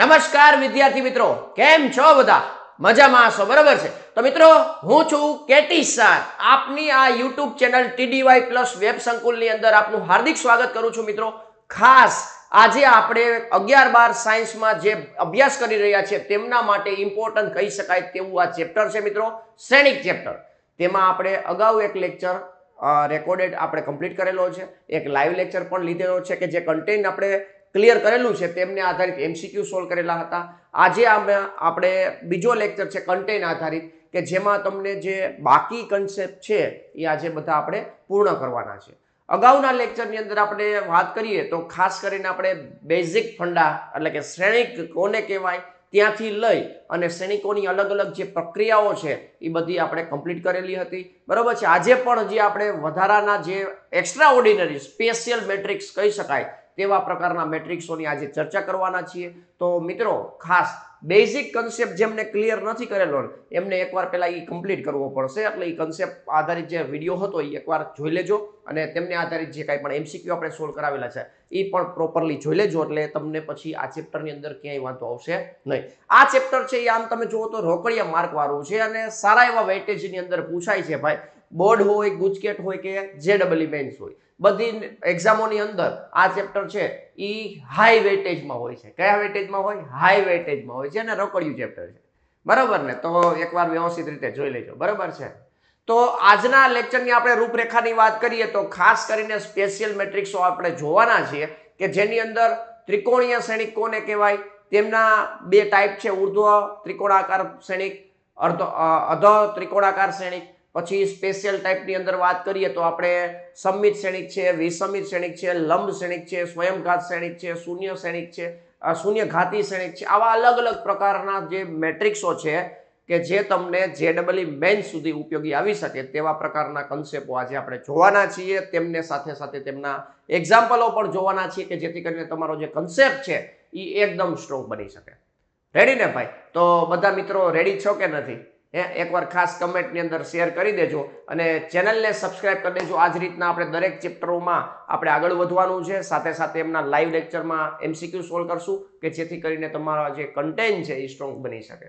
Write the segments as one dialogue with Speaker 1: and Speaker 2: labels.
Speaker 1: નમસ્કાર વિદ્યાર્થી મિત્રો, કેમ છો બધા? મજામાં હશો, બરાબર છે? તો મિત્રો, હું છું કેટી સર, આપની આ YouTube channel TDY plus web સંકુલની અંદર આપનું હાર્દિક સ્વાગત કરું છું મિત્રો. ખાસ આજે આપણે 11-12 સાયન્સમાં જે અભ્યાસ કરી રહ્યા છે તેમના માટે ઇમ્પોર્ટન્ટ કહી શકાય તેવું આ ચેપ્ટર છે મિત્રો, શ્રેણિક ચેપ્ટર. તેમાં આપણે અગાઉ એક લેક્ચર રેકોર્ડેડ આપણે કમ્પ્લીટ કરેલો છે, એક લાઈવ લેક્ચર પણ લીધેલો છે કે જે કન્ટેન્ટ આપણે ક્લિયર કરેલું છે તેમને આધારિત MCQ સોલ્વ કરેલા હતા. આજે આપણે બીજો લેક્ચર છે કન્ટેન્ટ આધારિત કે જેમાં તમને જે બાકી કન્સેપ્ટ છે એ આજે બધા આપણે પૂર્ણ કરવાના છે. અગાઉના લેક્ચરની અંદર આપણે વાત કરીએ તો ખાસ કરીને આપણે બેઝિક ફંડા એટલે કે શ્રેણિક કોને કહેવાય ત્યાંથી લઈ અને શ્રેણિકોની અલગ અલગ જે પ્રક્રિયાઓ છે એ બધી આપણે કમ્પ્લીટ કરેલી હતી, બરાબર છે. આજે પણ જે આપણે વધારાના જે એક્સ્ટ્રા ઓર્ડિનરી સ્પેશિયલ મેટ્રિક્સ કહી શકાય તેવા પ્રકારના મેટ્રિક્સોની આજે ચર્ચા કરવાના છીએ. તો મિત્રો, ખાસ બેઝિક કન્સેપ્ટ જેમને ક્લિયર નથી કરેલો એમને એકવાર પહેલા એ કમ્પ્લીટ કરવો પડશે. એટલે એ કન્સેપ્ટ આધારિત જે વિડીયો હતો એ એકવાર જોઈ લેજો અને તેમને આધારિત જે કાંઈ પણ MCQ આપણે સોલ્વ કરાવેલા છે એ પણ પ્રોપરલી જોઈ લેજો, એટલે તમને પછી આ ચેપ્ટરની અંદર ક્યાંય વાંધો આવશે નહીં. આ ચેપ્ટર છે એ આમ તમે જુઓ તો રોકડિયા માર્ક વાળું છે અને સારા એવા વેઇટેજની અંદર પૂછાય છે ભાઈ. બોર્ડ હોય, ગુજકેટ હોય કે JEE મેન્સ હોય, બધી એક્ઝામોની અંદર આ ચેપ્ટર છે એ હાઈ વેટેજમાં હોય છે. કયા વેટેજમાં હોય? હાઈ વેટેજમાં હોય છે અને રોકડિયું ચેપ્ટર છે, બરાબર ને? તો એકવાર વ્યવસ્થિત રીતે જોઈ લેજો, બરાબર છે. તો આજના લેક્ચરની આપણે રૂપરેખાની વાત કરીએ તો ખાસ કરીને સ્પેશિયલ મેટ્રિક્સો આપણે જોવાના છીએ કે જેની અંદર ત્રિકોણીય શ્રેણિક કોને કહેવાય, તેમના બે ટાઈપ છે, ઉર્ધ્વ ત્રિકોણાકાર શ્રેણિક, અધઃ ત્રિકોણાકાર શ્રેણિક. પછી સ્પેશિયલ ટાઈપની અંદર વાત કરીએ તો આપણે સમમિત શ્રેણિક છે, વિષમિત શ્રેણિક છે, લંબ શ્રેણિક છે, સ્વયંઘાત શ્રેણિક છે, શૂન્ય શ્રેણિક છે, શૂન્ય ઘાતી શ્રેણિક છે. આવા અલગ અલગ પ્રકારના જે મેટ્રિક્સો છે કે જે તમને JEE મેન્સ સુધી ઉપયોગી આવી શકે તેવા પ્રકારના કન્સેપ્ટો આજે આપણે જોવાના છીએ. તેમને સાથે સાથે તેમના એક્ઝામ્પલો પણ જોવાના છીએ કે જેથી કરીને તમારો જે કન્સેપ્ટ છે એ એકદમ સ્ટ્રોંગ બની શકે. રેડી ને ભાઈ? તો બધા મિત્રો રેડી છો કે નથી? એકવાર ખાસ કમેન્ટની અંદર શેર કરી દેજો અને ચેનલને સબસ્ક્રાઇબ કરી દેજો. આ જ રીતના આપણે દરેક ચેપ્ટરોમાં આપણે આગળ વધવાનું છે. સાથે સાથે એમના લાઈવ લેક્ચરમાં MCQ સોલ્વ કરશું કે જેથી કરીને તમારા જે કન્ટેન્ટ છે એ સ્ટ્રોંગ બની શકે.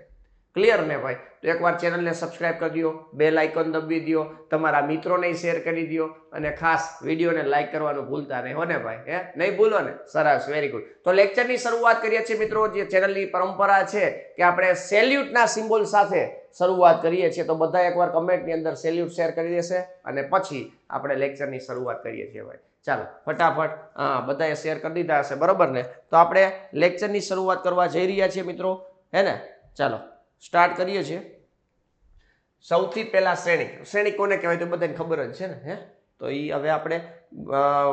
Speaker 1: ક્લિયર ને ભાઈ? તો એકવાર ચેનલને સબસ્ક્રાઇબ કરી દો, બેલ આઇકોન દબાવી દો, તમારા મિત્રોને શેર કરી દો અને ખાસ વિડીયોને લાઈક કરવાનું ભૂલતા નહીં હો ને ભાઈ? નહીં ભૂલો ને? સરસ, વેરી ગુડ. તો લેક્ચરની શરૂઆત કરીએ છીએ મિત્રો. જે ચેનલની પરંપરા છે કે આપણે સેલ્યુટના સિમ્બોલ સાથે શરૂઆત કરીએ છીએ, તો બધા એકવાર કમેન્ટની અંદર સેલ્યુટ શેર કરી દેશે અને પછી આપણે લેક્ચરની શરૂઆત કરીએ છીએ ભાઈ. ચાલો ફટાફટ, બધાએ શેર કરી દીધા હશે, બરોબર ને? તો આપણે લેક્ચરની શરૂઆત કરવા જઈ રહ્યા છીએ મિત્રો, હે ને? ચાલો સ્ટાર્ટ કરીએ છીએ. સૌથી પહેલા શ્રેણિક કોને કહેવાય તો બધાને ખબર જ છે ને? તો એ હવે આપણે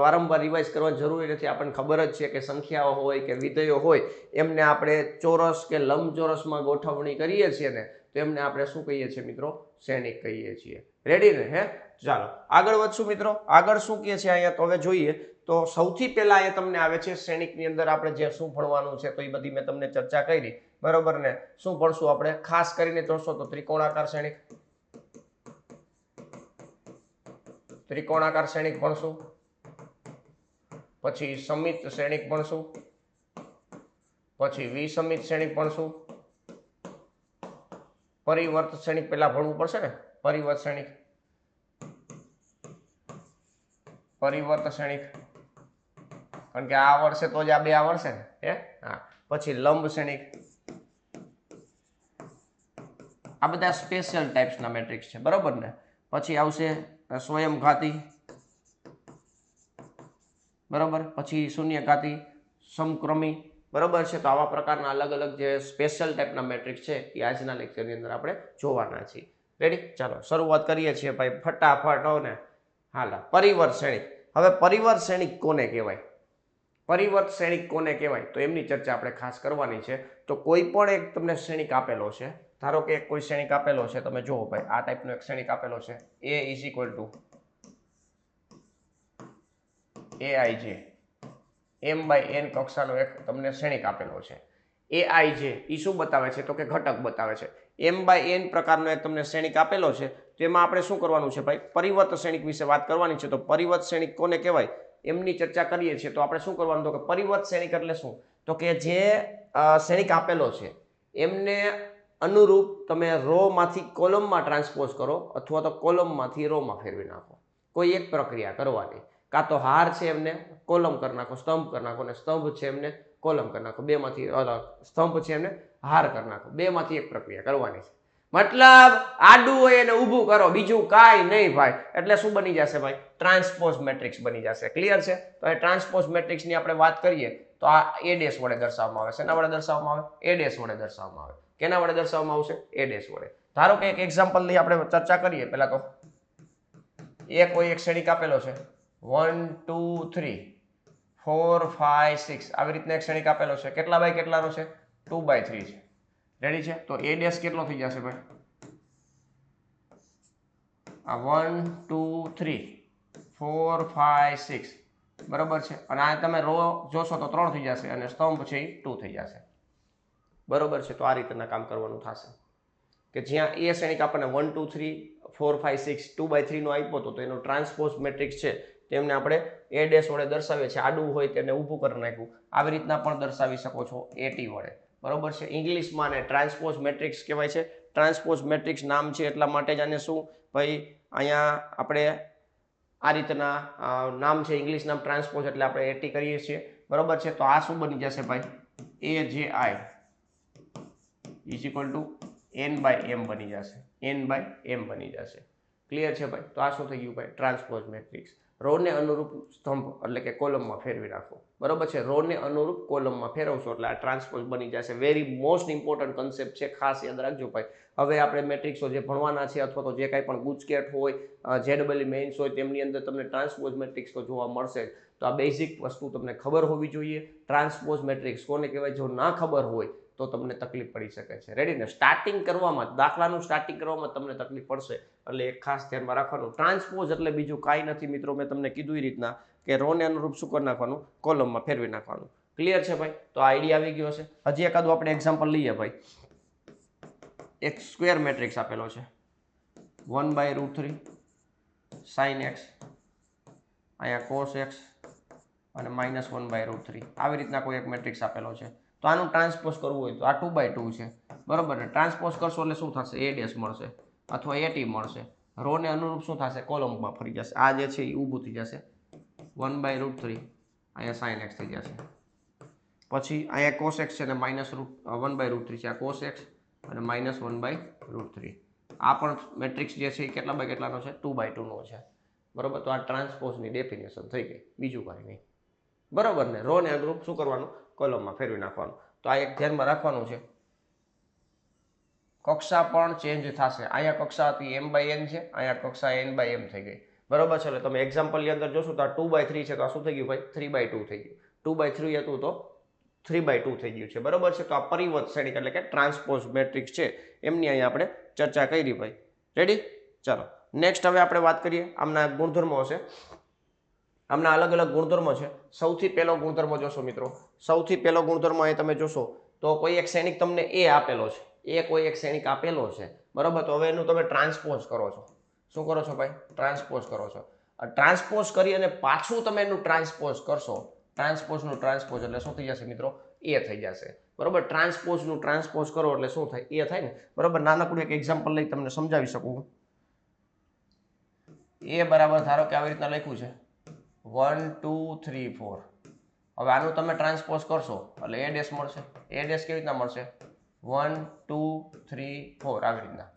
Speaker 1: વારંવાર રિવાઇઝ કરવાની જરૂરી નથી. આપણને ખબર જ છે કે સંખ્યાઓ હોય કે વિધેયો હોય એમને આપણે ચોરસ કે લંબચોરસમાં ગોઠવણી કરીએ છીએ ને તો એમને આપણે શું કહીએ છીએ મિત્રો? શ્રેણિક કહીએ છીએ. રેડી ને? ચાલો આગળ વધશું મિત્રો. આગળ શું કહે છે અહીંયા તો હવે જોઈએ. તો સૌથી પહેલા અહીંયા તમને આવે છે શ્રેણિકની અંદર આપણે જે શું ભણવાનું છે તો એ બધી મેં તમને ચર્ચા કરી, બરોબર ને? શું ભણશું આપણે? ખાસ કરીને જોશો તો ત્રિકોણાકાર શ્રેણિક, ત્રિકોણાકાર શ્રેણિક ભણશું. પછી સમિત શ્રેણિક ભણશું. પછી વિષમિત શ્રેણિક ભણશું. પરિવર્ત શ્રેણિક પહેલા ભણવું પડશે ને? પરિવર્ત શ્રેણિક, પરિવર્ત શ્રેણિક, કારણ કે આ આવડશે તો જ આ બે આવડશે ને? હા. પછી લંબ શ્રેણિક. આ બધા સ્પેશિયલ ટાઈપ્સના મેટ્રિક્સ છે, બરોબર ને? પછી આવશે સ્વયંઘાતી, બરોબર? પછી શૂન્યઘાતી, સમક્રમી, બરોબર છે? તો આવા પ્રકારના અલગ અલગ જે સ્પેશિયલ ટાઈપના મેટ્રિક્સ છે એ આજના લેક્ચરની અંદર આપણે જોવાના છીએ. રેડી? ચાલો શરૂઆત કરીએ છીએ ભાઈ ફટાફટ ને. હાલ, પરિવર્ત શ્રેણિક. હવે પરિવર્ત શ્રેણિક કોને કહેવાય? પરિવર્ત શ્રેણિક કોને કહેવાય તો એમની ચર્ચા આપણે ખાસ કરવાની છે. તો કોઈ પણ એક તમને શ્રેણિક આપેલો છે, ધારો કે કોઈ શ્રેણિક આપેલો છે, તમે જુઓ ભાઈ આ ટાઈપનો એક શ્રેણિક આપેલો છે, A=Aij, m/n કક્ષાનો એક તમને શ્રેણિક આપેલો છે. Aij એ શું બતાવે છે તો કે ઘટક બતાવે છે. m/n પ્રકારનો એક તમને શ્રેણિક આપેલો છે, તેમાં આપણે શું કરવાનું છે ભાઈ? પરિવર્ત શ્રેણિક વિશે વાત કરવાની છે. તો પરિવર્ત શ્રેણિક કોને કહેવાય એમની ચર્ચા કરીએ છીએ. તો આપણે શું કરવાનું? તો કે પરિવર્ત શ્રેણિક એટલે શું? તો કે જે શ્રેણિક આપેલો છે એમને અનુરૂપ તમે રોમાંથી કોલમમાં ટ્રાન્સપોઝ કરો અથવા તો કોલમમાંથી રોમાં ફેરવી નાખો. કોઈ એક પ્રક્રિયા કરવાની. કાં તો હાર છે એમને કોલમ કરી નાખો, સ્તંભ કરી નાખો, અને સ્તંભ છે એમને કોલમ કરી નાખો. બેમાંથી સ્તંભ છે એમને હાર કરી નાખો. બેમાંથી એક પ્રક્રિયા કરવાની છે. મતલબ આડું હોય એને ઊભું કરો, બીજું કાંઈ નહીં ભાઈ. એટલે શું બની જશે ભાઈ? ટ્રાન્સપોઝ મેટ્રિક્સ બની જશે. ક્લિયર છે? તો એ ટ્રાન્સપોઝ મેટ્રિક્સની આપણે વાત કરીએ તો આ એ ડેશ વડે દર્શાવવામાં આવે. શેના વડે દર્શાવવામાં આવે? એ ડેશ વડે દર્શાવવામાં આવે. કેના વડે દર્શાવવામાં આવશે? એ ડેશ વડે. ધારો કે એક એક્ઝામ્પલ લઈ આપણે ચર્ચા કરીએ. પહેલા તો કોઈ એક શ્રેણિક આપેલો છે 1 2 3 4 5 6 આવી રીતના એક શ્રેણિક આપેલો છે. કેટલા બાય કેટલાનો છે? 2/3 છે. રેડી છે? તો એ ડેશ કેટલો થઈ જશે ભાઈ? આ 1 2 3 4 5 6 બરોબર છે. અને આ તમે રો જોશો તો 3 થઈ જશે અને સ્તંભ છે એ 2 થઈ જશે. બરોબર છે? તો આ રીતના કામ કરવાનું થશે કે જ્યાં એ શ્રેણિક આપણને 1 2 3 4 5 6 2/3 નો આપ્યો હતો તો એનો ટ્રાન્સપોઝ મેટ્રિક્સ છે તેમને આપણે એ ડેશ વડે દર્શાવીએ છીએ. આડું હોય તેને ઊભું કરી નાખ્યું. આવી રીતના પણ દર્શાવી શકો છો એટી વડે. બરોબર છે? ઇંગ્લિશમાં ને ટ્રાન્સપોઝ મેટ્રિક્સ કહેવાય છે. ટ્રાન્સપોઝ મેટ્રિક્સ નામ છે એટલા માટે જ આને શું ભાઈ અહીંયા આપણે આ રીતના નામ છે, ઇંગ્લિશ નામ ટ્રાન્સપોઝ, એટલે આપણે એટી કરીએ છીએ. બરોબર છે? તો આ શું બની જશે ભાઈ? એ જે આઈ ઇઝ ઇક્વલ ટુ n/m બની જશે. n/m બની જશે. ક્લિયર છે ભાઈ? તો આ શું થઈ ગયું ભાઈ? Transpose matrix. રોને અનુરૂપ સ્તંભ એટલે કે કોલમમાં ફેરવી નાખો. બરોબર છે? રોને અનુરૂપ કોલમમાં ફેરવશો એટલે આ ટ્રાન્સપોઝ બની જશે. વેરી મોસ્ટ ઇમ્પોર્ટન્ટ કન્સેપ્ટ છે, ખાસ યાદ રાખજો ભાઈ. હવે આપણે મેટ્રિક્સો જે ભણવાના છે અથવા તો જે કાંઈ પણ ગુજકેટ હોય, જેડબલઈ મેઇન્સ હોય, તેમની અંદર તમને ટ્રાન્સપોઝ મેટ્રિક્સ તો જોવા મળશે. તો આ બેઝિક વસ્તુ તમને ખબર હોવી જોઈએ. ટ્રાન્સપોઝ મેટ્રિક્સ કોને કહેવાય? જો ના ખબર હોય તો તમને તકલીફ પડી શકે છે. રેડી ને? સ્ટાર્ટિંગ કરવામાં, દાખલાનું સ્ટાર્ટિંગ કરવામાં તમને તકલીફ પડશે એટલે એક ખાસ ધ્યાનમાં રાખવાનું. ટ્રાન્સપોઝ એટલે બીજું કાંઈ નથી મિત્રો. મેં તમને કીધું એ રીતના કે રોને અનુરૂપ શું કરી નાખવાનું? કોલમમાં ફેરવી નાખવાનું. ક્લિયર છે ભાઈ? તો આઈડિયા આવી ગયો હશે. હજી એકાદું આપણે એક્ઝામ્પલ લઈએ ભાઈ. એક સ્ક્વેર મેટ્રિક્સ આપેલો છે 1/√3 sin x, અહીંયા cos x અને -1/√3 આવી રીતના કોઈ એક મેટ્રિક્સ આપેલો છે. તો આનું ટ્રાન્સપોઝ કરવું હોય તો આ 2/2 છે. બરોબર ને? ટ્રાન્સપોઝ કરશો એટલે શું થશે? એ ડેશ મળશે અથવા એટી મળશે. રોને અનુરૂપ શું થશે? કોલમમાં ફરી જશે. આ જે છે એ ઊભું થઈ જશે 1/√3, અહીંયા sin x થઈ જશે. પછી અહીંયા cos x છે અને -1/√3 છે. આ cos x અને -1/√3. આ પણ મેટ્રિક્સ જે છે એ કેટલા બાય કેટલાનો છે? 2/2 નો છે. બરોબર? તો આ ટ્રાન્સપોઝની ડેફિનેશન થઈ ગઈ, બીજું કાંઈ નહીં. બરોબર ને? રોને અનુરૂપ શું કરવાનું? કોલમમાં ફેરવી નાખવાનું. તો આ એક ધ્યાનમાં રાખવાનું છે. કક્ષા પણ ચેન્જ થશે. અહીંયા કક્ષા હતી m/n છે, અહીંયા કક્ષા n/m થઈ ગઈ. બરોબર છે? એટલે તમે એક્ઝામ્પલની અંદર જોશો તો આ 2/3 છે તો આ શું થઈ ગયું ભાઈ? 3/2 થઈ ગયું. 2/3 હતું તો 3/2 થઈ ગયું છે. બરોબર છે? તો આ પરિવર્ત શ્રેણિક એટલે કે ટ્રાન્સપોઝ મેટ્રિક્સ છે એમની અહીંયા આપણે ચર્ચા કરી ભાઈ. રેડી? ચાલો નેક્સ્ટ હવે આપણે વાત કરીએ. આમના ગુણધર્મો હશે. આમના અલગ અલગ ગુણધર્મો છે. સૌથી પહેલો ગુણધર્મ જોશો મિત્રો. સૌથી પહેલો ગુણધર્મ અહીં તમે જોશો તો કોઈ એક શ્રેણિક તમને એ આપેલો છે. એ કોઈ એક શ્રેણિક આપેલો છે. બરોબર? તો હવે એનું તમે ટ્રાન્સપોઝ કરો છો. શું કરો છો ભાઈ? ટ્રાન્સપોઝ કરો છો. ટ્રાન્સપોઝ કરી અને પાછું તમે એનું ટ્રાન્સપોઝ કરશો. ટ્રાન્સપોઝનું ટ્રાન્સપોઝ એટલે શું થઈ જશે મિત્રો? એ થઈ જશે. બરોબર? ટ્રાન્સપોઝનું ટ્રાન્સપોઝ કરો એટલે શું થાય? એ થાય ને? બરોબર? નાનકડું એક એક્ઝામ્પલ લઈ તમને સમજાવી શકું. એ બરાબર ધારો કે આવી રીતના લખ્યું છે 1 2 3 4. હવે આનું તમે ટ્રાન્સપોઝ કરશો એટલે એ ડેશ મળશે. એ ડેશ કેવી રીતના મળશે? 1 2 3 4 આવી રીતના.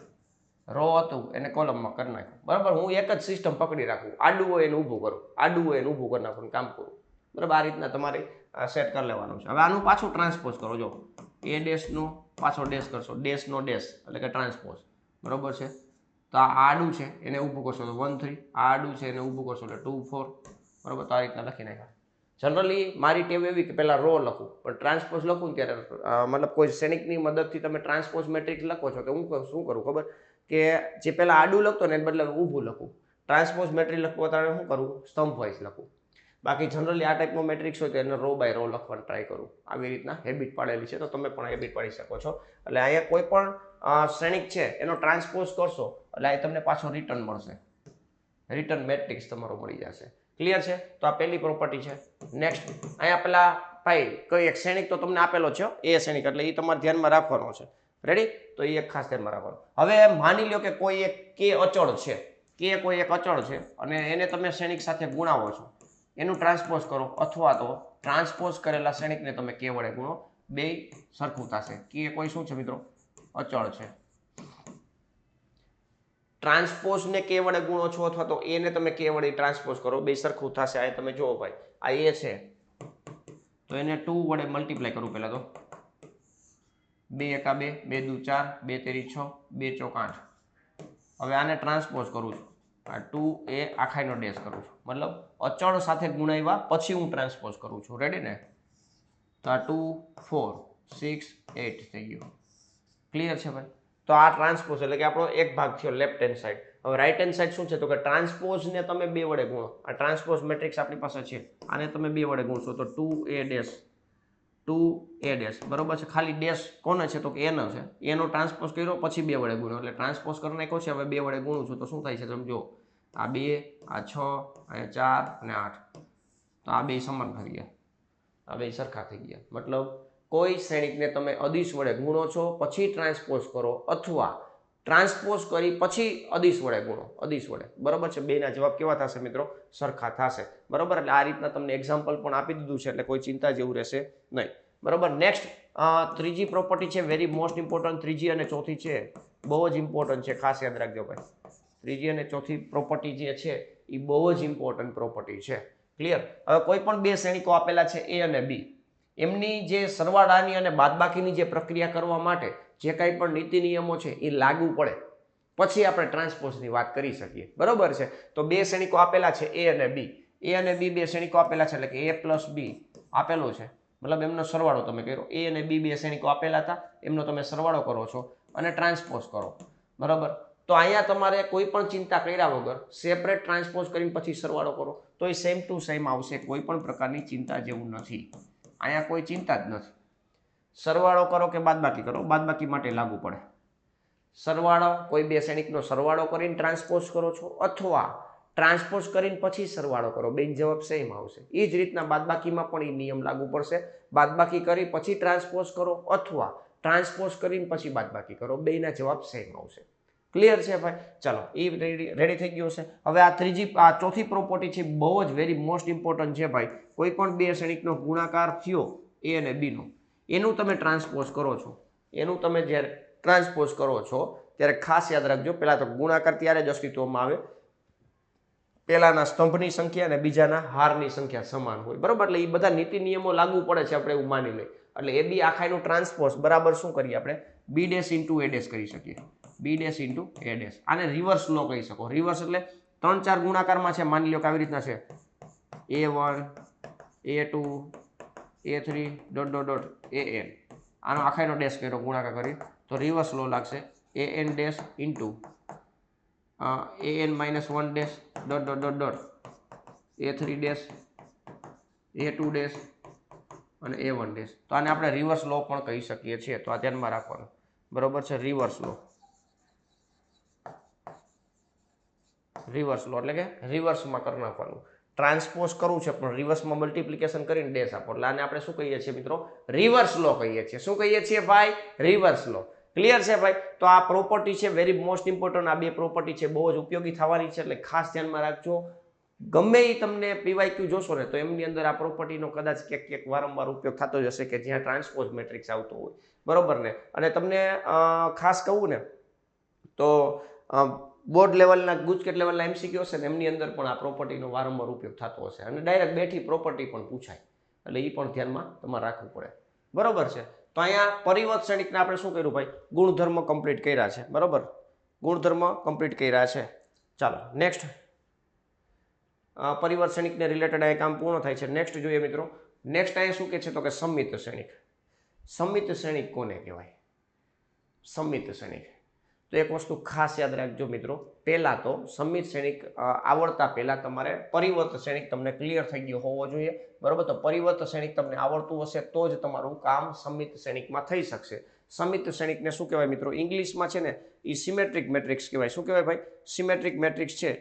Speaker 1: રો હતું એને કોલમમાં કરી નાખ્યું. બરાબર? હું એક જ સિસ્ટમ પકડી રાખું. આડું હોય એને ઊભું કરું, આડું હોય એને ઊભું કરી નાખું, કામ કરું. બરાબર? આ રીતના તમારે સેટ કરી લેવાનું છે. હવે આનું પાછું ટ્રાન્સપોઝ કરો. જો એ ડેશનું પાછો ડેશ કરશો, ડેશનો ડેશ એટલે કે ટ્રાન્સપોઝ. બરાબર છે? તો આ આડું છે એને ઊભું કરશો તો 1 3, આ આડું છે એને ઊભું કરશો એટલે 2 4. બરાબર? તો આ રીતના લખી નાખ્યા. જનરલી મારી ટેવ એવી કે પહેલાં રો લખું, પણ ટ્રાન્સપોઝ લખું ને ત્યારે મતલબ કોઈ શ્રેણિકની મદદથી તમે ટ્રાન્સપોઝ મેટ્રિક્સ લખો છો તો હું શું કરું ખબર? કે જે પહેલાં આડું લખતો ને એને બદલે ઊભું લખું. ટ્રાન્સપોઝ મેટ્રિક્સ લખવું ત્યારે શું કરું? સ્તંભ વાઇઝ લખું. બાકી જનરલી આ ટાઈપનો મેટ્રિક્સ હોય તો એને રો બાય રો લખવાનું ટ્રાય કરું. આવી રીતના હેબિટ પાડેલી છે તો તમે પણ હેબિટ પાડી શકો છો. એટલે અહીંયા કોઈ પણ શ્રેણિક છે એનો ટ્રાન્સપોઝ કરશો એટલે અહીં તમને પાછો રિટર્ન મળશે. રિટર્ન મેટ્રિક્સ તમારો મળી જશે. ક્લિયર છે? તો આ પહેલી પ્રોપર્ટી છે. નેક્સ્ટ અહીંયા પેલા ભાઈ કઈ એક સૈનિક તો તમને આપેલો છે એ સૈનિક, એટલે એ તમારે ધ્યાનમાં રાખવાનો છે. રેડી? તો એ એક ખાસ ધ્યાનમાં રાખવાનું. હવે માની લો કે કોઈ એક કે અચળ છે, કે કોઈ એક અચળ છે અને એને તમે સૈનિક સાથે ગુણાવો છો, એનું ટ્રાન્સપોઝ કરો અથવા તો ટ્રાન્સપોઝ કરેલા સૈનિકને તમે કે વડે ગુણો, બે સરખું થશે. કે કોઈ શું છે મિત્રો? અચળ છે. ટ્રાન્સપોઝ ને કે વડે ગુણો છો અથવા તો એને તમે કે વડે ટ્રાન્સપોઝ કરો, બે સરખું થશે. આ તમે જુઓ ભાઈ, આ એ છે તો એને 2 વડે મલ્ટીપ્લાય કરું પહેલા તો. 2 એકા 2, 2 દુ 4, 2 તેરી 6, 2 ચોક 8. હવે આને ટ્રાન્સપોઝ કરું છું, આ 2 એ આખાઈનો ડેશ કરું છું, મતલબ અચળ સાથે ગુણાવ્યા પછી હું ટ્રાન્સપોઝ કરું છું. રેડી ને? તો આ 2 4 6 8 થઈ ગયું. ક્લિયર છે ભાઈ? તો આ ટ્રાન્સપોઝ એટલે કે આપણો એક ભાગ થયો લેફ્ટ હેન્ડ સાઈડ. હવે રાઈટ હેન્ડ સાઈડ શું છે? તો કે ટ્રાન્સપોઝ ને તમે 2 વડે ગુણો. આ ટ્રાન્સપોઝ મેટ્રિક્સ આપણી પાસે છે, આને તમે 2 વડે ગુણશો તો 2a ડેશ 2a ડેશ, બરોબર છે? ખાલી ડેશ કોને છે? તો કે એનો છે. એનો ટ્રાન્સપોઝ કર્યો પછી 2 વડે ગુણ્યો, એટલે ટ્રાન્સપોઝ કરી નાખ્યો છે. હવે 2 વડે ગુણું છું તો શું થાય છે તમે જુઓ, આ 2 આ 6 અને 4 અને 8, તો આ બે સમાન થઈ ગયા, આ બે સરખા થઈ ગયા. મતલબ કોઈ શ્રેણિકને તમે અદિશ વડે ગુણો છો પછી ટ્રાન્સપોઝ કરો અથવા ટ્રાન્સપોઝ કરી પછી અદિશ વડે ગુણો, અદિશ વડે, બરોબર છે? બેના જવાબ કેવા થશે મિત્રો? સરખા થશે. બરોબર? એટલે આ રીતના તમને એક્ઝામ્પલ પણ આપી દીધું છે, એટલે કોઈ ચિંતા જેવું રહેશે નહીં. બરોબર? નેક્સ્ટ ત્રીજી પ્રોપર્ટી છે, વેરી મોસ્ટ ઇમ્પોર્ટન્ટ. ત્રીજી અને ચોથી છે બહુ જ ઇમ્પોર્ટન્ટ છે, ખાસ યાદ રાખજો ભાઈ. ત્રીજી અને ચોથી પ્રોપર્ટી જે છે એ બહુ જ ઇમ્પોર્ટન્ટ પ્રોપર્ટી છે. ક્લિયર? હવે કોઈ પણ બે શ્રેણિકો આપેલા છે એ અને બી, એમની જે સરવાળાની અને બાદબાકીની જે પ્રક્રિયા કરવા માટે જે કાંઈ પણ નીતિ નિયમો છે એ લાગુ પડે પછી આપણે ટ્રાન્સપોઝની વાત કરી શકીએ. બરોબર છે? તો બે શ્રેણિકો આપેલા છે એ અને બી, એ અને બી બે શ્રેણિકો આપેલા છે, એટલે કે a પ્લસ બી આપેલો છે, મતલબ એમનો સરવાળો તમે કર્યો. એ અને બી બે શ્રેણિકો આપેલા હતા, એમનો તમે સરવાળો કરો છો અને ટ્રાન્સપોઝ કરો. બરોબર? તો અહીંયા તમારે કોઈ પણ ચિંતા કર્યા વગર સેપરેટ ટ્રાન્સપોઝ કરીને પછી સરવાળો કરો તો એ સેમ ટુ સેમ આવશે, કોઈ પણ પ્રકારની ચિંતા જેવું નથી. અહીંયા કોઈ ચિંતા જ નથી. સરવાળો કરો કે બાદબાકી કરો, બાદબાકી માટે લાગુ પડે. સરવાળો કોઈ બે શ્રેણિકનો સરવાળો કરીને ટ્રાન્સપોઝ કરો છો અથવા ટ્રાન્સપોઝ કરીને પછી સરવાળો કરો, બે જવાબ સેમ આવશે. એ જ રીતના બાદબાકીમાં પણ એ નિયમ લાગુ પડશે. બાદબાકી કરી પછી ટ્રાન્સપોઝ કરો અથવા ટ્રાન્સપોઝ કરીને પછી બાદબાકી કરો, બેના જવાબ સેમ આવશે. ક્લિયર છે ભાઈ? ચાલો, એ રેડી થઈ ગયો છે. હવે આ ચોથી પ્રોપર્ટી છે, બહુ જ વેરી મોસ્ટ ઇમ્પોર્ટન્ટ છે ભાઈ. કોઈ પણ બે શ્રેણિકનો ગુણાકાર થયો એ અને બી નો, એનું તમે ટ્રાન્સપોઝ કરો છો, એનું તમે જ્યારે ટ્રાન્સપોઝ કરો છો ત્યારે ખાસ યાદ રાખજો, પહેલા તો ગુણાકાર ત્યારે જ અસ્તિત્વમાં આવે પહેલાના સ્તંભની સંખ્યા અને બીજાના હારની સંખ્યા સમાન હોય. બરોબર? એટલે એ બધા નીતિ નિયમો લાગુ પડે છે, આપણે એવું માની લઈએ. એટલે એ બી આખાઈનું ટ્રાન્સપોઝ બરાબર શું કરીએ આપણે? B dash into a dash કરી શકીએ. B dash into a dash. આને રિવર્સ લો કહી શકો. રિવર્સ એટલે 3-4 ગુણાકારમાં છે, માની લો કે આવી રીતના છે a1 a2 a3 dot dot dot an. આનો આખાઈનો ડેશ કર્યો ગુણાકાર કરી તો રિવર્સ લો લાગશે an dash into an minus 1 dash dot dot dot dot a3 dash a2 dash અને a1 ડેશ. તો આને આપણે રિવર્સ લો પણ કહી શકીએ છીએ, તો આ ધ્યાનમાં રાખવાનું. બરોબર છે? રિવર્સ લો, રિવર્સ લો એટલે કે રિવર્સમાં કરી નાખવાનું. ટ્રાન્સપોઝ કરવું છે પણ રિવર્સમાં મલ્ટિપ્લિકેશન કરીને ડેશ આપો, એટલે આને આપણે શું કહીએ છીએ મિત્રો? રિવર્સ લો કહીએ છીએ. શું કહીએ છીએ ભાઈ? રિવર્સ લો. ક્લિયર છે ભાઈ? તો આ પ્રોપર્ટી છે વેરી મોસ્ટ ઇમ્પોર્ટન્ટ. આ બે પ્રોપર્ટી છે બહુ જ ઉપયોગી થવાની છે, એટલે ખાસ ધ્યાનમાં રાખજો. ગમે એ તમને પીવાયક્યુ જોશો ને તો એમની અંદર આ પ્રોપર્ટીનો કદાચ ક્યાંક વારંવાર ઉપયોગ થતો જ હશે કે જ્યાં ટ્રાન્સપોઝ મેટ્રિક્સ આવતો હોય. બરોબર ને? અને તમને ખાસ કહું ને તો બોર્ડ લેવલના ગુજકેટ લેવલના એમસીક્યુ હશે ને એમની અંદર પણ આ પ્રોપર્ટીનો વારંવાર ઉપયોગ થતો હશે અને ડાયરેક્ટ બેઠી પ્રોપર્ટી પણ પૂછાય, એટલે એ પણ ધ્યાનમાં તમારે રાખવું પડે. બરોબર છે? તો અહીંયા પરિવર્ત શ્રેણિકને આપણે શું કર્યું ભાઈ? ગુણધર્મ કમ્પ્લીટ કર્યા છે. બરોબર? ગુણધર્મ કમ્પ્લીટ કર્યા છે. ચાલો નેક્સ્ટ, પરિવર્ત શ્રેણિકને રિલેટેડ અહીંયા કામ પૂર્ણ થાય છે. નેક્સ્ટ જોઈએ મિત્રો. નેક્સ્ટ અહીંયા શું કહે છે? તો કે સંમિત શ્રેણિક. સંમિત શ્રેણિક કોને કહેવાય? સંમિત શ્રેણિક. તો એક વસ્તુ ખાસ યાદ રાખજો મિત્રો, પહેલા તો સંમિત શ્રેણિક આવડતા પહેલા તમારે પરિવર્ત શ્રેણિક તમને ક્લિયર થઈ ગયો હોવો જોઈએ. બરોબર? તો પરિવર્ત શ્રેણિક તમને આવડતું હશે તો જ તમારું કામ સંમિત શ્રેણિકમાં થઈ શકશે. સંમિત શ્રેણિકને શું કહેવાય મિત્રો? ઇંગ્લિશમાં છે ને એ સિમેટ્રિક મેટ્રિક્સ કહેવાય. શું કહેવાય ભાઈ? સિમેટ્રિક મેટ્રિક્સ છે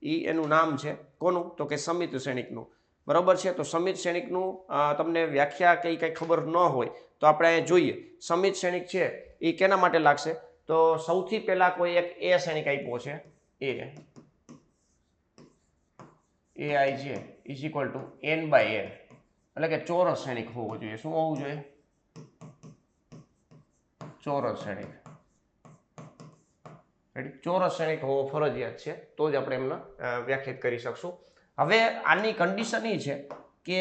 Speaker 1: એ એનું નામ છે. કોનું? તો કે સંમિત શ્રેણિકનું. બરોબર છે. તો સમિત સૈનિકનું તમને વ્યાખ્યા કઈ ખબર ન હોય તો આપણે અહીંયા જોઈએ. સમિત સૈનિક છે એ કેના માટે લાગશે? તો સૌથી પહેલા કોઈ એક એ સૈનિક આપ્યો છે, AI છે ઇઝ ઇક્વલ ટુ n/n, એટલે કે ચોરસ સૈનિક હોવું જોઈએ. શું હોવું જોઈએ? ચોરસ સૈનિક. ચોરસ સૈનિક હોવો ફરજિયાત છે, તો જ આપણે એમને વ્યાખ્યાયિત કરી શકશું. હવે આની કન્ડિશન એ છે કે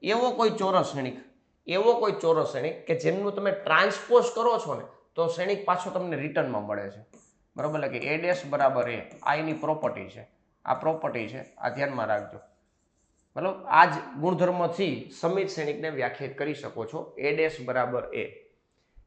Speaker 1: એવો કોઈ ચોરસ સૈનિક કે જેમનું તમે ટ્રાન્સપોઝ કરો છો ને તો સૈનિક પાછો તમને રિટર્નમાં મળે છે. બરોબર, એટલે કે A' બરાબર A, આ એની પ્રોપર્ટી છે, આ પ્રોપર્ટી છે, આ ધ્યાનમાં રાખજો. બરાબર, આ જ ગુણધર્મથી સમિત સૈનિકને વ્યાખ્યાયિત કરી શકો છો. A' બરાબર A,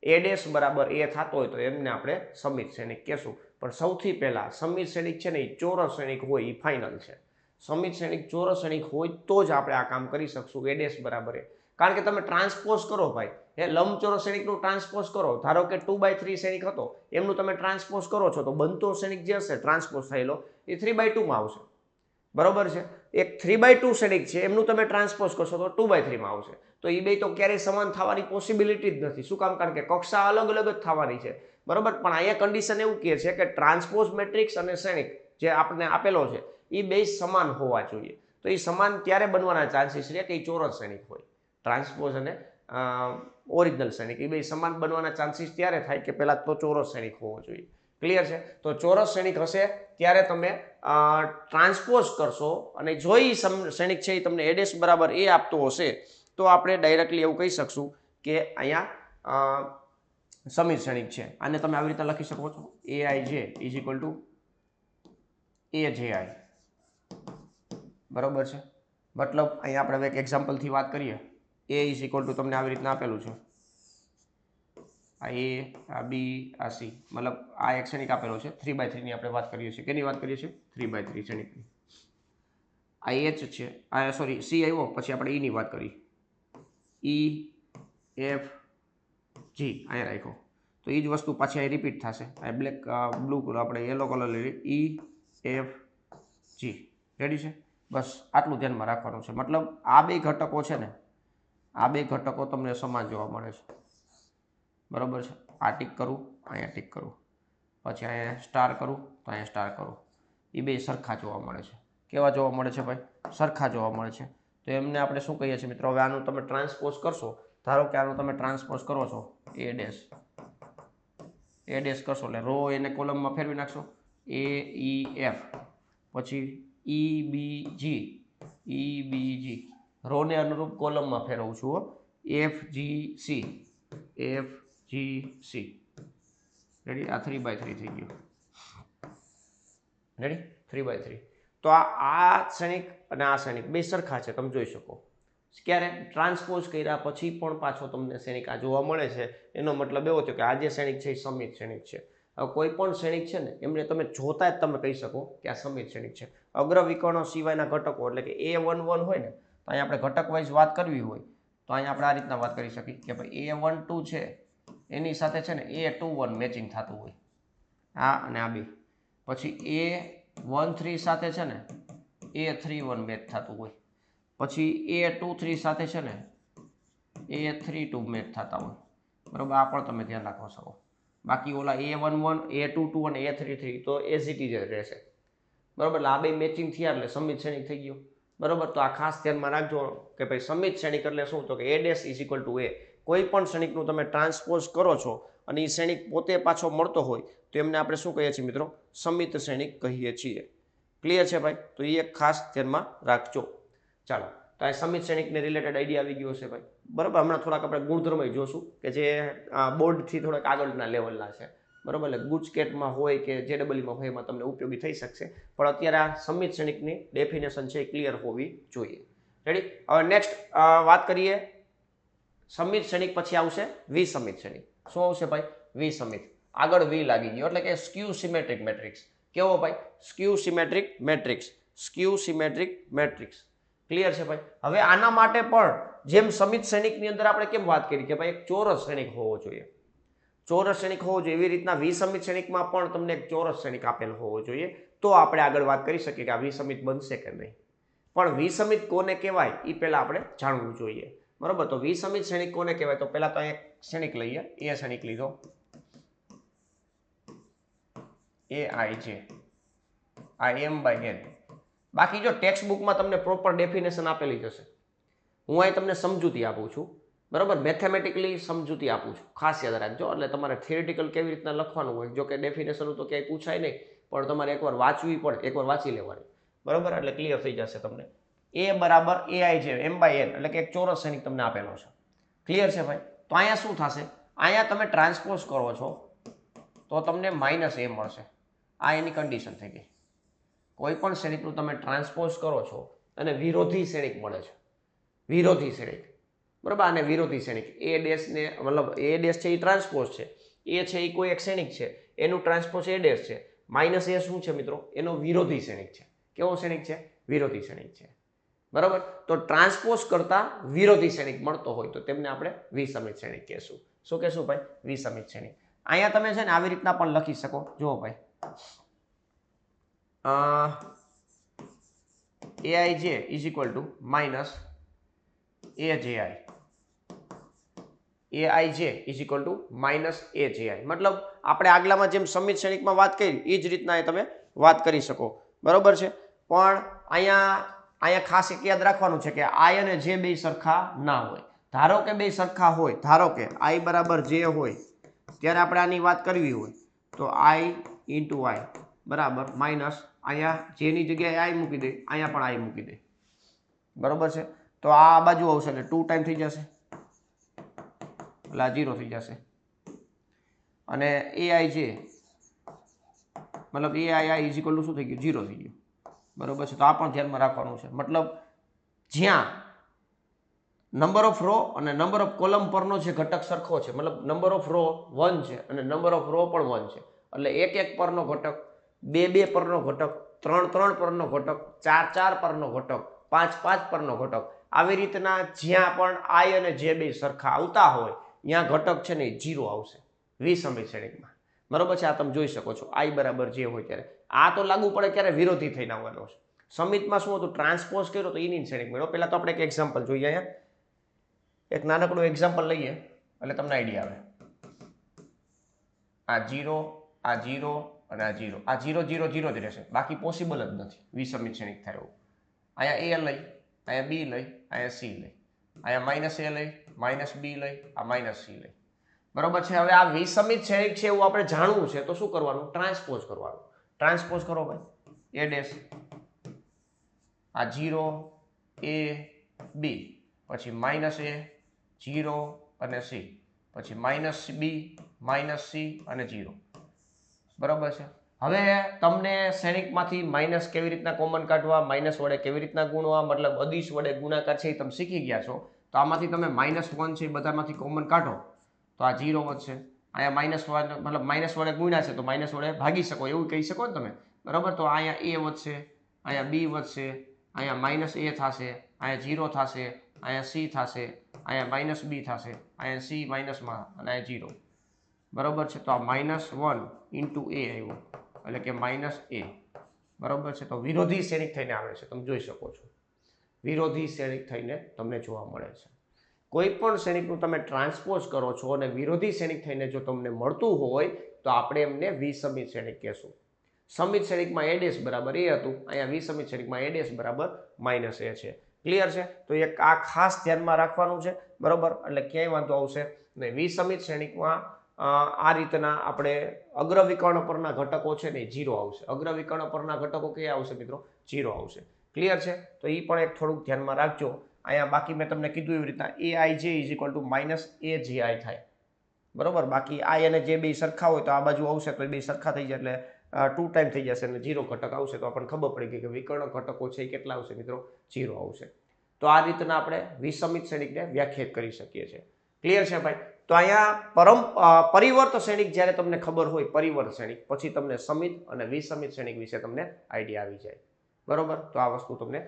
Speaker 1: A' બરાબર A થતો હોય તો એમને આપણે સમિત સૈનિક કહેશું. પણ સૌથી પહેલા સમિત સૈનિક છે ને એ ચોરસ સૈનિક હોય એ ફાઇનલ છે. સમિત સૈનિક ચોરસ સૈનિક હોય તો જ આપણે આ કામ કરી શકશું. A' બરાબર A, કારણ કે તમે ટ્રાન્સપોઝ કરો ભાઈ, લંબચોરસ સૈનિકનું ટ્રાન્સપોઝ કરો, ધારો કે 2/3 સૈનિક હતો એમનું તમે ટ્રાન્સપોઝ કરો છો તો બનતો સૈનિક જે હશે ટ્રાન્સપોઝ થયેલો એ 3/2 માં આવશે. બરોબર છે. એક 3/2 સૈનિક છે એમનું તમે ટ્રાન્સપોઝ કરશો તો 2/3 માં આવશે. તો એ બે તો ક્યારેય સમાન થવાની પોસિબિલિટી જ નથી. શું કામ? કારણ કે કક્ષા અલગ અલગ જ થવાની છે. બરોબર, પણ અહીંયા કન્ડિશન એવું કહે છે કે ટ્રાન્સપોઝ મેટ્રિક્સ અને સૈનિક જે આપણને આપેલો છે એ બે સમાન હોવા જોઈએ. તો એ સમાન ત્યારે બનવાના ચાન્સીસ રહે કે એ ચોરસ સૈનિક હોય. ટ્રાન્સપોઝ અને ઓરિજિનલ સૈનિક એ બે સમાન બનવાના ચાન્સીસ ત્યારે થાય કે પહેલા તો ચોરસ સૈનિક હોવો જોઈએ. ક્લિયર છે? તો ચોરસ સૈનિક હશે ત્યારે તમે ટ્રાન્સપોઝ કરશો અને જો એ સૈનિક છે એ તમને A' બરાબર A આપતો હશે તો આપણે ડાયરેક્ટલી એવું કહી શકશું કે અહીંયા સમિત સૈનિક છે. આને તમે આવી રીતે લખી શકો છો, AIJ is equal two AJI. બરોબર છે. મતલબ અહીંયા આપણે એક એક્ઝામ્પલથી વાત કરીએ. A ઇઝ ઇક્વલ ટુ તમને આવી રીતના આપેલું છે, આ A, આ B, આ C, મતલબ આ એક સૈનિક આપેલો છે. 3/3 ની આપણે વાત કરીએ છીએ. કેની વાત કરીએ છીએ? 3/3 સૈનિકની. આ H છે, આ સોરી C આવ્યો, પછી આપણે E ની વાત કરી, E, F, G અહીંયા રાખ્યો. તો એ જ વસ્તુ પાછી અહીં રિપીટ થશે. આ બ્લુ આપણે યલો કલર લઈ, E, F, G. રેડી છે? બસ આટલું ધ્યાનમાં રાખવાનું છે. મતલબ આ બે ઘટકો છે ને, આ બે ઘટકો તમને સમાન જોવા મળે છે. બરોબર છે. આ ટીક કરું, અહીંયા ટીક કરું, પછી અહીંયા સ્ટાર કરું તો અહીંયા સ્ટાર કરું, એ બે સરખા જોવા મળે છે. કેવા જોવા મળે છે ભાઈ? સરખા જોવા મળે છે. તો એમને આપણે શું કહીએ છીએ મિત્રો? હવે આનું તમે ટ્રાન્સપોઝ કરશો, ધારો કે આનું તમે ટ્રાન્સપોઝ કરો છો A' કરશો એટલે રો એને કોલમમાં ફેરવી નાખશો, AEF, પછી EBG, રોને અનુરૂપ કોલમમાં ફેરવું છું, FGC. રેડી? આ 3/3 થઈ ગયું. રેડી? 3/3. તો આ સૈનિક અને આ સૈનિક બે સરખા છે, તમે જોઈ શકો. ક્યારે? ટ્રાન્સપોઝ કર્યા પછી પણ પાછો તમને સૈનિક આ જોવા મળે છે. એનો મતલબ એવો થયો કે આ જે સૈનિક છે એ સમિત સૈનિક છે. હવે કોઈ પણ સૈનિક છે ને એમને તમે જોતા જ તમે કહી શકો કે આ સમિત સૈનિક છે. અગ્રવિકર્ણો સિવાયના ઘટકો એટલે કે A11 હોય ને, તો અહીંયા આપણે ઘટક વાઇઝ વાત કરવી હોય તો અહીંયા આપણે આ રીતના વાત કરી શકીએ કે ભાઈ A12 છે એની સાથે છે ને A21 મેચિંગ થતું હોય, આ અને આ બે. પછી A13 સાથે છે ને A31 મેચ થતું હોય, પછી A23 સાથે છે ને A32 મેચ થતા હોય. બરાબર, આ પણ તમે ધ્યાન રાખો શકો. બાકી ઓલા A11, A22 અને A33 તો એઝ ઇટ ઇઝ જ રહેશે. બરાબર, એટલે આ બે મેચિંગ થયા એટલે સમિત સૈનિક થઈ ગયો. બરાબર, તો આ ખાસ ધ્યાનમાં રાખજો કે ભાઈ સમિત સૈનિક એટલે શું? તો કે A' is equal two A. કોઈ પણ સૈનિકનું તમે ટ્રાન્સપોઝ કરો છો અને એ સૈનિક પોતે પાછો મળતો હોય તો એમને આપણે શું કહીએ છીએ મિત્રો? સમિત સૈનિક કહીએ છીએ. ક્લિયર છે ભાઈ? તો એ એક ખાસ ધ્યાનમાં રાખજો. ચાલો, તો આ સમિત સૈનિકને રિલેટેડ આઈડિયા આવી ગયો છે ભાઈ. બરાબર, હમણાં થોડાક આપણે ગુણધર્મ જોશું કે જે બોર્ડથી થોડાક આગળના લેવલના છે. બરાબર, એટલે ગુજકેટમાં હોય કે JEEમાં હોય એમાં તમને ઉપયોગી થઈ શકશે. પણ અત્યારે આ સમિત સૈનિકની ડેફિનેશન છે એ ક્લિયર હોવી જોઈએ. રેડી? હવે નેક્સ્ટ વાત કરીએ. સમિત સૈનિક પછી આવશે વિસમિત સૈનિક. શું આવશે ભાઈ? વિસમિત. આગળ વી લાગી ગયો એટલે કે સ્ક્યુ સિમેટ્રિક મેટ્રિક્સ. કેવો ભાઈ? Skew symmetric matrix. ક્લિયર છે ભાઈ? હવે આના માટે પણ જેમ સમિત સૈનિકની અંદર આપણે કેમ વાત કરી કે ભાઈ એક ચોરસ સૈનિક હોવો જોઈએ, એવી રીતના વિસમિત સૈનિકમાં પણ તમને એક ચોરસ સૈનિક આપેલ હોવો જોઈએ, તો આપણે આગળ વાત કરી શકીએ કે આ વિસમિત બનશે કે નહીં. પણ વિસમિત કોને કહેવાય એ પહેલા આપણે જાણવું જોઈએ, બરોબર. તો વિસમિત શ્રેણિક કોને કહેવાય? તો પહેલા તો એક શ્રેણિક લઈએ, એ શ્રેણિક લીધો AIJ, આ m/n. બાકી જો ટેક્સ્ટ બુકમાં તમને પ્રોપર ડેફિનેશન આપેલી જશે, હું અહીં તમને સમજૂતી આપું છું, બરોબર. મેથેમેટિકલી સમજૂતી આપું છું, ખાસ યાદ રાખજો. એટલે તમારે થિયરિટિકલ કેવી રીતના લખવાનું હોય, જો કે ડેફિનેશન તો ક્યાંય પૂછાય નહીં, પણ તમારે એકવાર વાંચવી પડે, એકવાર વાંચી લેવાની, બરોબર. એટલે ક્લિયર થઈ જશે તમને. A બરાબર AIJ m/n, એટલે કે એક ચોરસ શ્રેણિક તમને આપેલો છે. ક્લિયર છે ભાઈ? તો અહીંયા શું થશે? અહીંયા તમે ટ્રાન્સપોઝ કરો છો તો તમને -a મળશે. આ એની કન્ડિશન થઈ ગઈ. કોઈ પણ શ્રેણિકનું તમે ટ્રાન્સપોઝ કરો છો અને વિરોધી શ્રેણિક મળે છે, વિરોધી શ્રેણિક, બરાબર. આને વિરોધી શ્રેણિક A ડેશ ને, મતલબ A ડેશ છે એ ટ્રાન્સપોઝ છે, એ છે એ કોઈ એક શ્રેણિક છે, એનું ટ્રાન્સપોઝ A ડેશ છે, -a શું છે મિત્રો? એનો વિરોધી શ્રેણિક છે. કેવો શ્રેણિક છે? વિરોધી શ્રેણિક છે, બરાબર. તો ટ્રાન્સપોઝ કરતા વિરોધી શ્રેણિક મળતો હોય તો તેમને આપણે વિસમિત શ્રેણિક કહેશું. શું કહેશું ભાઈ? વિસમિત શ્રેણિક. અહીંયા તમે છે ને આવી રીતના પણ લખી શકો, જુઓ ભાઈ, AIJ is equal two minus AJI, AIJ is equal two minus AJI. મતલબ આપણે આગલામાં જેમ સમિત શ્રેણિકમાં વાત કરી એ જ રીતના તમે વાત કરી શકો, બરોબર છે. પણ અહીંયા ખાસ એક યાદ રાખવાનું છે કે I અને J બે સરખા ના હોય. ધારો કે બે સરખા હોય, ધારો કે I બરાબર J હોય, ત્યારે આપણે આની વાત કરવી હોય તો I ઇન્ટુ I બરાબર માઇનસ, અહીંયા J ની જગ્યાએ I મૂકી દે, અહીંયા પણ I મૂકી દે, બરોબર છે. તો આ બાજુ આવશે એટલે 2 ટાઈમ થઈ જશે, એટલે આ 0 થઈ જશે. અને AIJ મતલબ AI ઇઝ ઇક્વલ ટુ શું થઈ ગયું? 0 થઈ ગયું, બરોબર છે. તો આ પણ ધ્યાનમાં રાખવાનું છે. મતલબ જ્યાં નંબર ઓફ રો અને નંબર ઓફ કોલમ પરનો જે ઘટક સરખો છે, મતલબ નંબર ઓફ રો 1 છે અને નંબર ઓફ રો પણ 1 છે, એટલે 1 પરનો ઘટક, 2 પરનો ઘટક, 3 પરનો ઘટક, 4 પરનો ઘટક, 5 પરનો ઘટક, આવી રીતના જ્યાં પણ I અને J બે સરખા આવતા હોય ત્યાં ઘટક છે ને 0 આવશે વિસમિત શ્રેણિકમાં, બરોબર છે. આ તમે જોઈ શકો છો I બરાબર J હોય ત્યારે આ તો લાગુ પડે ક્યારે? વિરોધી થઈને આવવાનો છે. સમિતમાં શું હતું? ટ્રાન્સપોઝ કર્યો તો એની શ્રેણિક મેળવો. પહેલા તો આપણે એક એક્ઝામ્પલ જોઈએ, અહીંયા એક નાનકડું એક્ઝામ્પલ લઈએ એટલે તમને આઈડિયા આવે. આ 0, આ 0 અને આ 0, આ 0 0 0 જ રહેશે, બાકી પોસિબલ જ નથી વિસમિત શ્રેણિક થાય એવું. અહીંયા A લઈ, અહીંયા B લઈ, અહીંયા C લઈ, અહીંયા -a લઈ, -b લઈ, આ -c લઈ, બરોબર છે. હવે આ વિસમિત શ્રેણિક છે એવું આપણે જાણવું છે તો શું કરવાનું? ટ્રાન્સપોઝ કરવાનું. ટ્રાન્સપોઝ કરો ભાઈ, A ડેશ, આ 0 A B, પછી -a 0 અને C, પછી -b -c અને 0, બરોબર છે. હવે તમને શ્રેણિકમાંથી માઇનસ કેવી રીતના કોમન કાઢવા, માઇનસ વડે કેવી રીતના ગુણવા, મતલબ અદિશ વડે ગુણાકાર છે એ તમે શીખી ગયા છો. તો આમાંથી તમે -1 છે એ બધામાંથી કોમન કાઢો તો આ 0 વધશે. અહીંયા -1 મતલબ માઇનસ વડે ગુણ્યા છે તો માઇનસ વડે ભાગી શકો એવું કહી શકો ને તમે, બરોબર. તો અહીંયા A વધશે, અહીંયા B વધશે, અહીંયા -a થશે, અહીંયા 0 થશે, અહીંયા C થશે, અહીંયા -b થશે, અહીંયા C માઇનસમાં અને અહીંયા 0, બરોબર છે. તો આ -1 ઇન્ટુ A આવ્યો એટલે કે -a, બરોબર છે. તો વિરોધી શ્રેણિક થઈને આવે છે, તમે જોઈ શકો છો, વિરોધી શ્રેણિક થઈને તમને જોવા મળે છે. કોઈ પણ શ્રેણિકનું તમે ટ્રાન્સપોઝ કરો છો અને વિરોધી શ્રેણિક થઈને જો તમને મળતું હોય તો આપણે એમને વિસમિત શ્રેણિક કહેશું. સમિત શ્રેણિકમાં A ડેશ બરાબર A હતું, અહીંયા વિસમિત શ્રેણિકમાં A ડેશ બરાબર -a છે. ક્લિયર છે? તો એક આ ખાસ ધ્યાનમાં રાખવાનું છે, બરોબર. એટલે ક્યાંય વાંધો આવશે નહીં. વિસમિત શ્રેણિકમાં આ રીતના આપણે અગ્રવિકર્ણ પરના ઘટકો છે ને 0 આવશે. અગ્રવિકર્ણ પરના ઘટકો કયા આવશે મિત્રો? 0 આવશે. ક્લિયર છે? તો એ પણ એક થોડુંક ધ્યાનમાં રાખજો. અહીંયા બાકી મેં તમને કીધું એવી રીતના AIJ is equal two -AJI થાય, બરોબર. બાકી I અને J બે સરખા હોય તો આ બાજુ આવશે તો એ બે સરખા થઈ જાય એટલે 2 ટાઈમ થઈ જશે અને 0 ઘટક આવશે તો આપણને ખબર પડી ગઈ કે વિકર્ણ ઘટકો છે એ કેટલા આવશે મિત્રો? 0 આવશે. તો આ રીતના આપણે વિસમિત શ્રેણિકને વ્યાખ્યાયિત કરી શકીએ છીએ. ક્લિયર છે ભાઈ? તો અહીંયા પરિવર્ત શ્રેણિક જ્યારે તમને ખબર હોય, પરિવર્ત શ્રેણિક, પછી તમને સમિત અને વિસમિત શ્રેણિક વિશે તમને આઈડિયા આવી જાય, બરોબર. તો આ વસ્તુ તમને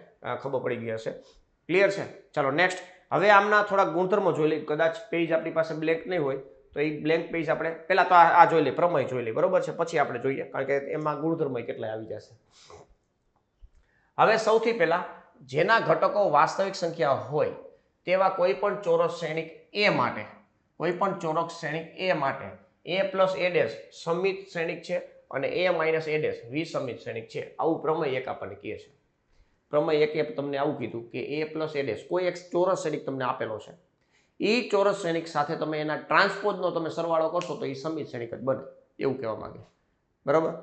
Speaker 1: ખબર પડી ગઈ હશે. ક્લિયર છે? ચાલો નેક્સ્ટ. હવે આમના થોડા ગુણધર્મો જોઈ લઈએ. કદાચ પેજ આપણી પાસે બ્લેન્ક નહીં હોય તો એ બ્લેન્ક પેજ આપણે પહેલા તો આ જોઈ લઈએ, પ્રમેય જોઈ લઈએ, બરોબર છે. પછી આપણે જોઈએ કારણ કે એમાં ગુણધર્મો કેટલા આવી જશે. હવે સૌથી પહેલા જેના ઘટકો વાસ્તવિક સંખ્યા હોય તેવા કોઈ પણ ચોરસ શ્રેણિક એ માટે a પ્લસ a ડેશ સમિત શ્રેણિક છે અને a માઇનસ a ડેશ વિસમિત શ્રેણિક છે. આવું પ્રમેય એક આપણને કહે છે. પ્રમેય એકે તમને આવું કીધું કે a પ્લસ a ડેશ કોઈ એક ચોરસ શ્રેણિક તમને આપેલો છે, એ ચોરસ શ્રેણિક સાથે તમે એના ટ્રાન્સપોઝનો તમે સરવાળો કરશો તો એ સમિત શ્રેણિક જ બને, એવું કહેવા માંગે. બરાબર.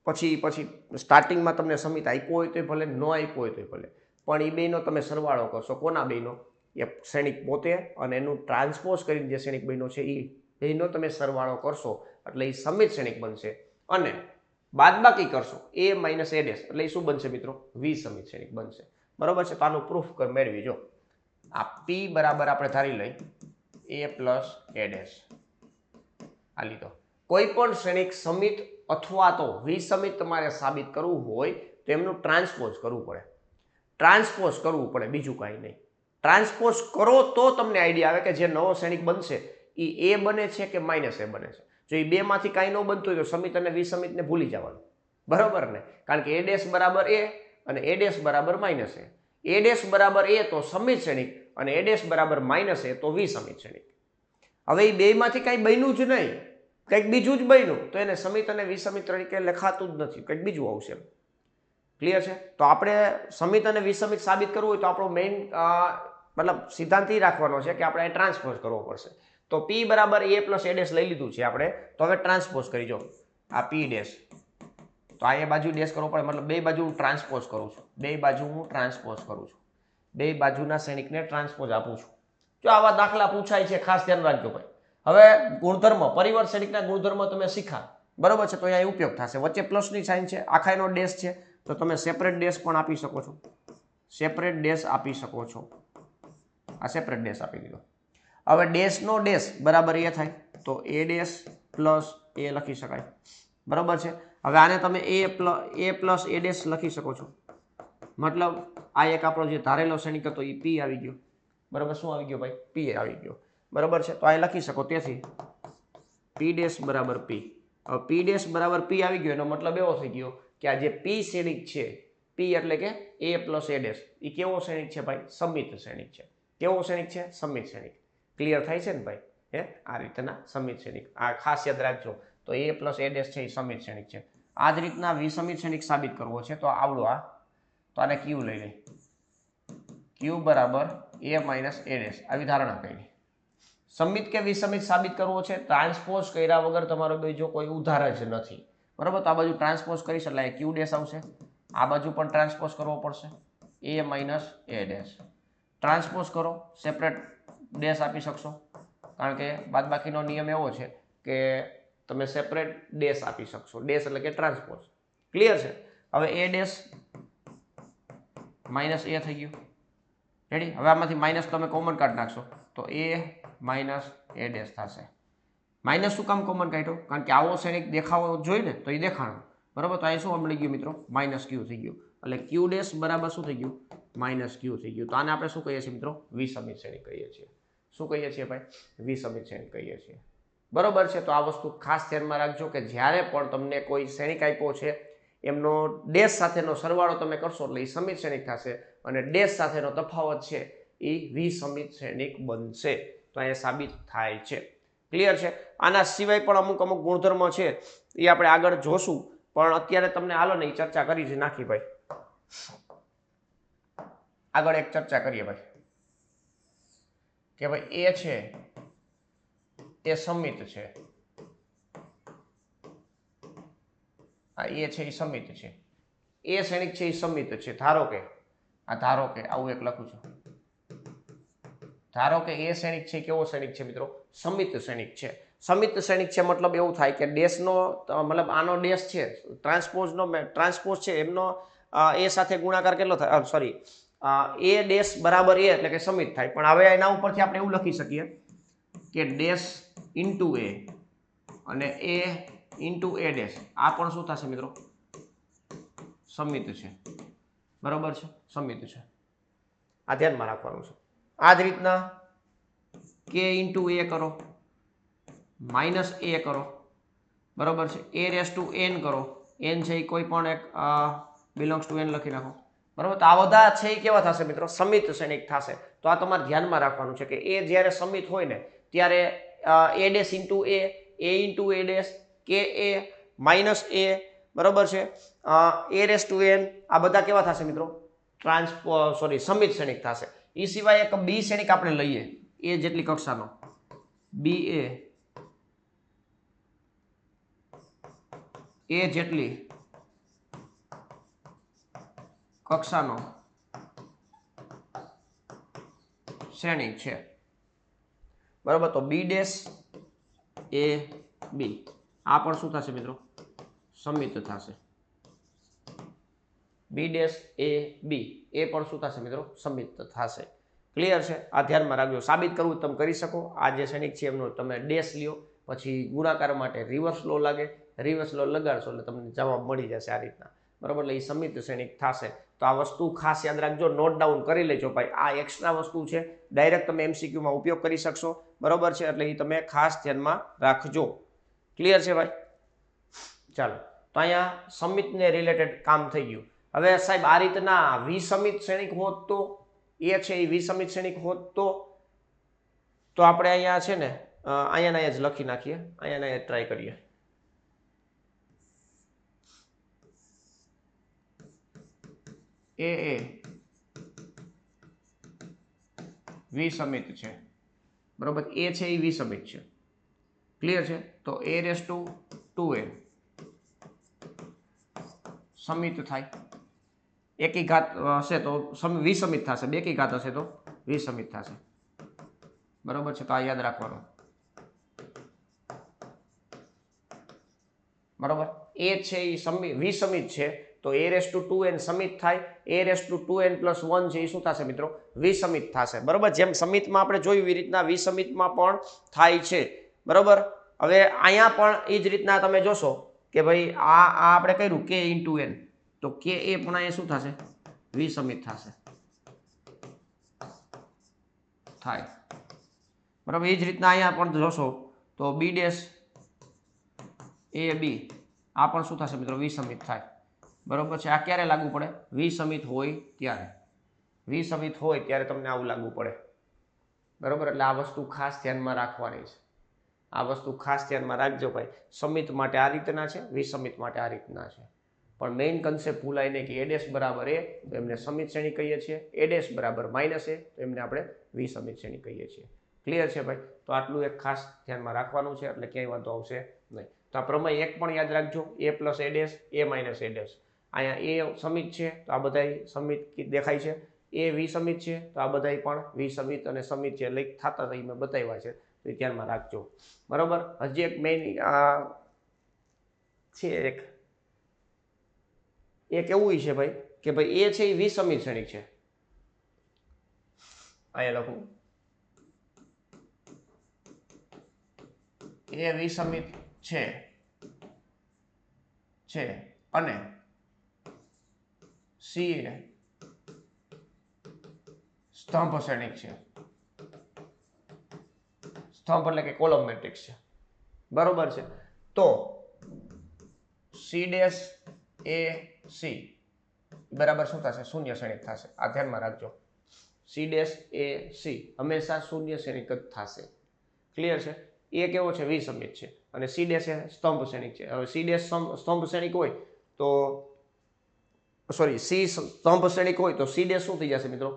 Speaker 1: પછી સ્ટાર્ટિંગમાં તમને સમિત આપ્યો હોય તો ભલે, ન આપ્યો હોય તો ભલે, પણ એ બેનો તમે સરવાળો કરશો. કોના બેનો? એ શ્રેણિક પોતે અને એનું ટ્રાન્સપોઝ કરીને જે શ્રેણિક બન્યો છે એ બેનો તમે સરવાળો કરશો એટલે એ સમિત શ્રેણિક બનશે. અને બાદબાકી કરશો a માઇનસ a ડેશ એટલે એ શું બનશે મિત્રો? વિસમિત શ્રેણિક બનશે. બરાબર છે. તો આનું પ્રૂફ મેળવી જો. આ p બરાબર આપણે ધારી લઈ a પ્લસ a ડેશ આ લીધો. કોઈ પણ શ્રેણિક સમિત અથવા તો વિસમિત તમારે સાબિત કરવું હોય તો એમનું ટ્રાન્સપોઝ કરવું પડે. બીજું કાંઈ નહીં. ટ્રાન્સપોઝ કરો તો તમને આઈડિયા આવે કે જે નવો શ્રેણિક બનશે એ a બને છે કે માઇનસ a બને છે. જો એ બેમાંથી કાંઈ ન બનતું હોય તો સમિત અને વિસમિતને ભૂલી જવાનું. બરાબર ને? કારણ કે a ડેશ બરાબર a અને a ડેશ બરાબર માઇનસ a. a ડેશ બરાબર a તો સમિત શ્રેણિક અને a ડેશ બરાબર માઇનસ a તો વિસમિત શ્રેણિક. હવે એ બેમાંથી કાંઈ બન્યું જ નહીં, કંઈક બીજું જ બન્યું તો એને સમિત અને વિસમિત તરીકે લખાતું જ નથી, કંઈક બીજું આવશે. ક્લિયર છે? તો આપણે સમિત અને વિસમિત સાબિત કરવું હોય તો આપણો મેઇન મતલબ સિદ્ધાંત એ રાખવાનો છે કે આપણે ટ્રાન્સપોઝ કરવો પડશે. તો p બરાબર a પ્લસ a ડેશ લઈ લીધું છે આપણે, તો હવે ટ્રાન્સપોઝ કરી જો. આ p ડેશ તો આ એ બાજુ ડેશ કરવો પડે, મતલબ બે બાજુ હું ટ્રાન્સપોઝ કરું છું. બે બાજુના શ્રેણિકને ટ્રાન્સપોઝ આપું છું. જો આવા દાખલા પૂછાય છે, ખાસ ધ્યાન રાખજો ભાઈ. હવે ગુણધર્મ, પરિવર્ત શ્રેણિકના ગુણધર્મ તમે શીખા. બરોબર છે? તો અહીંયા ઉપયોગ થશે. વચ્ચે પ્લસની સાઇન છે, આખાનો ડેશ છે, તો તમે સેપરેટ ડેશ પણ આપી શકો છો. આ સેપરેટ ડેશ આપી દીધો. હવે ડેશનો ડેશ બરાબર એ થાય તો a ડેશ પ્લસ a લખી શકાય. બરાબર છે? હવે આને તમે a પ્લસ a ડેશ લખી શકો છો. મતલબ આ એક આપણો જે ધારેલો શ્રેણિક હતો એ p આવી ગયો. બરાબર? શું આવી ગયો ભાઈ? p આવી ગયો. બરાબર છે? તો આ લખી શકો. તેથી p ડેશ બરાબર p. હવે p ડેશ બરાબર p આવી ગયો એનો મતલબ એવો થઈ ગયો કે આ જે p શ્રેણિક છે, p એટલે કે a પ્લસ a ડેશ, એ કેવો શ્રેણિક છે ભાઈ? સમિત શ્રેણિક છે. કેવો શ્રેણિક છે? સમિત શ્રેણિક. ક્લિયર થાય છે ને ભાઈ? આ રીતના સમિત શ્રેણિક. આ ખાસ યાદ રાખજો. તો a પ્લસ a ડેશ છે એ સમિત શ્રેણિક છે. આ જ રીતના વિસમિત શ્રેણિક સાબિત કરવો છે તો આવડો આ, તો આને q લઈ લઈ. q બરાબર a માઇનસ a ડેશ આવી ધારણા કરી. સમિત કે વિસમિત સાબિત કરવો છે, ટ્રાન્સપોઝ કર્યા વગર તમારો બીજો કોઈ ઉદાહરણ જ નથી. બરાબર? તો આ બાજુ ટ્રાન્સપોઝ કરીશ એટલે q ડેશ આવશે. આ બાજુ પણ ટ્રાન્સપોઝ કરવો પડશે, a minus a dash. Transpose કરો, સેપરેટ ડેશ આપી શકશો, કારણ કે બાદબાકીનો નિયમ એવો છે કે તમે સેપરેટ ડેશ આપી શકશો. ડેશ એટલે કે ટ્રાન્સપોઝ. ક્લિયર છે? હવે a ડેશ માઇનસ a થઈ ગયું. રેડી? હવે આમાંથી માઇનસ તમે કોમન કાઢી નાખશો તો a માઇનસ a ડેશ થશે. માઇનસ શું કામ કોમન કાઢ્યો? કારણ કે આવો શ્રેણિક દેખાવો જોઈએ ને, તો એ દેખાણો. બરાબર? તો અહીં શું મળી ગયું મિત્રો? માઇનસ q થઈ ગયું. એટલે q ડેશ બરાબર શું થઈ ગયું? માઇનસ q થઈ ગયું. તો આને આપણે શું કહીએ છીએ મિત્રો? વિસમિત શ્રેણિક કહીએ છીએ. શું કહીએ છીએ ભાઈ? વિસમિત શ્રેણિક કહીએ છીએ. બરોબર છે? તો આ વસ્તુ ખાસ ધ્યાનમાં રાખજો કે જ્યારે પણ તમને કોઈ શ્રેણિક આપ્યો છે એમનો ડેશ સાથેનો સરવાળો તમે કરશો એટલે એ સમિત શ્રેણિક થશે અને ડેશ સાથેનો તફાવત છે એ વિસમિત શ્રેણિક બનશે. તો અહીંયા સાબિત થાય છે. ક્લિયર છે? આના સિવાય પણ અમુક ગુણધર્મ છે એ આપણે આગળ જોશું, પણ અત્યારે તમને હાલો ને એ ચર્ચા કરી છે નાખી ભાઈ. આગળ એક ચર્ચા કરીએ ભાઈ કે ભાઈ a છે એ સમિત છે. આ a છે એ સમિત છે. a શ્રેણિક છે એ સમિત છે. ધારો કે આવું એક લખું છું. ધારો કે a શ્રેણિક છે કેવો શ્રેણિક છે મિત્રો? સમિત શ્રેણિક છે. સમિત શ્રેણિક છે મતલબ એવું થાય કે ડેશનો મતલબ આનો ડેશ છે, ટ્રાન્સપોઝ છે એમનો a સાથે ગુણાકાર કેટલો થાય? સોરી, a ડેશ બરાબર a એટલે કે સમિત થાય. પણ હવે એના ઉપરથી આપણે એવું લખી શકીએ કે ડેશ ઇન્ટુ a અને a ઇન્ટુ a ડેશ આ પણ શું થશે મિત્રો? સમિત છે. બરોબર છે? સમિત છે. આ ધ્યાનમાં રાખવાનું છે. આ જ રીતના k ઇન્ટુ a કરો, માઇનસ a કરો. બરોબર છે? a રેસ ટુ n કરો. n છે એ કોઈ પણ એક બિલોંગ્સ ટુ n લખી નાખો. બરાબર. તો આ બધા છે એ કેવા થશે મિત્રો? સમિત શ્રેણિક થશે. તો આ તમારે ધ્યાનમાં રાખવાનું છે કે એ જ્યારે સમિત હોય ને ત્યારે a dash into a into a dash કે a માઇનસ a બરોબર છે a રેસ ટુ n આ બધા કેવા થશે મિત્રો? સમિત શ્રેણિક થશે. એ સિવાય એક બી શ્રેણિક આપણે લઈએ એ જેટલી કક્ષાનો બી એ જેટલી કક્ષાનો શ્રેણિક છે બરાબર. તો બી ડેશ એ બી આ પણ શું થશે મિત્રો? સમિત થશે. બી ડેશ એ બી એ પણ શું થશે મિત્રો? સમિત થશે. ક્લિયર છે? આ ધ્યાનમાં રાખજો. સાબિત કરવું તમે કરી શકો. આ જે શ્રેણિક છે એમનો તમે ડેશ લ્યો, પછી ગુણાકાર માટે રિવર્સ લો લાગે, રિવર્સ લો લગાડશો એટલે તમને જવાબ મળી જશે આ રીતના બરાબર. એટલે એ સમિત શ્રેણિક થશે. તો આ વસ્તુ ખાસ યાદ રાખજો, નોટ ડાઉન કરી લેજો ભાઈ. આ એક્સ્ટ્રા વસ્તુ છે, ડાયરેક્ટ તમે એમસીક્યુમાં ઉપયોગ કરી શકશો બરોબર છે. એટલે એ તમે ખાસ ધ્યાનમાં રાખજો. ક્લિયર છે ભાઈ? ચાલો, તો અહીંયા સમિતને રિલેટેડ કામ થઈ ગયું. હવે સાહેબ આ રીતના વિસમિત શ્રેણિક હોત તો એ છે એ વિસમિત શ્રેણિક હોત તો આપણે અહીંયા છે ને અહીંયા જ લખી નાખીએ, અહીંયા ટ્રાય કરીએ. એ વિસમિત છે બરોબર. એ છે એ વિસમિત છે. ક્લિયર છે? તો a રેસ ટુ 2n સમિત થાય. એકી ઘાત હશે તો વિસમિત થશે, બેકી ઘાત હશે તો વિસમિત થશે બરોબર છે. તો આ યાદ રાખવાનું બરોબર. એ છે એ વિસમિત છે તો a રેસ ટુ 2n સમિત થાય. a raise to 2n plus 1 છે એ શું થશે મિત્રો? વિસમિત થશે બરોબર. જેમ સમિતમાં આપણે જોયું એ રીતના વિસમિતમાં પણ થાય છે બરોબર. હવે અહીંયા પણ એ જ રીતના તમે જોશો કે ભાઈ આ આપણે કર્યું k ઇન્ટુ n, તો કે એ પણ અહીંયા શું થશે? વિસમિત થશે થાય બરાબર. એ જ રીતના અહીંયા પણ જોશો તો બી ડેશ એ બી આ પણ શું થશે મિત્રો? વિસમિત થાય બરોબર છે. આ ક્યારે લાગુ પડે? વિસમિત હોય ત્યારે. વિસમિત હોય ત્યારે તમને આવું લાગુ પડે બરોબર. એટલે આ વસ્તુ ખાસ ધ્યાનમાં રાખવાની છે. આ વસ્તુ ખાસ ધ્યાનમાં રાખજો ભાઈ. સમિત માટે આ રીતના છે, વિસમિત માટે આ રીતના છે. પણ મેઇન કન્સેપ્ટ ભૂલાય નહીં કે a ડેશ બરાબર a તો એમને સમિત શ્રેણી કહીએ છીએ, a ડેશ બરાબર માઇનસ a તો એમને આપણે વિસમિત શ્રેણી કહીએ છીએ. ક્લિયર છે ભાઈ? તો આટલું એક ખાસ ધ્યાનમાં રાખવાનું છે એટલે ક્યાંય વાંધો આવશે નહીં. તો આ પ્રમેય એક પણ યાદ રાખજો, a plus a dash a minus a dash. અહીંયા a સમિત છે તો આ બધા સમિત દેખાય છે, એ વિસમિત છે તો આ બધા પણ વિસમિત અને સમિત છે એટલે થતા થઈ મેં બતાવ્યા છે. તો એ ધ્યાનમાં રાખજો બરોબર. હજી એક મેઇન છે એક એવું છે ભાઈ કે ભાઈ એ છે એ વિસમિત શ્રેણિક છે. અહીંયા લખું એ વિસમિત છે અને સી એ સ્તંભ શ્રેણિક છે. સ્તંભ એટલે કે કોલમ મેટ્રિક્સ છે બરોબર છે. તો સી ડેશ એ સી બરાબર શું થશે? શૂન્ય શ્રેણિક થશે. આ ધ્યાનમાં રાખજો. સી ડેશ એ સી હંમેશા શૂન્ય શ્રેણિક જ થશે. ક્લિયર છે? એ કેવો છે? વિસમિત છે અને સી ડેશ એ સ્તંભ શ્રેણિક છે. હવે સી ડેશ સ્તંભ શ્રેણિક હોય તો સી સ્તંભ શ્રેણિક હોય તો સી ડેશ શું થઈ જશે મિત્રો?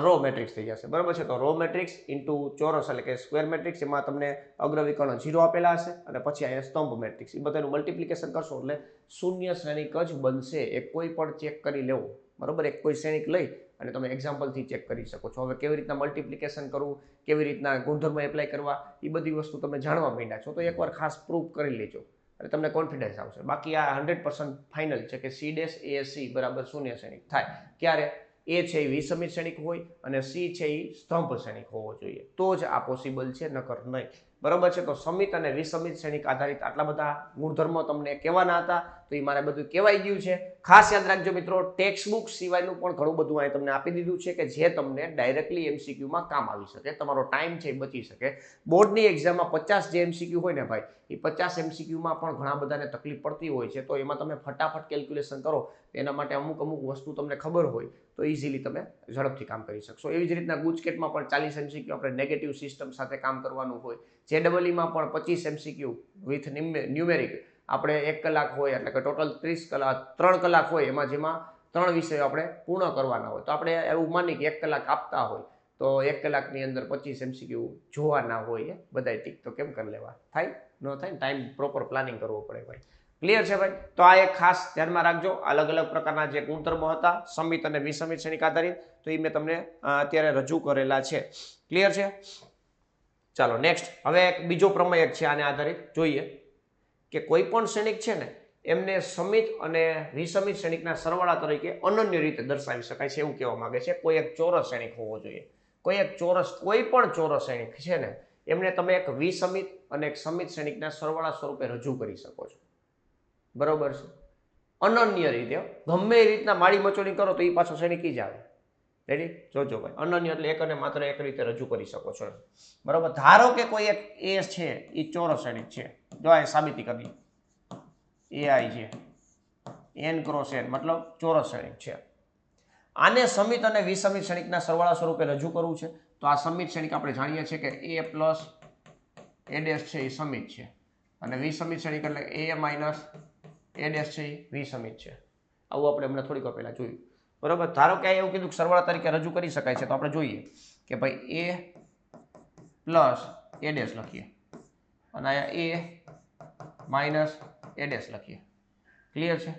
Speaker 1: રો મેટ્રિક્સ થઈ જશે બરાબર છે. તો રો મેટ્રિક્સ ઇન્ટુ ચોરસ એટલે કે સ્ક્વેર મેટ્રિક્સ, એમાં તમને અગ્રવિકર્ણ 0 આપેલા હશે અને પછી અહીંયા સ્તંભ મેટ્રિક્સ, એ બધાનું મલ્ટિપ્લિકેશન કરશો એટલે શૂન્ય શ્રેણિક જ બનશે. એક કોઈ પણ ચેક કરી લેવું બરોબર. એક કોઈ શ્રેણિક લઈ અને તમે એક્ઝામ્પલથી ચેક કરી શકો છો. હવે કેવી રીતના મલ્ટિપ્લિકેશન કરવું, કેવી રીતના ગુણધર્મ એપ્લાય કરવા, એ બધી વસ્તુ તમે જાણવા માંડ્યા છો તો એકવાર ખાસ પ્રૂફ કરી લેજો એટલે તમને કોન્ફિડન્સ આવશે. બાકી આ 100% ફાઇનલ છે કે સી ડેશ એ સી બરાબર શૂન્ય શ્રેણિક થાય. ક્યારે? એ છે એ વિસમિત શ્રેણિક હોય અને સી છે એ સ્તંભ શ્રેણિક હોવો જોઈએ તો જ આ પોસિબલ છે, નકર નહીં. બરોબર છે. તો સમિત અને વિસમિત શ્રેણિક આધારિત આટલા બધા ગુણધર્મો તમને કહેવાના હતા, તો એ મારે બધું કહેવાઈ ગયું છે. ખાસ યાદ રાખજો મિત્રો, ટેક્સ્ટ બુક સિવાયનું પણ ઘણું બધું અહીં તમને આપી દીધું છે કે જે તમને ડાયરેક્ટલી એમસીક્યુમાં કામ આવી શકે, તમારો ટાઈમ છે એ બચી શકે. બોર્ડની એક્ઝામમાં 50 જે એમસીક્યુ હોય ને ભાઈ, એ 50 એમસીક્યુમાં પણ ઘણા બધાને તકલીફ પડતી હોય છે. તો એમાં તમે ફટાફટ કેલ્ક્યુલેશન કરો, એના માટે અમુક વસ્તુ તમને ખબર હોય તો ઇઝીલી તમે ઝડપથી કામ કરી શકશો. એવી જ રીતના ગુજકેટમાં પણ 40 એમસીક્યુ આપણે નેગેટિવ સિસ્ટમ સાથે કામ કરવાનું હોય. જેડબલઈમાં પણ 25 એમસીક્યુ વિથ ન્યુમેરિક આપણે 1 કલાક હોય એટલે કે ટોટલ 3 કલાક હોય, જેમાં 3 વિષયો આપણે પૂર્ણ કરવાના હોય. તો આપણે એવું માની કે 1 કલાક આપતા હોય તો 1 કલાકની અંદર 25 એમસીક્યુ જોવાના હોય, બધાય ટીક તો કેમ કરી લેવા, થાય ન થાય ને, ટાઈમ પ્રોપર પ્લાનિંગ કરવો પડે ભાઈ. ક્લિયર છે ભાઈ? તો આ એક ખાસ ધ્યાનમાં રાખજો. અલગ અલગ પ્રકારના જે ગુણધર્મો હતા સમિત અને વિસમિત શ્રેણિક આધારિત, તો એ મેં તમને અત્યારે રજૂ કરેલા છે. ક્લિયર છે? ચાલો નેક્સ્ટ, હવે એક બીજો પ્રમેય એક છે આને આધારિત જોઈએ કે કોઈ પણ શ્રેણિક છે ને એમને સમિત અને વિસમિત શ્રેણિકના સરવાળા તરીકે અનન્ય રીતે દર્શાવી શકાય છે એવું કહેવા માંગે છે. કોઈ એક ચોરસ શ્રેણિક હોવો જોઈએ. કોઈ પણ ચોરસ શ્રેણિક છે ને એમને તમે એક વિસમિત અને એક સમિત શ્રેણિકના સરવાળા સ્વરૂપે રજૂ કરી શકો છો. બરોબર છે? અનન્ય રીતે, ગમે એ રીતના માળી મચોડી કરો તો એ પાછો શ્રેણિક જ આવે. રેડી? જોજો ભાઈ, અનન્ય એટલે એક અને માત્ર એક રીતે રજૂ કરી શકો છો. બરોબર? ધારો કે કોઈ એક એ છે, એ ચોરસ શ્રેણિક છે. જો આ સાબિતી કરી એઆઈ છે, n ક્રોસ n મતલબ ચોરસ શ્રેણિક છે. આને સમિત અને વિસમિત શ્રેણિકના સરવાળા સ્વરૂપે રજૂ કરવું છે. તો આ સમિત શ્રેણિક આપણે જાણીએ છીએ કે a પ્લસ a ડેશ છે એ સમિત છે, અને વિસમિત શ્રેણિક એટલે a માઇનસ a ડેશ છે એ વિસમિત છે. આવું આપણે હમણાં થોડીક વાર પહેલા જોયું. બરોબર? ધારો કે એવું કીધું સરવાળા તરીકે રજૂ કરી શકાય છે, તો આપણે જોઈએ કે ભાઈ a પ્લસ a ડેશ લખીએ અને અહીંયા a માઇનસ a ડેશ લખીએ. ક્લિયર છે?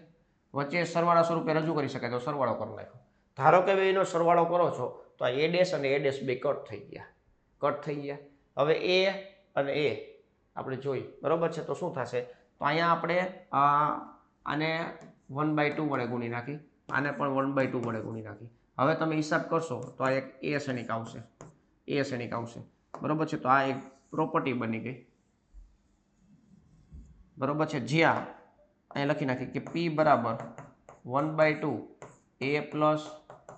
Speaker 1: વચ્ચે સરવાળા સ્વરૂપે રજૂ કરી શકાય તો સરવાળો કરી નાખો. ધારો કે બેનો સરવાળો કરો છો તો આ a ડેશ અને a ડેશ બે કટ થઈ ગયા. હવે a અને a આપણે જોઈ, બરોબર છે? તો શું થશે? તો અહીંયા આપણે આને 1/2 વડે ગુણી નાખી, આને પણ 1/2 વડે ગુણી નાખી. હવે તમે હિસાબ કરશો તો આ એક a શ્રેણિક આવશે. બરોબર છે? તો આ એક પ્રોપર્ટી બની ગઈ. બરોબર છે? જ્યાં અહીંયા લખી નાખી કે p બરાબર 1/2 a પ્લસ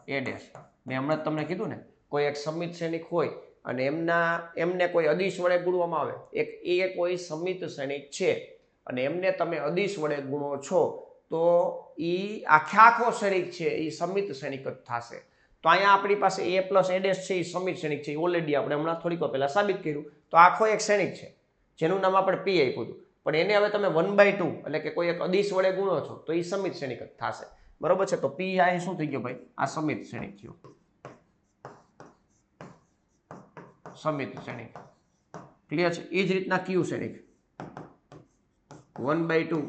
Speaker 1: a ડેશ. મેં હમણાં તમને કીધું ને, કોઈ એક સમિત શ્રેણિક હોય અને એમને કોઈ અદિશ વડે ગુણવામાં આવે. એક એ કોઈ સમિત શ્રેણિક છે અને એમને તમે અદિશ વડે ગુણો છો તો એ આખો શ્રેણિક છે એ સમિત શ્રેણિક જ થશે. તો અહીંયા આપણી પાસે a પ્લસ a ડેશ છે એ સમિત શ્રેણિક છે. ઓલરેડી આપણે હમણાં થોડીક વાર પહેલા સાબિત કર્યું. તો આખો એક શ્રેણિક છે જેનું નામ આપણે p આપ્યું હતું, પણ એને હવે તમે 1/2 એટલે કે કોઈ એક અદિશ વડે ગુણો છો તો એ સમિત શ્રેણિક જ થશે. બરોબર છે? તો p આ શું થઈ ગયો ભાઈ? આ સમિત શ્રેણિક થયું. સમિત શ્રેણિક. ક્લિયર છે? એ જ રીતના q શ્રેણિક 1/2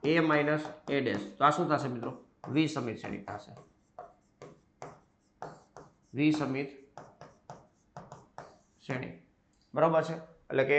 Speaker 1: a માઇનસ a ડેશ. તો આ શું થશે મિત્રો? વિસમિત શ્રેણિક થશે. વિસમિત શ્રેણિક. બરોબર છે? એટલે કે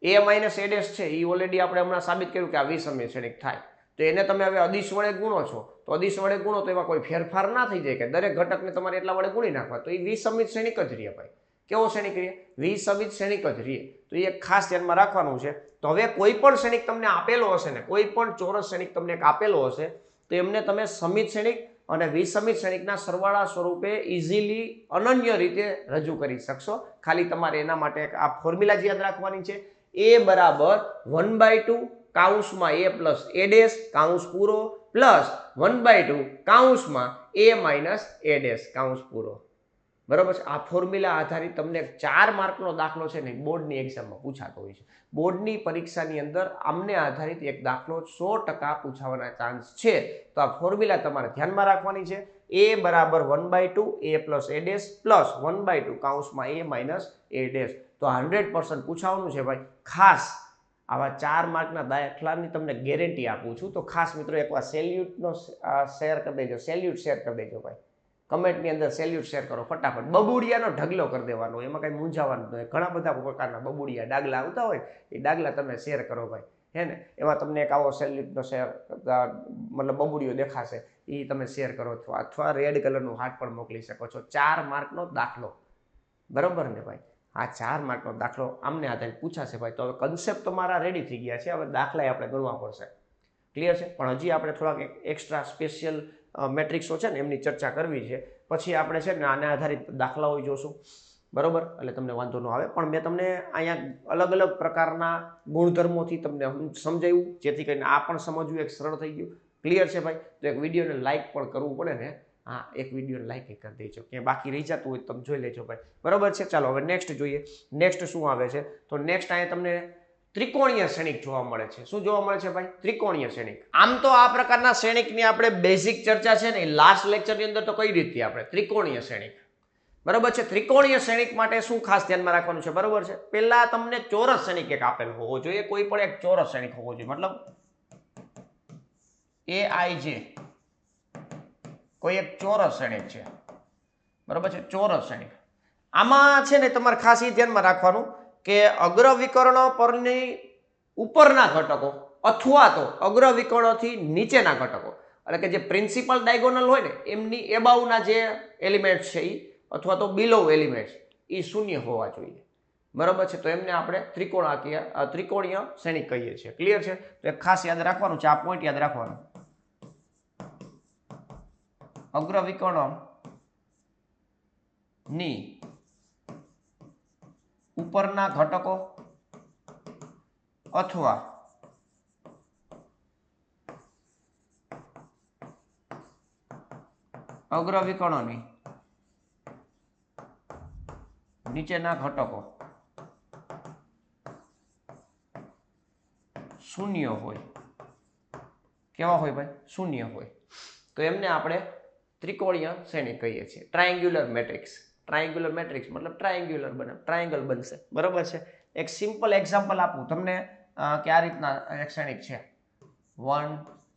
Speaker 1: a માઇનસ a ડેશ છે એ ઓલરેડી આપણે હમણાં સાબિત કર્યું કે આ વિસમિત શ્રેણિક થાય. તો એને તમે હવે અદિશ વડે ગુણો છો તો અદિશ વડે ગુણો તો એમાં કોઈ ફેરફાર ના થઈ જાય કે દરેક ઘટકને તમારે એટલા વડે ગુણી નાખવા. તો એ વિસમિત શ્રેણિક જ રહે ભાઈ. કેવો શ્રેણિક રહે? વિસમિત શ્રેણિક જ રહે. તો એ ખાસ ધ્યાનમાં રાખવાનું છે. તો હવે કોઈ પણ શ્રેણિક તમને આપેલો હશે ને, કોઈ પણ ચોરસ શ્રેણિક તમને આપેલો હશે તો એમને તમે સમિત શ્રેણિક અને વિસમિત શ્રેણિકના સરવાળા સ્વરૂપે ઇઝીલી અનન્ય રીતે રજૂ કરી શકશો. ખાલી તમારે એના માટે આ ફોર્મ્યુલા યાદ રાખવાની છે. a બરાબર 1/2 કાઉન્સમાં a પ્લસ a ડેશ કાઉન્સ પૂરો પ્લસ 1/2 કાઉન્સમાં a માઇનસ a ડેશ કાઉન્સ પૂરો. બરોબર છે? આ ફોર્મ્યુલા આધારિત તમને 4 માર્કનો દાખલો છે ને બોર્ડની એક્ઝામમાં પૂછાતો હોય છે. બોર્ડની પરીક્ષાની અંદર આમને આધારિત એક દાખલો 100% પૂછાવાના ચાન્સ છે. તો આ ફોર્મ્યુલા તમારે ધ્યાનમાં રાખવાની છે. a બરાબર 1/2 a plus a dash plus 1/2 કાઉન્સમાં a માઇનસ a ડેશ. તો 100% પૂછાવાનું છે ભાઈ. ખાસ આવા 4 માર્કના દાખલાની તમને ગેરંટી આપું છું. તો ખાસ મિત્રો એકવાર સેલ્યુટનો શેર કરી દેજો. શેર કરી દેજો ભાઈ. કમેન્ટની અંદર સેલ્યુટ શેર કરો ફટાફટ. બબુડિયાનો ઢગલો કરી દેવાનો, એમાં કઈ મૂંઝાવાનું નહીં. ઘણા બધા પ્રકારના બબુડિયા ડાગલા આવતા હોય, એ ડાગલા તમે શેર કરો ભાઈ. હે ને? એમાં તમને એક આવો સેલ્યુટનો શેર મતલબ બબુડિયો દેખાશે, એ તમે શેર કરો અથવા રેડ કલરનું હાર્ટ પણ મોકલી શકો છો. 4 માર્કનો દાખલો. બરોબર ને ભાઈ? આ 4 માર્કનો દાખલો આમને આધારિત પૂછાશે ભાઈ. તો હવે કન્સેપ્ટ તમારા રેડી થઈ ગયા છે, હવે દાખલા આપણે ગણવા પડશે. ક્લિયર છે? પણ હજી આપણે થોડાક એક્સ્ટ્રા સ્પેશિયલ મેટ્રિક્સો છે ને એમની ચર્ચા કરવી છે. પછી આપણે છે ને આના આધારિત દાખલાઓ જોશું. બરોબર? એટલે તમને વાંધો ન આવે. પણ મેં તમને અહીંયા અલગ અલગ પ્રકારના ગુણધર્મોથી તમને સમજાવ્યું, જેથી કરીને આ પણ સમજવું એક સરળ થઈ ગયું. ક્લિયર છે ભાઈ? તો એક વિડીયોને લાઇક પણ કરવું પડે ને. હા, એક વિડીયોને લાઇક કરી દેજો. ક્યાંય બાકી રહી જતું હોય તમે જોઈ લેજો ભાઈ. બરોબર છે? ચાલો હવે નેક્સ્ટ જોઈએ. નેક્સ્ટ શું આવે છે? તો નેક્સ્ટ અહીંયા તમને ત્રિકોણીય શ્રેણિક જોવા મળે છે. શું જોવા મળે છે ભાઈ? ત્રિકોણીય શ્રેણિક. આમ તો આ પ્રકારના શ્રેણિકની આપણે બેઝિક ચર્ચા છે ને લાસ્ટ લેક્ચરની અંદર તો કઈ રીતે આપણે ત્રિકોણીય શ્રેણિક. બરોબર છે? ત્રિકોણીય શ્રેણિક માટે શું ખાસ ધ્યાનમાં રાખવાનું છે? બરોબર છે? પહેલા તમને ચોરસ શ્રેણિક એક આપેલ હોવો જોઈએ. કોઈ પણ એક ચોરસ શ્રેણિક હોવો જોઈએ. મતલબ AIJ કોઈ એક ચોરસ શ્રેણિક છે. બરોબર છે? ચોરસ શ્રેણિક. આમાં છે ને તમારે ખાસ એ ધ્યાનમાં રાખવાનું કે અગ્રવિકર્ણ પરની ઉપરના ઘટકો અથવા તો અગ્રવિકર્ણથી નીચેના ઘટકો, એટલે કે જે પ્રિન્સિપલ ડાયગોનલ હોય ને એમની એબાવના જે એલિમેન્ટ છે એ અથવા તો બિલો એલિમેન્ટ એ શૂન્ય હોવા જોઈએ. બરોબર છે? તો એમને આપણે ત્રિકોણીય શ્રેણિક કહીએ છીએ. ક્લિયર છે? તો એક ખાસ યાદ રાખવાનું છે, આ પોઈન્ટ યાદ રાખવાનું. અગ્રવિકર્ણ ની ઉપરના ઘટકો અથવા અગ્રવિકર્ણની નીચેના ઘટકો શૂન્ય હોય. કેવા હોય ભાઈ? શૂન્ય હોય. તો એમને આપણે ત્રિકોણીય શ્રેણિક કહીએ છીએ. ટ્રાયેંગ્યુલર મેટ્રિક્સ. ટ્રાયેંગ્યુલર મેટ્રિક્સ મતલબ ટ્રાયેંગ્યુલર બને, ટ્રાયેંગલ બનશે. બરોબર છે? એક સિમ્પલ એક્ઝામ્પલ આપું તમને કે આ રીતના એક શ્રેણિક છે 1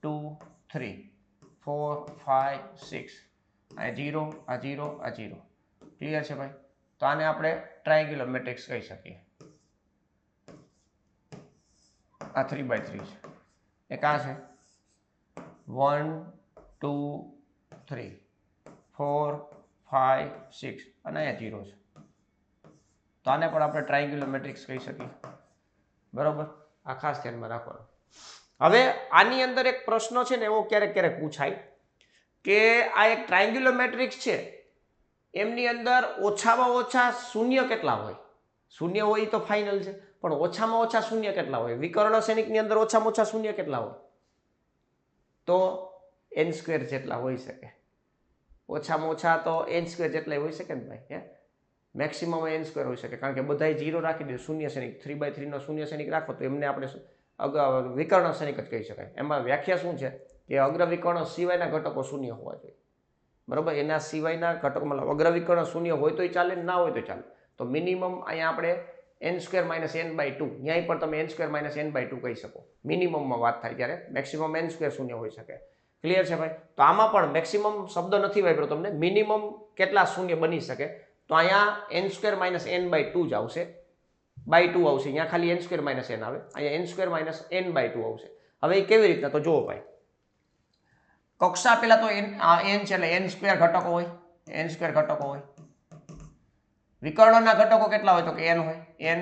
Speaker 1: 2 3 4 5 6 આ 0 આ 0 આ 0. ક્લિયર છે ભાઈ? તો આને આપણે ટ્રાયેંગ્યુલર મેટ્રિક્સ કહી શકીએ. આ 3x3 છે. એક આ છે 1 2 3 4 5 6 અને અહીંયા 0 છે. તો આને પણ આપણે ટ્રાયેંગ્યુલર મેટ્રિક્સ કહી શકીએ. બરોબર? આ ખાસ ધ્યાનમાં રાખવાનું. હવે આની અંદર એક પ્રશ્ન છે ને એવો ક્યારેક ક્યારેક પૂછાય કે આ એક ટ્રાયેંગ્યુલર મેટ્રિક્સ છે, એમની અંદર ઓછામાં ઓછા શૂન્ય કેટલા હોય? શૂન્ય હોય તો ફાઇનલ છે, પણ ઓછામાં ઓછા શૂન્ય કેટલા હોય? વિકર્ણ શ્રેણિકની અંદર ઓછામાં ઓછા શૂન્ય કેટલા હોય? તો n² જેટલા હોઈ શકે. ઓછામાં ઓછા તો n² જેટલા હોઈ શકે ને ભાઈ. મેક્સિમમ n² હોઈ શકે, કારણ કે બધાય 0 રાખી દે. શૂન્ય શ્રેણિક 3x3 નો શૂન્ય શ્રેણિક રાખો તો એમને આપણે વિકર્ણ શ્રેણિક જ કહી શકાય. એમાં વ્યાખ્યા શું છે કે અગ્રવિકર્ણ સિવાયના ઘટકો શૂન્ય હોવા જોઈએ. બરોબર? એના સિવાયના ઘટકો મતલબ અગ્રવિકર્ણ શૂન્ય હોય તોય ચાલે, ના હોય તો ચાલે. તો મિનિમમ અહીંયા આપણે n² - n/2, ન્યાય પણ તમે n² - n/2 કહી શકો. મિનિમમમાં વાત થાય ત્યારે મેક્સિમમ n² શૂન્ય હોઈ શકે. ક્લિયર છે ભાઈ? તો આમાં પણ મેક્સિમમ શબ્દ નથી વાપર્યો તમને, મિનિમમ કેટલા શૂન્ય બની શકે. તો અહીંયા n² - n/2 જ આવશે. by 2 આવશે. અહીંયા ખાલી n² - n આવે, અહીંયા n² - n/2 આવશે. હવે એ કેવી રીતના? તો જુઓ ભાઈ, કક્ષા પેલા તો n છે એટલે n² ઘટકો હોય, n² ઘટકો હોય. વિકર્ણના ઘટકો કેટલા હોય? તો કે n હોય. n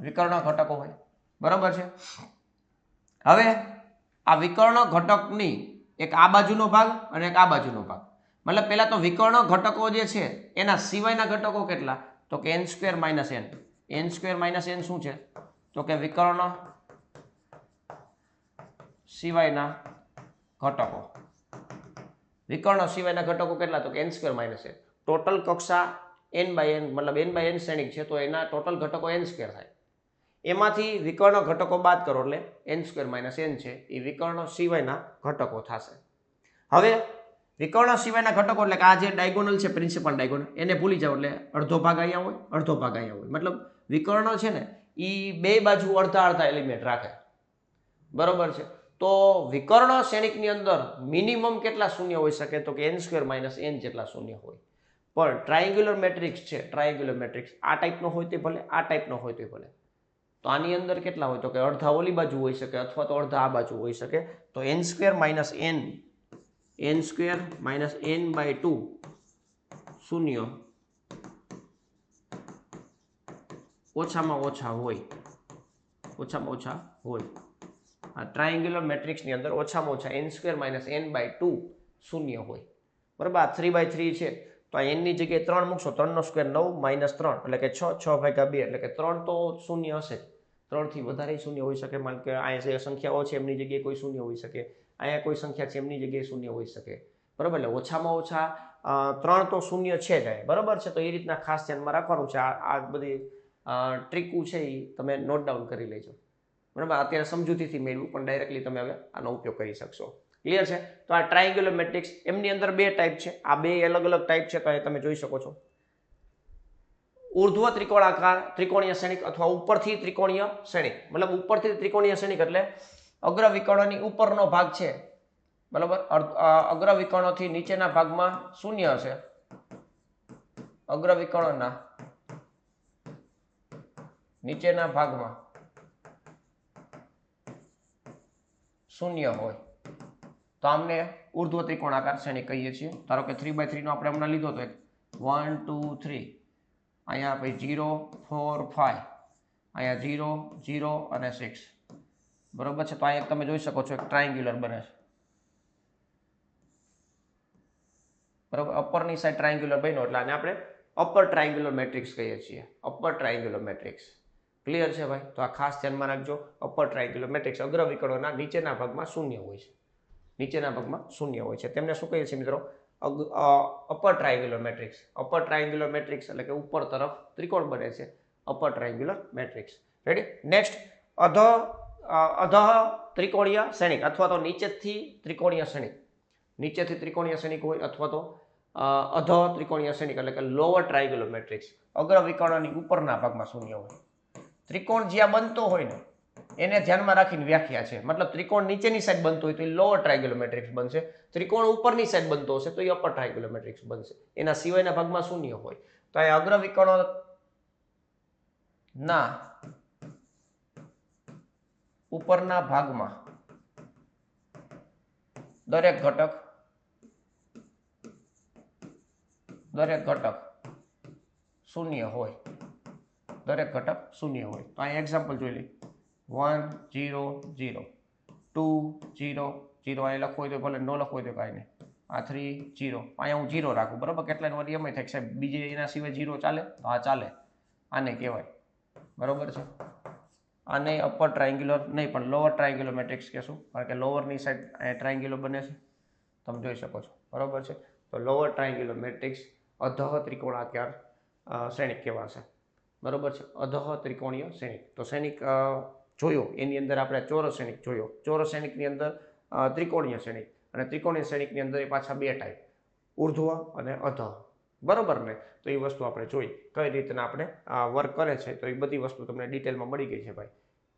Speaker 1: વિકર્ણ ઘટકો હોય. બરોબર છે? હવે આ વિકર્ણ ઘટકની એક આ બાજુનો ભાગ અને એક આ બાજુનો ભાગ, મતલબ પહેલા તો વિકર્ણ ઘટકો જે છે એના સિવાયના ઘટકો કેટલા? તો કે n² - n. n² - n શું છે? તો કે વિકર્ણ સિવાયના ઘટકો. વિકર્ણ સિવાયના ઘટકો કેટલા? તો કે n² - n. ટોટલ કક્ષા n/n મતલબ n/n શ્રેણિક છે, તો એના ટોટલ ઘટકો n² થાય. એમાંથી વિકર્ણ ઘટકો બાદ કરો એટલે n² - n છે એ વિકર્ણ સિવાયના ઘટકો થશે. હવે વિકર્ણ સિવાયના ઘટકો એટલે કે આ જે ડાયગોનલ છે, પ્રિન્સિપલ ડાયગોનલ, એને ભૂલી જાઓ એટલે અડધો ભાગ અહીંયા હોય, અડધો ભાગ અહીંયા હોય. મતલબ વિકર્ણ છે ને એ બે બાજુ અડધા અડધા એલિમેન્ટ રાખે. બરોબર છે? તો વિકર્ણ શ્રેણિકની અંદર મિનિમમ કેટલા શૂન્ય હોઈ શકે? તો કે n² - n જેટલા શૂન્ય હોય. પણ ટ્રાયેંગ્યુલર મેટ્રિક્સ છે, ટ્રાયેંગ્યુલર મેટ્રિક્સ આ ટાઈપનો હોય તો ભલે, આ ટાઈપનો હોય તો ભલે. તો આની અંદર કેટલા હોય? તો કે અડધા ઓલી બાજુ હોઈ શકે અથવા તો અડધા આ બાજુ હોઈ શકે. તો n² - n, n² - n/2 શૂન્ય ઓછામાં ઓછા હોય, ઓછામાં ઓછા હોય. આ ટ્રાયેંગ્યુલર મેટ્રિક્સની અંદર ઓછામાં ઓછા n² - n/2 શૂન્ય હોય. બરાબર, આ 3/3 છે તો આ n ની જગ્યાએ 3 મૂકશો, 3 નો સ્ક્વેર 9 - 3 એટલે કે 6, 6/2 એટલે કે 3 તો શૂન્ય હશે. 3 થી વધારે શૂન્ય હોઈ શકે, માન કે અહીંયા જે સંખ્યાઓ છે એમની જગ્યાએ કોઈ શૂન્ય હોઈ શકે, અહીંયા કોઈ સંખ્યા છે એમની જગ્યાએ શૂન્ય હોઈ શકે. બરાબર, એટલે ઓછામાં ઓછા 3 તો શૂન્ય છે જ. બરાબર છે, તો એ રીતના ખાસ ધ્યાનમાં રાખવાનું છે. આ બધી ટ્રીકુ છે એ તમે નોટ ડાઉન કરી લેજો. બરાબર, અત્યારે સમજૂતીથી મેળવું, પણ ડાયરેક્ટલી તમે હવે આનો ઉપયોગ કરી શકશો. ક્લિયર છે? તો આ ટ્રાયેંગ્યુલર મેટ્રિક્સ, એમની અંદર બે ટાઈપ છે. આ બે અલગ અલગ ટાઈપ છે, તો એ તમે જોઈ શકો છો. ઉર્ધ્વ ત્રિકોણાકાર ત્રિકોણીય શ્રેણિક અથવા ઉપરથી ત્રિકોણીય શ્રેણિક. મતલબ ઉપરથી ત્રિકોણીય શ્રેણિક એટલે અગ્ર વિકર્ણની ઉપરનો ભાગ છે, બરાબર, અગ્ર વિકર્ણોથી નીચેના ભાગમાં શૂન્ય હશે. અગ્ર વિકર્ણના નીચેના ભાગમાં શૂન્ય હોય તો આમને ઉર્ધ્વ ત્રિકોણાકાર શ્રેણિક કહીએ છીએ. ધારો કે 3/3 નો આપણે હમણાં લીધો તો 1 2 3, અહીંયા પછી 0 4 5, અહીંયા 0 0 અને 6. બરોબર છે, તો અહીંયા તમે જોઈ શકો છો એક ટ્રાયેંગ્યુલર બને છે. બરોબર, અપરની સાઈડ ટ્રાયેંગ્યુલર બન્યો એટલે આને આપણે અપર ટ્રાયેંગ્યુલર મેટ્રિક્સ કહીએ છીએ. Upper triangular matrix. ક્લિયર છે ભાઈ? તો આ ખાસ ધ્યાનમાં રાખજો. અપર ટ્રાયેંગ્યુલર મેટ્રિક્સ અગ્ર વિકર્ણોના નીચેના ભાગમાં શૂન્ય હોય છે. નીચેના ભાગમાં શૂન્ય હોય છે, તેમને શું કહીએ છીએ મિત્રો? Upper triangular matrix. Upper triangular matrix એટલે કે ઉપર તરફ ત્રિકોણ બને છે, upper triangular matrix. Ready? Next, અધઃ ત્રિકોણીય શ્રેણિક અથવા તો નીચેથી ત્રિકોણીય શ્રેણિક. નીચેથી ત્રિકોણીય શ્રેણિક હોય અથવા તો અધઃ ત્રિકોણીય શ્રેણિક એટલે કે લોઅર ટ્રાયેંગ્યુલર મેટ્રિક્સ. અગ્ર વિકર્ણની ઉપરના ભાગમાં શૂન્ય હોય. ત્રિકોણ જ્યાં બનતો હોય ને એને ધ્યાનમાં રાખીને વ્યાખ્યા છે. મતલબ ત્રિકોણ નીચેની સાઈડ બનતો હોય તો એ લોઅર ટ્રાયેંગ્યુલર મેટ્રિક્સ બનશે. ત્રિકોણ ઉપરની સાઈડ બનતો હશે તો એ અપર ટ્રાયેંગ્યુલર મેટ્રિક્સ બનશે. એના સિવાયના ભાગમાં શૂન્ય હોય તો આ અગ્ર વિકર્ણ ના ઉપરના ભાગમાં દરેક ઘટક શૂન્ય હોય. દરેક ઘટક શૂન્ય હોય તો અહીં એક્ઝામ્પલ જોઈ લઈએ. 1 0 0, 2 0 0, અહીં લખવું હોય તો ભલે, ન લખવું હોય તો કાંઈ નહીં. આ 3 0, અહીંયા હું 0 રાખું. બરાબર, કેટલાય વાર એમ થાય સાહેબ બીજે એના સિવાય 0 ચાલે, તો આ ચાલે, આને કહેવાય. બરોબર છે, આને અપર ટ્રાયેંગ્યુલર નહીં પણ લોઅર ટ્રાયેંગ્યુલર મેટ્રિક્સ કહેશું, કારણ કે લોઅરની સાઈડ અહીંયા ટ્રાયેંગ્યુલર બને છે, તમે જોઈ શકો છો. બરોબર છે, તો લોઅર ટ્રાયેંગ્યુલર મેટ્રિક્સ અધઃ ત્રિકોણાકાર શ્રેણિક કહેવાશે. બરોબર છે, અધઃ ત્રિકોણીય શ્રેણિક. તો શ્રેણિક જોયો એની અંદર આપણે ચોરસ શ્રેણિક જોયો. ચોરસ શ્રેણિકની અંદર ત્રિકોણીય શ્રેણિક, અને ત્રિકોણીય શ્રેણિકની અંદર એ પાછા બે ટાઈપ, ઉર્ધ્વ અને અધઃ. બરોબર ને? તો એ વસ્તુ આપણે જોઈ કઈ રીતના આપણે વર્ક કરે છે, તો એ બધી વસ્તુ તમને ડિટેલમાં મળી ગઈ છે ભાઈ.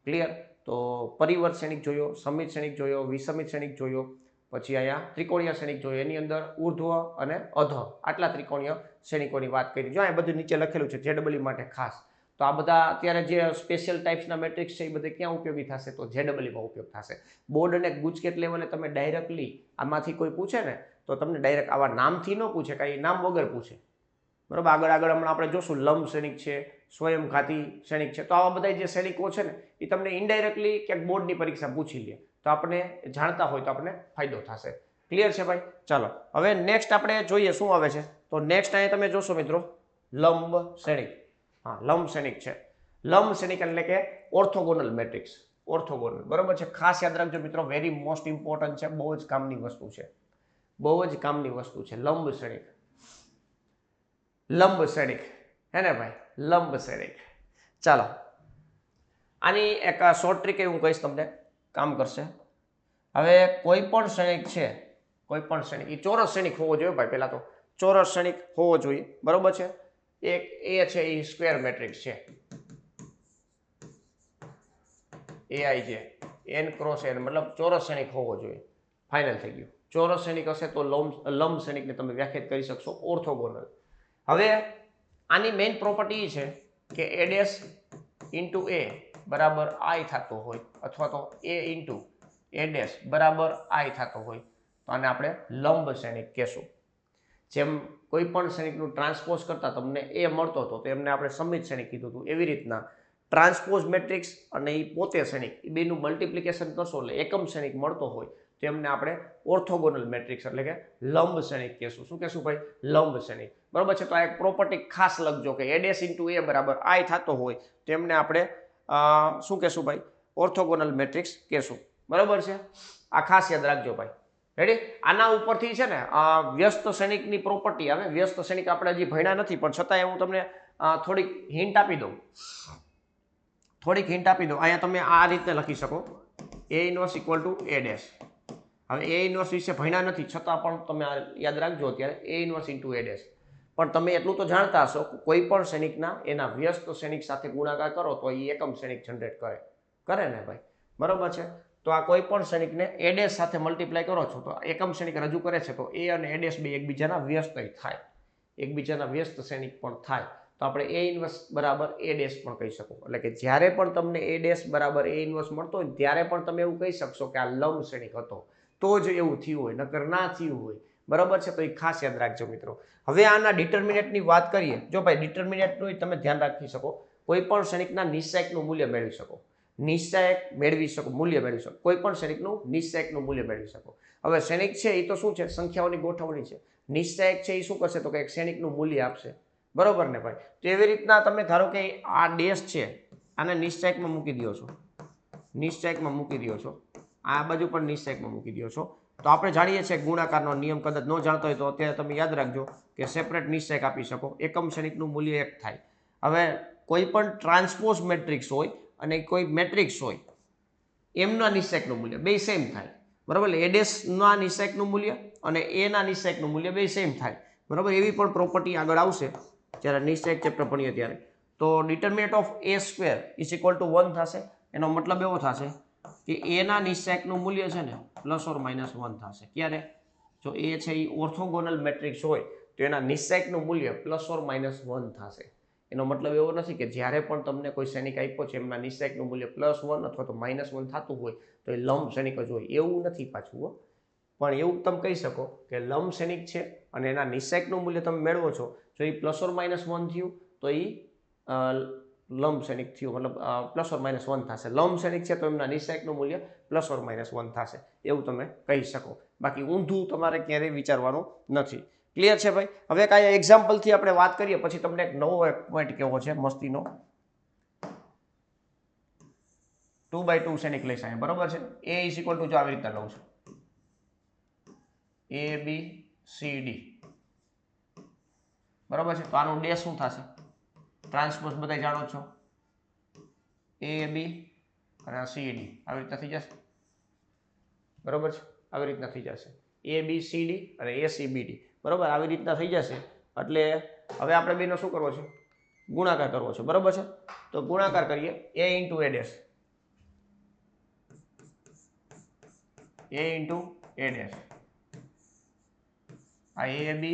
Speaker 1: ક્લિયર? તો પરિવર્ત શ્રેણિક જોયો, સમિત શ્રેણિક જોયો, વિસમિત શ્રેણિક જોયો, પછી અહીંયા ત્રિકોણીય શ્રેણિક જોયો. એની અંદર ઉર્ધ્વ અને અધઃ આટલા ત્રિકોણીય શ્રેણિકોની વાત કરી. જો આ બધું નીચે લખેલું છે JEE માટે ખાસ. તો આ બધા અત્યારે જે સ્પેશિયલ ટાઈપ્સના મેટ્રિક્સ છે એ બધે ક્યાં ઉપયોગી થશે? તો JEE માં ઉપયોગ થશે. બોર્ડ અને ગુજકેટ લેવલે તમે ડાયરેક્ટલી આમાંથી કોઈ પૂછે ને તો તમને ડાયરેક્ટ આવા નામથી ન પૂછે, કાંઈ નામ વગર પૂછે. બરાબર, આગળ હમણાં આપણે જોશું લંબ શ્રેણિક છે, સ્વયંઘાતી શ્રેણિક છે. તો આવા બધા જે શ્રેણિકો છે ને એ તમને ઇનડાયરેક્ટલી ક્યાંક બોર્ડની પરીક્ષા પૂછી લે તો આપણે જાણતા હોય તો આપણે ફાયદો થશે. ક્લિયર છે ભાઈ? ચાલો હવે નેક્સ્ટ આપણે જોઈએ શું આવે છે. તો નેક્સ્ટ અહીંયા તમે જોશો મિત્રો લંબ શ્રેણિક. હા, લંબ શ્રેણિક છે. લંબ શ્રેણિક એટલે કે ઓર્થોગોનલ મેટ્રિક્સ. ઓર્થોગોનલ, બરોબર છે. ખાસ યાદ રાખજો મિત્રો, વેરી મોસ્ટ ઇમ્પોર્ટન્ટ છે, બહુ જ કામની વસ્તુ છે. બહુ જ કામની વસ્તુ છે લંબ શ્રેણિક. લંબ શ્રેણિક હે ને ભાઈ? લંબ શ્રેણિક. ચાલો આની એક શોર્ટ ટ્રીક હું કહીશ તમને, કામ કરશે. હવે કોઈ પણ શ્રેણિક છે, કોઈ પણ શ્રેણિક એ ચોરસ શ્રેણિક હોવો જોઈએ ભાઈ. પહેલા તો ચોરસ શ્રેણિક હોવો જોઈએ. બરોબર છે. એક એ છે એ સ્ક્વેર મેટ્રિક્સ છે, AI છે, n ક્રોસ n, મતલબ ચોરસ શ્રેણિક હોવો જોઈએ. ફાઇનલ થઈ ગયું. ચોરસ શ્રેણિક હશે તો લંબ શ્રેણિકને તમે વ્યાખ્યાયિત કરી શકશો ઓર્થોગોનલ. હવે આની મેઇન પ્રોપર્ટી એ છે કે a' ઇન્ટુ a બરાબર I થતો હોય અથવા તો a ઇન્ટુ a' બરાબર I થતો હોય તો આને આપણે લંબ શ્રેણિક કહેશું. જેમ કોઈ પણ ક્ષણિકનું ટ્રાન્સપોઝ કરતા તમને એ મળતો હતો તો એમને આપણે સમિત ક્ષણિક કીધું હતું. એવી રીતના ટ્રાન્સપોઝ મેટ્રિક્સ અને એ પોતે ક્ષણિક એ બેનું મલ્ટિપ્લિકેશન કરશો એટલે એકમ ક્ષણિક મળતો હોય તો એમને આપણે ઓર્થોગોનલ મેટ્રિક્સ એટલે કે લંબ ક્ષણિક કહેશું. શું કહેશું ભાઈ? લંબ ક્ષણિક. બરોબર છે. તો આ એક પ્રોપર્ટી ખાસ લખજો કે a ડેશ ઇન્ટુ a બરાબર i થતો હોય તો એમને આપણે શું કહેશું ભાઈ? ઓર્થોગોનલ મેટ્રિક્સ કહેશું. બરોબર છે. આ ખાસ યાદ રાખજો ભાઈ. રેડી? આના ઉપરથી છે ને વ્યસ્ત ક્ષણિકની પ્રોપર્ટી આવે. વ્યસ્ત ક્ષણિક આપણે હજી ભણ્યા નથી પણ છતાંય હું તમને થોડીક હિન્ટ આપી દઉં. અહીંયા તમે આ રીતે લખી શકો a inverse equal to a dash. હવે a ઇન્વર્સ વિશે ભણ્યા નથી છતાં પણ તમે યાદ રાખજો અત્યારે a inverse into a dash. પણ તમે એટલું તો જાણતા હશો કોઈ પણ ક્ષણિકના એના વ્યસ્ત ક્ષણિક સાથે ગુણાકાર કરો તો એ એકમ ક્ષણિક જનરેટ કરે ને ભાઈ. બરોબર છે. તો આ કોઈ પણ ક્ષણિકને a ડેશ સાથે મલ્ટીપ્લાય કરો છો તો એકમ ક્ષણિક રજૂ કરે છે તો a અને a ડેશ બે એકબીજાના વ્યસ્ત થાય, એકબીજાના વ્યસ્ત ક્ષણિક પણ થાય. તો આપણે a ઇન્વર્સ બરાબર a ડેશ પણ કહી શકો. એટલે કે જ્યારે પણ તમને a ડેશ બરાબર a ઇન્વર્સ મળતો હોય ત્યારે પણ તમે એવું કહી શકશો કે આ લંબ ક્ષણિક હતો. તો જ એવું થયું હોય, નકર ના થયું હોય. બરાબર છે. તો એ ખાસ યાદ રાખજો મિત્રો. હવે આના ડિટર્મિનેન્ટની વાત કરીએ. જો ભાઈ ડિટર્મિનેન્ટનું તમે ધ્યાન રાખી શકો. કોઈ પણ ક્ષણિકના નિશ્ચાયકનું મૂલ્ય મેળવી શકો. મૂલ્ય મેળવી શકો. કોઈ પણ ક્ષણિકનું નિશ્ચાયકનું મૂલ્ય મેળવી શકો. હવે ક્ષણિક છે એ તો શું છે? સંખ્યાઓની ગોઠવણી છે. નિશ્ચાયક છે એ શું કરશે? તો કે એક ક્ષણિકનું મૂલ્ય આપશે. બરોબર ને ભાઈ? તો એવી રીતના તમે ધારો કે આ ડેશ છે આને નિશ્ચાયકમાં મૂકી દો છો, આ બાજુ પણ નિશ્ચાયકમાં મૂકી દો છો. તો આપણે જાણીએ છીએ ગુણાકારનો નિયમ. કદાચ ન જાણતો હોય તો અત્યારે તમે યાદ રાખજો કે સેપરેટ નિશ્ચાયક આપી શકો. એકમ ક્ષણિકનું મૂલ્ય 1 થાય. હવે કોઈ પણ ટ્રાન્સપોઝ મેટ્રિક્સ હોય અને કોઈ મેટ્રિક્સ હોય એમના નિશ્ચાયકનું મૂલ્ય બે સેમ થાય. બરાબર? એ ડેશના નિશ્ચાયકનું મૂલ્ય અને એના નિશ્ચાયકનું મૂલ્ય બે સેમ થાય. બરાબર? એવી પણ પ્રોપર્ટી આગળ આવશે જ્યારે નિશ્ચાયક ચેપ્ટર ભણીએ ત્યારે. તો determinant of a square is equal two 1 થશે. એનો મતલબ એવો થશે કે એના નિશ્ચાયકનું મૂલ્ય છે ને પ્લસ ઓર માઇનસ 1 થશે. ક્યારે? જો એ છે એ ઓર્થોગોનલ મેટ્રિક્સ હોય તો એના નિશ્ચાયકનું મૂલ્ય પ્લસ ઓર માઇનસ 1 થશે. એનો મતલબ એવો નથી કે જ્યારે પણ તમને કોઈ ક્ષણિક આપ્યો છે એમના નિશ્ચાયકનું મૂલ્ય +1 અથવા તો -1 થતું હોય તો એ લંબ ક્ષણિક જ હોય, એવું નથી પાછું. પણ એવું તમે કહી શકો કે લંબ ક્ષણિક છે અને એના નિશ્ચાયકનું મૂલ્ય તમે મેળવો છો, જો એ +or-1 થયું તો એ લંબ ક્ષણિક થયું, મતલબ +or-1 થશે. લંબ ક્ષણિક છે તો એમના નિશ્ચાયકનું મૂલ્ય +or-1 થશે, એવું તમે કહી શકો. બાકી ઊંધું તમારે ક્યારેય વિચારવાનું નથી. ક્લિયર છે ભાઈ? હવે કાંઈ એક્ઝામ્પલથી આપણે વાત કરીએ પછી તમને એક નવો પોઈન્ટ કેવો છે મસ્તીનો. 2/2 ક્ષણિક લઈશ અહીંયા. બરોબર છે? a ઇઝ ઇક્વલ ટુ જો આવી રીતના લઉં છું a b c d. બરોબર છે? તો આનું ડેશ શું થશે? ટ્રાન્સપોઝ બધા જાણો છો, a b અને c d આવી રીતના થઈ જશે. બરોબર છે? આવી રીતના થઈ જશે a b c d અને a c b d. બરોબર? આવી રીતના થઈ જશે. એટલે હવે આપણે બેનો શું કરવો છે? ગુણાકાર કરવો છે. બરોબર છે? તો ગુણાકાર કરીએ a ઇન્ટુ a ડેશ, આ a b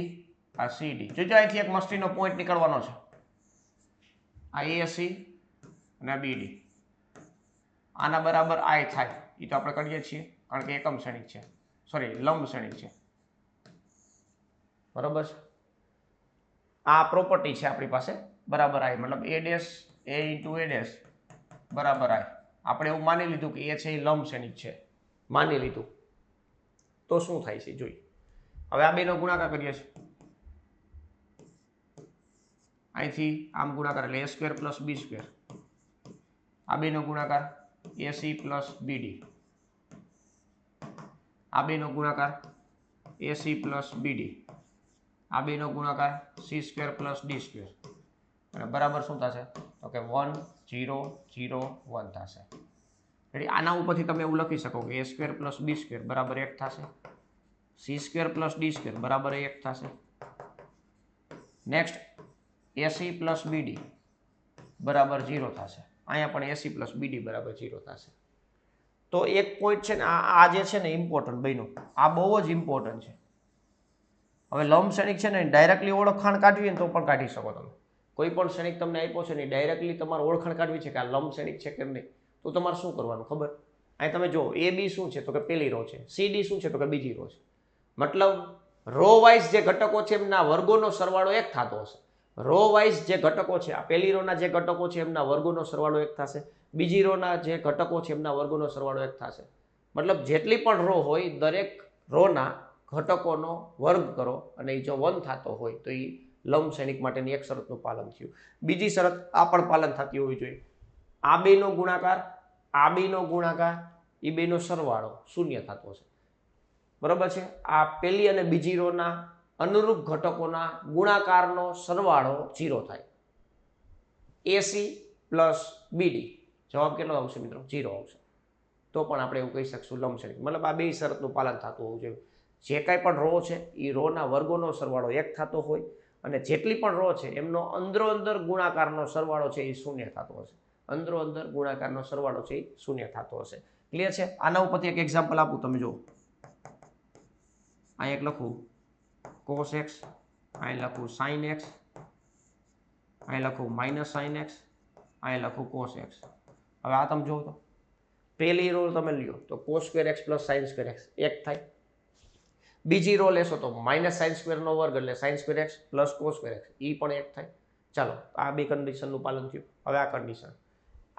Speaker 1: આ c d. જોજો અહીંથી એક મસ્તીનો પોઈન્ટ નીકળવાનો છે. આ a c અને આ b d આના બરાબર i થાય એ તો આપણે કરીએ છીએ કારણ કે એકમ ક્ષણિક છે, સોરી લંબ ક્ષણિક છે. બરોબર છે? આ પ્રોપર્ટી છે આપણી પાસે. બરાબર i મતલબ a dash a into a dash બરાબર i. આપણે એવું માની લીધું કે એ છે એ લંબ ક્ષણિક છે, માની લીધું. તો શું થાય છે જોઈ. હવે આ બેનો ગુણાકાર કરીએ છીએ. અહીંથી આમ ગુણાકાર એટલે a² + b². આ બેનો ગુણાકાર ac + bd. આ બેનો ગુણાકાર ac + bd. આ બેનો ગુણાકાર c² + d². અને બરાબર શું થશે? તો કે 1 0 0 1 થશે. એટલે આના ઉપરથી તમે એવું લખી શકો કે a² + b² બરાબર 1 થશે, c² + d² બરાબર 1 થશે. નેક્સ્ટ ac + bd બરાબર 0 થશે. અહીંયા પણ ac + bd બરાબર 0 થશે. તો એક પોઈન્ટ છે ને આ જે છે ને ઇમ્પોર્ટન્ટ બન્યું, આ બહુ જ ઇમ્પોર્ટન્ટ છે. હવે લંબ ક્ષણિક છે ને ડાયરેક્ટલી ઓળખાણ કાઢવી ને તો પણ કાઢી શકો તમે. કોઈ પણ ક્ષણિક તમને આપ્યો છે ને ડાયરેક્ટલી તમારે ઓળખાણ કાઢવી છે કે આ લંબ ક્ષણિક છે કે નહીં, તો તમારે શું કરવાનું ખબર? અહીં તમે જો a b શું છે તો કે પહેલી રો છે, c d શું છે તો કે બીજી રો છે. મતલબ રો વાઇઝ જે ઘટકો છે એમના વર્ગોનો સરવાળો 1 થતો હશે. રો વાઇઝ જે ઘટકો છે, આ પહેલી રોના જે ઘટકો છે એમના વર્ગોનો સરવાળો 1 થશે, બીજી રોના જે ઘટકો છે એમના વર્ગોનો સરવાળો 1 થશે. મતલબ જેટલી પણ રો હોય દરેક રોના ઘટકોનો વર્ગ કરો અને એ જો 1 થતો હોય તો એ લંબશ્રેણિક માટેની એક શરતનું પાલન થયું. બીજી શરત આ પણ પાલન થતી હોવી જોઈએ. આ બેનો ગુણાકાર, આ બેનો ગુણાકાર, એ બેનો સરવાળો 0 થતો હશે. બરોબર છે. આ પહેલી અને બીજી રોના અનુરૂપ ઘટકોના ગુણાકારનો સરવાળો 0 થાય. AC પ્લસ BD જવાબ કેટલો આવશે મિત્રો? 0 આવશે. તો પણ આપણે એવું કહી શકશું લંબશ્રેણિક. મતલબ આ બે શરતનું પાલન થતું હોવું જોઈએ. જે કાંઈ પણ રો છે એ રોના વર્ગોનો સરવાળો 1 થતો હોય અને જેટલી પણ રો છે એમનો અંદરો અંદર ગુણાકારનો સરવાળો છે એ 0 થતો હશે. અંદરો અંદર ગુણાકારનો સરવાળો છે એ 0 થતો હશે. ક્લિયર છે? આના ઉપરથી એક એક્ઝામ્પલ આપું, તમે જુઓ. અહીં એક લખું cos x, અહીં લખું sin x, અહીં લખું માઇનસ sin x, અહીં લખું cos x. હવે આ તમે જુઓ તો પહેલી રો તમે લ્યો તો cos square x plus sin square x 1 થાય. બીજી રો લેશો તો માઇનસ sin સ્ક્વેર નો વર્ગ એટલે sin square x plus cos square x એ પણ 1 થાય. ચાલો આ બે કન્ડિશનનું પાલન થયું. હવે આ કન્ડિશન,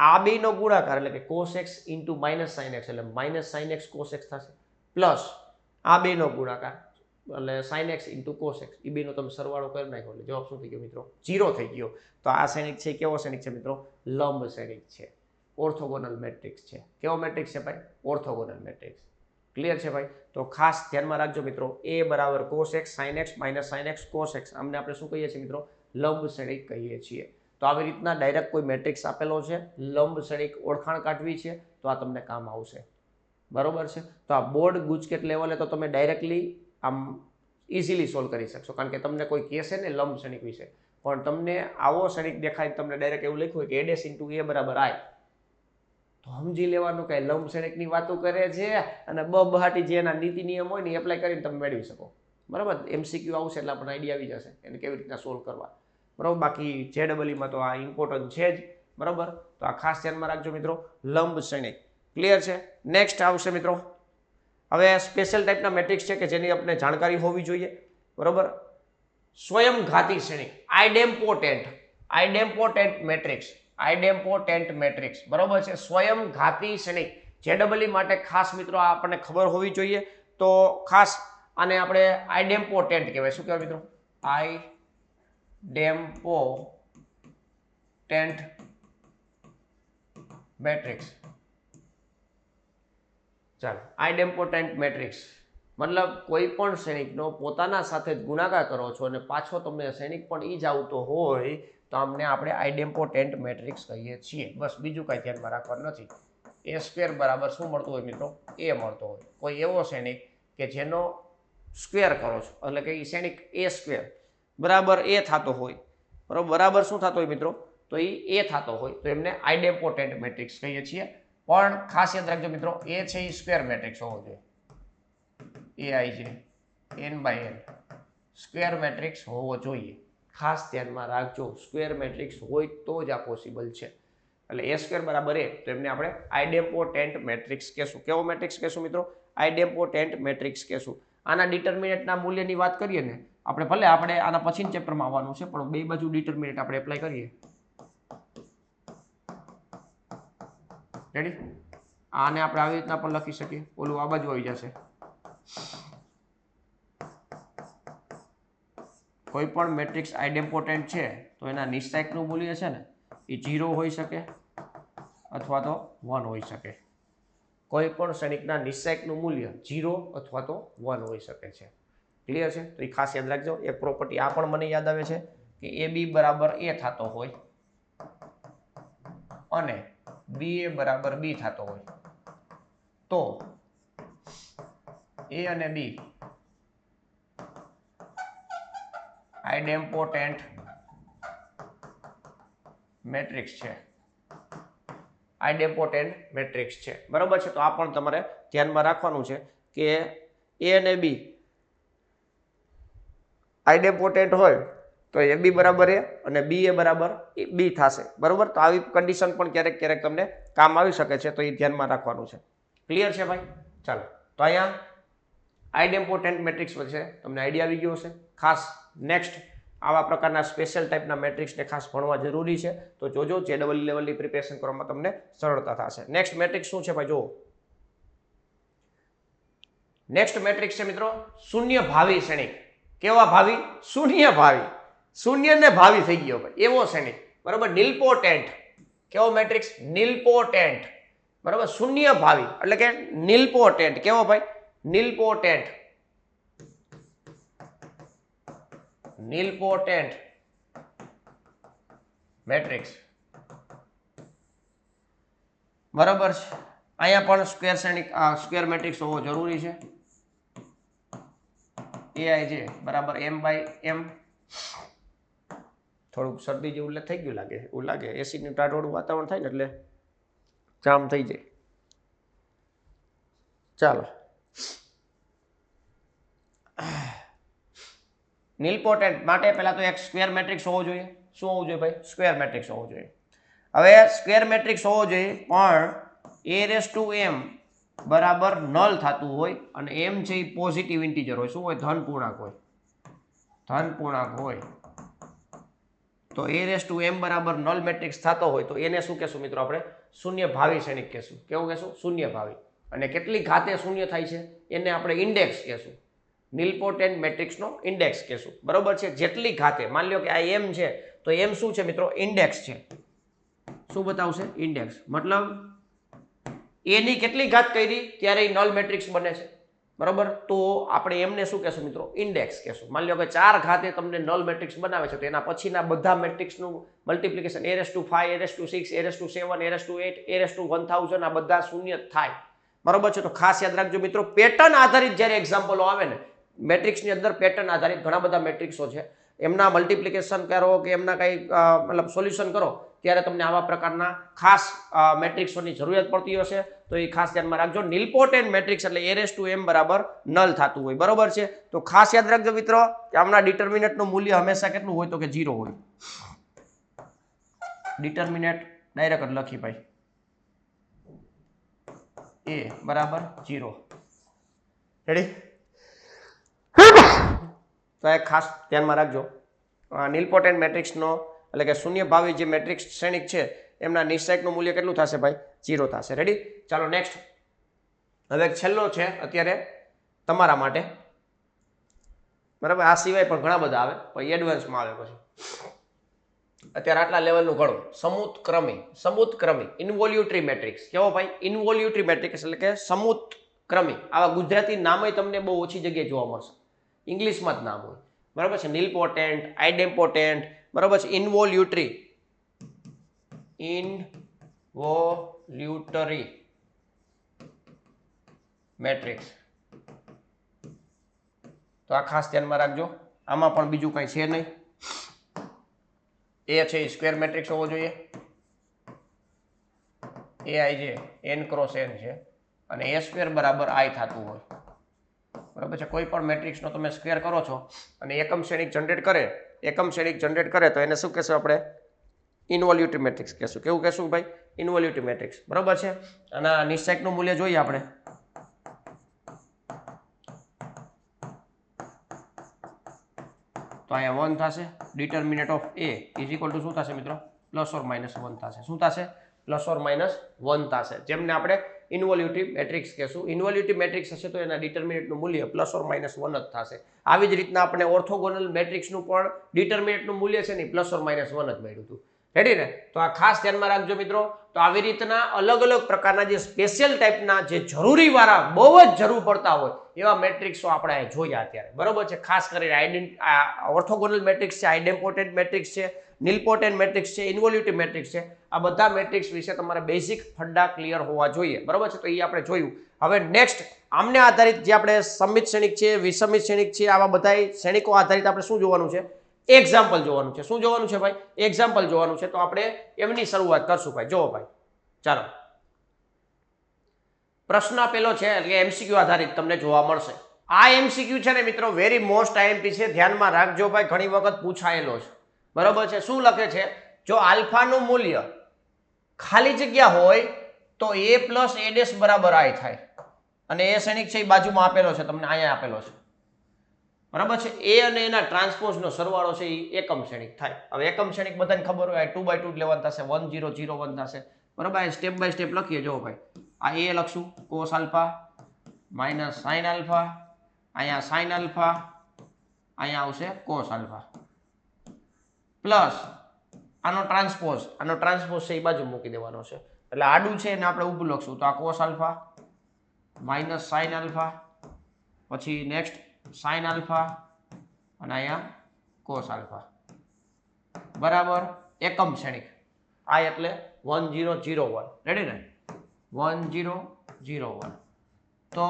Speaker 1: આ બેનો ગુણાકાર એટલે કે cos x into minus sin x એટલે minus sin x cos x થશે, પ્લસ આ બેનો ગુણાકાર એટલે sin x into cos x, એ બેનો તમે સરવાળો કરી નાખો એટલે જવાબ શું થઈ ગયો મિત્રો? 0 થઈ ગયો. તો આ શ્રેણિક છે કેવો શ્રેણિક છે મિત્રો? લંબ શ્રેણિક છે, ઓર્થોગોનલ મેટ્રિક્સ છે. કેવો મેટ્રિક્સ છે ભાઈ? Orthogonal matrix. ક્લિયર છે ભાઈ? તો ખાસ ધ્યાનમાં રાખજો મિત્રો, a બરાબર cos x sin x minus sin x cos x, આમને આપણે શું કહીએ છીએ મિત્રો? લંબ શ્રેણિક કહીએ છીએ. તો આવી રીતના ડાયરેક્ટ કોઈ મેટ્રિક્સ આપેલો છે, લંબ શ્રેણિક ઓળખાણ કાઢવી છે તો આ તમને કામ આવશે. બરોબર છે? તો આ બોર્ડ ગુજકેટ લેવલે તો તમે ડાયરેક્ટલી આમ ઇઝીલી સોલ્વ કરી શકશો, કારણ કે તમને કોઈ કહેશે ને લંબ શ્રેણિક વિશે, પણ તમને આવો શ્રેણિક દેખાય તમને ડાયરેક્ટ એવું લખ્યું હોય કે a' ઇન્ટુ a બરાબર i, તો સમજી લેવાનું કે લંબ શ્રેણિકની વાતો કરે છે અને બહાટી જે એના નીતિ નિયમ હોય ને એપ્લાય કરીને તમે મેળવી શકો. બરાબર? MCQ આવશે એટલે આપણને આઈડિયા આવી જશે એને કેવી રીતના સોલ્વ કરવા. બરાબર? બાકી JEE તો આ ઇમ્પોર્ટન્ટ છે જ. બરાબર? તો આ ખાસ ધ્યાનમાં રાખજો મિત્રો, લંબ શ્રેણિક. ક્લિયર છે? નેક્સ્ટ આવશે મિત્રો, હવે સ્પેશિયલ ટાઈપના મેટ્રિક્સ છે કે જેની આપણે જાણકારી હોવી જોઈએ. બરાબર? સ્વયંઘાતી શ્રેણિક, આઇડેમ્પોટેન્ટ મેટ્રિક્સ, આઇડેમ્પોટેન્ટ મેટ્રિક્સ. બરાબર છે? સ્વયંઘાતી શ્રેણિક JEE માટે ખાસ મિત્રો આપણને ખબર હોવી જોઈએ. તો ખાસ આને આપણે આઇડેમ્પોટેન્ટ કહેવાય. શું કહેવાય મિત્રો? આઇડેમ્પોટેન્ટ મેટ્રિક્સ. ચાલો, આઇડેમ્પોટેન્ટ મેટ્રિક્સ મતલબ કોઈ પણ શ્રેણિકનો પોતાના સાથે જ ગુણાકાર કરો છો અને પાછો તમને શ્રેણિક પણ ઈ જ આવતો હોય તો આમને આપણે આઇડેમ્પોટેન્ટ મેટ્રિક્સ કહીએ છીએ. બસ બીજું કાંઈ ધ્યાનમાં રાખવાનું નથી. a સ્ક્વેર બરાબર શું મળતું હોય મિત્રો? a મળતો હોય. કોઈ એવો શ્રેણિક કે જેનો સ્ક્વેર કરો છો એટલે કે એ શ્રેણિક a સ્ક્વેર બરાબર a થતો હોય, બરાબર શું થતો હોય મિત્રો? તો એ a થતો હોય તો એમને આઇડેમ્પોટેન્ટ મેટ્રિક્સ કહીએ છીએ. પણ ખાસ યાદ રાખજો મિત્રો, a છે એ સ્ક્વેર મેટ્રિક્સ હોવો જોઈએ. aij n/n સ્ક્વેર મેટ્રિક્સ હોવો જોઈએ. ખાસ ધ્યાનમાં રાખજો, સ્ક્વેર મેટ્રિક્સ હોય તો જ આ પોસિબલ છે. એટલે a સ્ક્વેર બરાબર a, તો એમને આપણે આઇડેમ્પોટેન્ટ મેટ્રિક્સ કહેશું. કેવો મેટ્રિક્સ કહેશું મિત્રો? આઇડેમ્પોટેન્ટ મેટ્રિક્સ કહેશું. આના ડિટર્મિનેન્ટના મૂલ્યની વાત કરીએ ને આપણે, ભલે આપણે આના પછીના ચેપ્ટરમાં આવવાનું છે પણ બે બાજુ ડિટર્મિનેન્ટ આપણે એપ્લાય કરીએ. રેડી? આને આપણે આવી રીતના પણ લખી શકીએ, ઓલું આ બાજુ આવી જશે. કોઈ પણ મેટ્રિક્સ આઇડેમ્પોટેન્ટ છે તો એના નિશ્ચાયકનું મૂલ્ય છે ને એ 0 હોઈ શકે અથવા તો 1 હોઈ શકે. કોઈ પણ શ્રેણિકના નિશ્ચાયકનું મૂલ્ય 0 અથવા તો 1 હોઈ શકે છે. ક્લિયર છે? તો એ ખાસ યાદ રાખજો. એક પ્રોપર્ટી આ પણ મને યાદ આવે છે કે AB બરાબર A થતો હોય અને BA બરાબર B થતો હોય તો A અને B આઇડેમ્પોટેન્ટ મેટ્રિક્સ છે. આઇડેમ્પોટેન્ટ મેટ્રિક્સ છે. બરાબર છે? તો આ પણ તમારે ધ્યાનમાં રાખવાનું છે કે A અને B આઇડેમ્પોટેન્ટ હોય તો AB બરાબર A અને BA બરાબર B થશે. બરાબર? તો આવી કન્ડિશન પણ ક્યારેક ક્યારેક તમને કામ આવી શકે છે, તો એ ધ્યાનમાં રાખવાનું છે. ક્લિયર છે ભાઈ? ચાલો, તો અહીંયા આઈડેમ્પોટેન્ટ મેટ્રિક્સ વચ્ચે તમને આઈડિયા આવી ગયો હશે. ખાસ નેક્સ્ટ આવા પ્રકારના સ્પેશિયલ ટાઈપના મેટ્રિક્સને ખાસ ભણવા જરૂરી છે. તો જોજો JEE લેવલની પ્રિપેરેશન કરવામાં તમને સરળતા થશે. નેક્સ્ટ મેટ્રિક્સ શું છે ભાઈ જુઓ. નેક્સ્ટ મેટ્રિક્સ છે મિત્રો શૂન્ય ભાવી શ્રેણિક. કેવા ભાવી? શૂન્ય ભાવી. શૂન્ય ને ભાવી થઈ ગયો ભાઈ એવો શ્રેણિક. બરાબર. નિલપોટેન્ટ. કેવો મેટ્રિક્સ? નિલપોટેન્ટ. બરાબર. શૂન્ય ભાવી એટલે કે નિલપોટેન્ટ. કેવો ભાઈ? નિલપોટેન્ટ. નિલપોટેન્ટ મેટ્રિક્સ. બરાબર છે. અહીંયા પણ સ્ક્વેર શ્રેણિક સ્ક્વેર મેટ્રિક્સ હોવો જરૂરી છે. Aij બરાબર m/m. થોડુંક શરદી જેવું થઈ ગયું લાગે. એવું લાગે એસિડનું ટાઢોળું વાતાવરણ થાય ને એટલે જામ થઈ જાય. ચાલો. નિલપોટેન્ટ માટે પહેલા તો એક સ્ક્વેર મેટ્રિક્સ હોવો જોઈએ. શું હોવું જોઈએ ભાઈ? સ્ક્વેર મેટ્રિક્સ હોવો જોઈએ. હવે સ્ક્વેર મેટ્રિક્સ હોવો જોઈએ પણ a/m બરાબર નલ થતું હોય અને m છે એ પોઝિટિવ ઇન્ટીજર હોય. શું હોય? ધન પૂર્ણાંક હોય. ધન પૂર્ણાંક હોય તો a/m બરાબર નલ મેટ્રિક્સ થતો હોય તો એને શું કહેશું મિત્રો? આપણે શૂન્ય ભાવી શ્રેણિક કહેશું. કેવું કહેશું? શૂન્ય ભાવી. અને કેટલી ઘાતે શૂન્ય થાય છે એને આપણે ઇન્ડેક્સ કહેશું. નિલપોટેન્ટ મેટ્રિક્સનો ઇન્ડેક્સ કહેશું. બરોબર છે. જેટલી ઘાતે માની લો કે આ m છે તો m શું છે મિત્રો? ઇન્ડેક્સ છે. શું બતાવશે? ઇન્ડેક્સ. મતલબ a ની કેટલી ઘાત કરી ત્યારે એ નલ મેટ્રિક્સ બને છે. બરોબર. તો આપણે એમને શું કહેશું મિત્રો? ઇન્ડેક્સ કહેશું. માની લો કે 4 ઘાતે તમને નલ મેટ્રિક્સ બનાવે છે તો એના પછીના બધા મેટ્રિક્સનું multiplication a/5 a/6 a/7 a/8 a/1000 આ બધા શૂન્ય થાય. બરોબર છે. તો ખાસ યાદ રાખજો મિત્રો, પેટર્ન આધારિત જ્યારે એક્ઝામ્પલો આવે ને મેટ્રિક્સની અંદર પેટર્ન આધારિત ઘણા બધા મેટ્રિક્સો છે, એમના મલ્ટિપ્લિકેશન કરો કે એમના કંઈ મતલબ સોલ્યુશન કરો ત્યારે તમને આવા પ્રકારના ખાસ મેટ્રિક્સોની જરૂરિયાત પડતી હશે. તો એ ખાસ ધ્યાનમાં રાખજો. નિલપોટેન્ટ મેટ્રિક્સ એટલે a/m બરાબર નલ થતું હોય. બરોબર છે. તો ખાસ યાદ રાખજો મિત્રો કે આમના ડિટર્મિનન્ટનું મૂલ્ય હંમેશા કેટલું હોય? તો કે 0 હોય. ડિટર્મિનન્ટ ડાયરેક્ટ જ લખી ભાઈ a બરાબર 0. રેડી? તો એ ખાસ ધ્યાનમાં રાખજો. નિલપોટેન્ટ મેટ્રિક્સનો એટલે કે શૂન્ય ભાવી જે મેટ્રિક્સ શ્રેણિક છે એમના નિશ્ચયકનું મૂલ્ય કેટલું થશે ભાઈ? 0 થશે. રેડી? ચાલો નેક્સ્ટ. હવે છેલ્લો છે અત્યારે તમારા માટે. બરાબર. આ સિવાય પણ ઘણા બધા આવે પણ એડવાન્સમાં આવે પછી. અત્યારે આટલા લેવલનું ઘણું. સમુતક્રમી. સમુતક્રમી ઇન્વોલ્યુટરી મેટ્રિક્સ. કેવો ભાઈ? ઇન્વોલ્યુટરી મેટ્રિક્સ એટલે કે સમુતક્રમી. આવા ગુજરાતી નામય તમને બહુ ઓછી જગ્યાએ જોવા મળશે. ઇંગ્લિશમાં જ નામ હોય. બરાબર છે. નિલપોટેન્ટ, આઇડેમ્પોટેન્ટ. બરાબર છે. ઇન્વોલ્યુટરી. ઇન્વોલ્યુટરી મેટ્રિક્સ. તો આ ખાસ ધ્યાનમાં રાખજો. આમાં પણ બીજું કંઈ છે નહીં. એ છે સ્ક્વેર મેટ્રિક્સ હોવો જોઈએ. Aij n×n છે અને a² બરાબર i થતું હોય. બરાબર છે. કોઈ પણ મેટ્રિક્સનો તમે સ્ક્વેર કરો છો અને એકમ શ્રેણિક જનરેટ કરે તો એને શું કહેશું આપણે? ઇન્વોલ્યુટરી મેટ્રિક્સ કહેશું. કેવું કહેશું ભાઈ? ઇન્વોલ્યુટરી મેટ્રિક્સ. બરાબર છે. અને નિશ્ચયકનું મૂલ્ય જોઈએ આપણે. તો અહીંયા 1 થશે. Determinant of a is equal two શું થશે મિત્રો? +or-1 થશે. શું થશે? +or-1 થશે. જેમને આપણે ઇન્વોલ્યુટરી મેટ્રિક્સ કહેશું. ઇન્વોલ્યુટરી મેટ્રિક્સ હશે તો એના ડિટર્મિનન્ટનું મૂલ્ય +or-1 જ થશે. આવી જ રીતના આપણે ઓર્થોગોનલ મેટ્રિક્સનું પણ ડિટર્મિનન્ટનું મૂલ્ય છે ને +or-1 જ મળ્યું હતું. રેડી ને? તો આ ખાસ ધ્યાનમાં રાખજો મિત્રો. તો આવી રીતના અલગ અલગ પ્રકારના જે સ્પેશિયલ ટાઈપના જે જરૂરી વાળા બહુ જ જરૂર પડતા હોય એવા મેટ્રિક્સો આપણે જોયા અત્યારે. બરોબર છે. ખાસ કરીને ઓર્થોગોનલ મેટ્રિક્સ છે, આઇડેમ્પોટેન્ટ મેટ્રિક્સ છે, નિલપોટેન્ટ મેટ્રિક્સ છે, ઇન્વોલ્યુટરી મેટ્રિક્સ છે. આ બધા મેટ્રિક્સ વિશે તમારે બેઝિક ફંડા ક્લિયર હોવા જોઈએ. બરોબર છે. તો એ આપણે જોયું. હવે નેક્સ્ટ આમને આધારિત જે આપણે સમિત શ્રેણિક છે, વિષમિત શ્રેણિક છે, આવા બધા શ્રેણિકો આધારિત આપણે શું જોવાનું છે? એક્ઝામ્પલ જોવાનું છે. શું જોવાનું છે ભાઈ? એક્ઝામ્પલ જોવાનું છે. તો આપણે એમની શરૂઆત કરશું ભાઈ. જોવો ભાઈ. ચાલો. પ્રશ્ન પેલો છે એટલે MCQ આધારિત તમને જોવા મળશે. આ MCQ છે ને મિત્રો વેરી મોસ્ટ IMP છે. ધ્યાનમાં રાખજો ભાઈ. ઘણી વખત પૂછાયેલો છે. બરોબર છે. શું લખે છે? જો આલ્ફાનું મૂલ્ય ખાલી જગ્યા હોય તો a + a' બરાબર i થાય. અને એ શ્રેણિક છે એ બાજુમાં આપેલો છે, તમને અહીંયા આપેલો છે, બરાબર છે. એ અને એના ટ્રાન્સપોઝનો સરવાળો છે એ એકમ શ્રેણિક થાય. હવે એકમ શ્રેણિક બધાને ખબર હોય 2/2 જ લેવાનું થશે, 1001 થશે, બરાબર. સ્ટેપ બાય સ્ટેપ લખીએ. જો ભાઈ આ એ લખશું cos alpha minus sine alpha, અહીંયા સાઇન આલ્ફા, અહીંયા આવશે કોસ આલ્ફા, પ્લસ આનો ટ્રાન્સપોઝ છે એ બાજુ મૂકી દેવાનો છે. એટલે આડું છે એને આપણે ઊભું લખશું તો આ cos alpha minus sine alpha, પછી નેક્સ્ટ સાઇન આલ્ફા અને અહીંયા કોસ આલ્ફા, બરાબર. એકમ શ્રેણિક આ એટલે 1001. રેડી ને? 1001. તો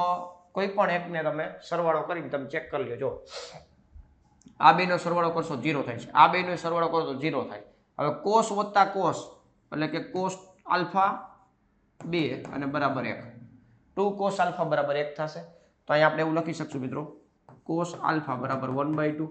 Speaker 1: કોઈ પણ એકને તમે સરવાળો કરીને તમે ચેક કરી લો. જો આ બેનો સરવાળો કરશો 0 થાય છે, આ બેનો સરવાળો કરો તો 0 થાય. હવે કોસ વત્તા કોસ એટલે કે કોસ આલ્ફા 2 અને બરાબર 1, 2 કોસ આલ્ફા બરાબર 1 થશે. તો અહીંયા આપણે એવું લખી શકશું મિત્રો કોસ આલ્ફા બરાબર 1/2.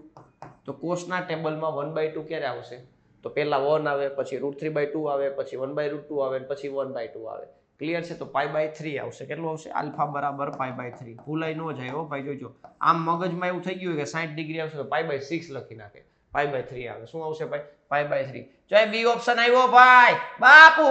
Speaker 1: તો કોસના ટેબલમાં 1/2 ક્યારે આવશે? તો પહેલા 1 આવે, પછી √3/2 આવે, પછી 1/√2 આવે, પછી 1/2 આવે. ક્લિયર છે? તો π/3 આવશે. કેટલું આવશે? આલ્ફા બરાબર π/3. ભૂલાઈ ન જાય હો ભાઈ. જોજો આમ મગજમાં એવું થઈ ગયું કે 60 ડિગ્રી આવશે તો π/6 લખી નાખે, π/3 આવે. શું આવશે ભાઈ? π/3. જો બી ઓપ્શન આવ્યો ભાઈ. બાપુ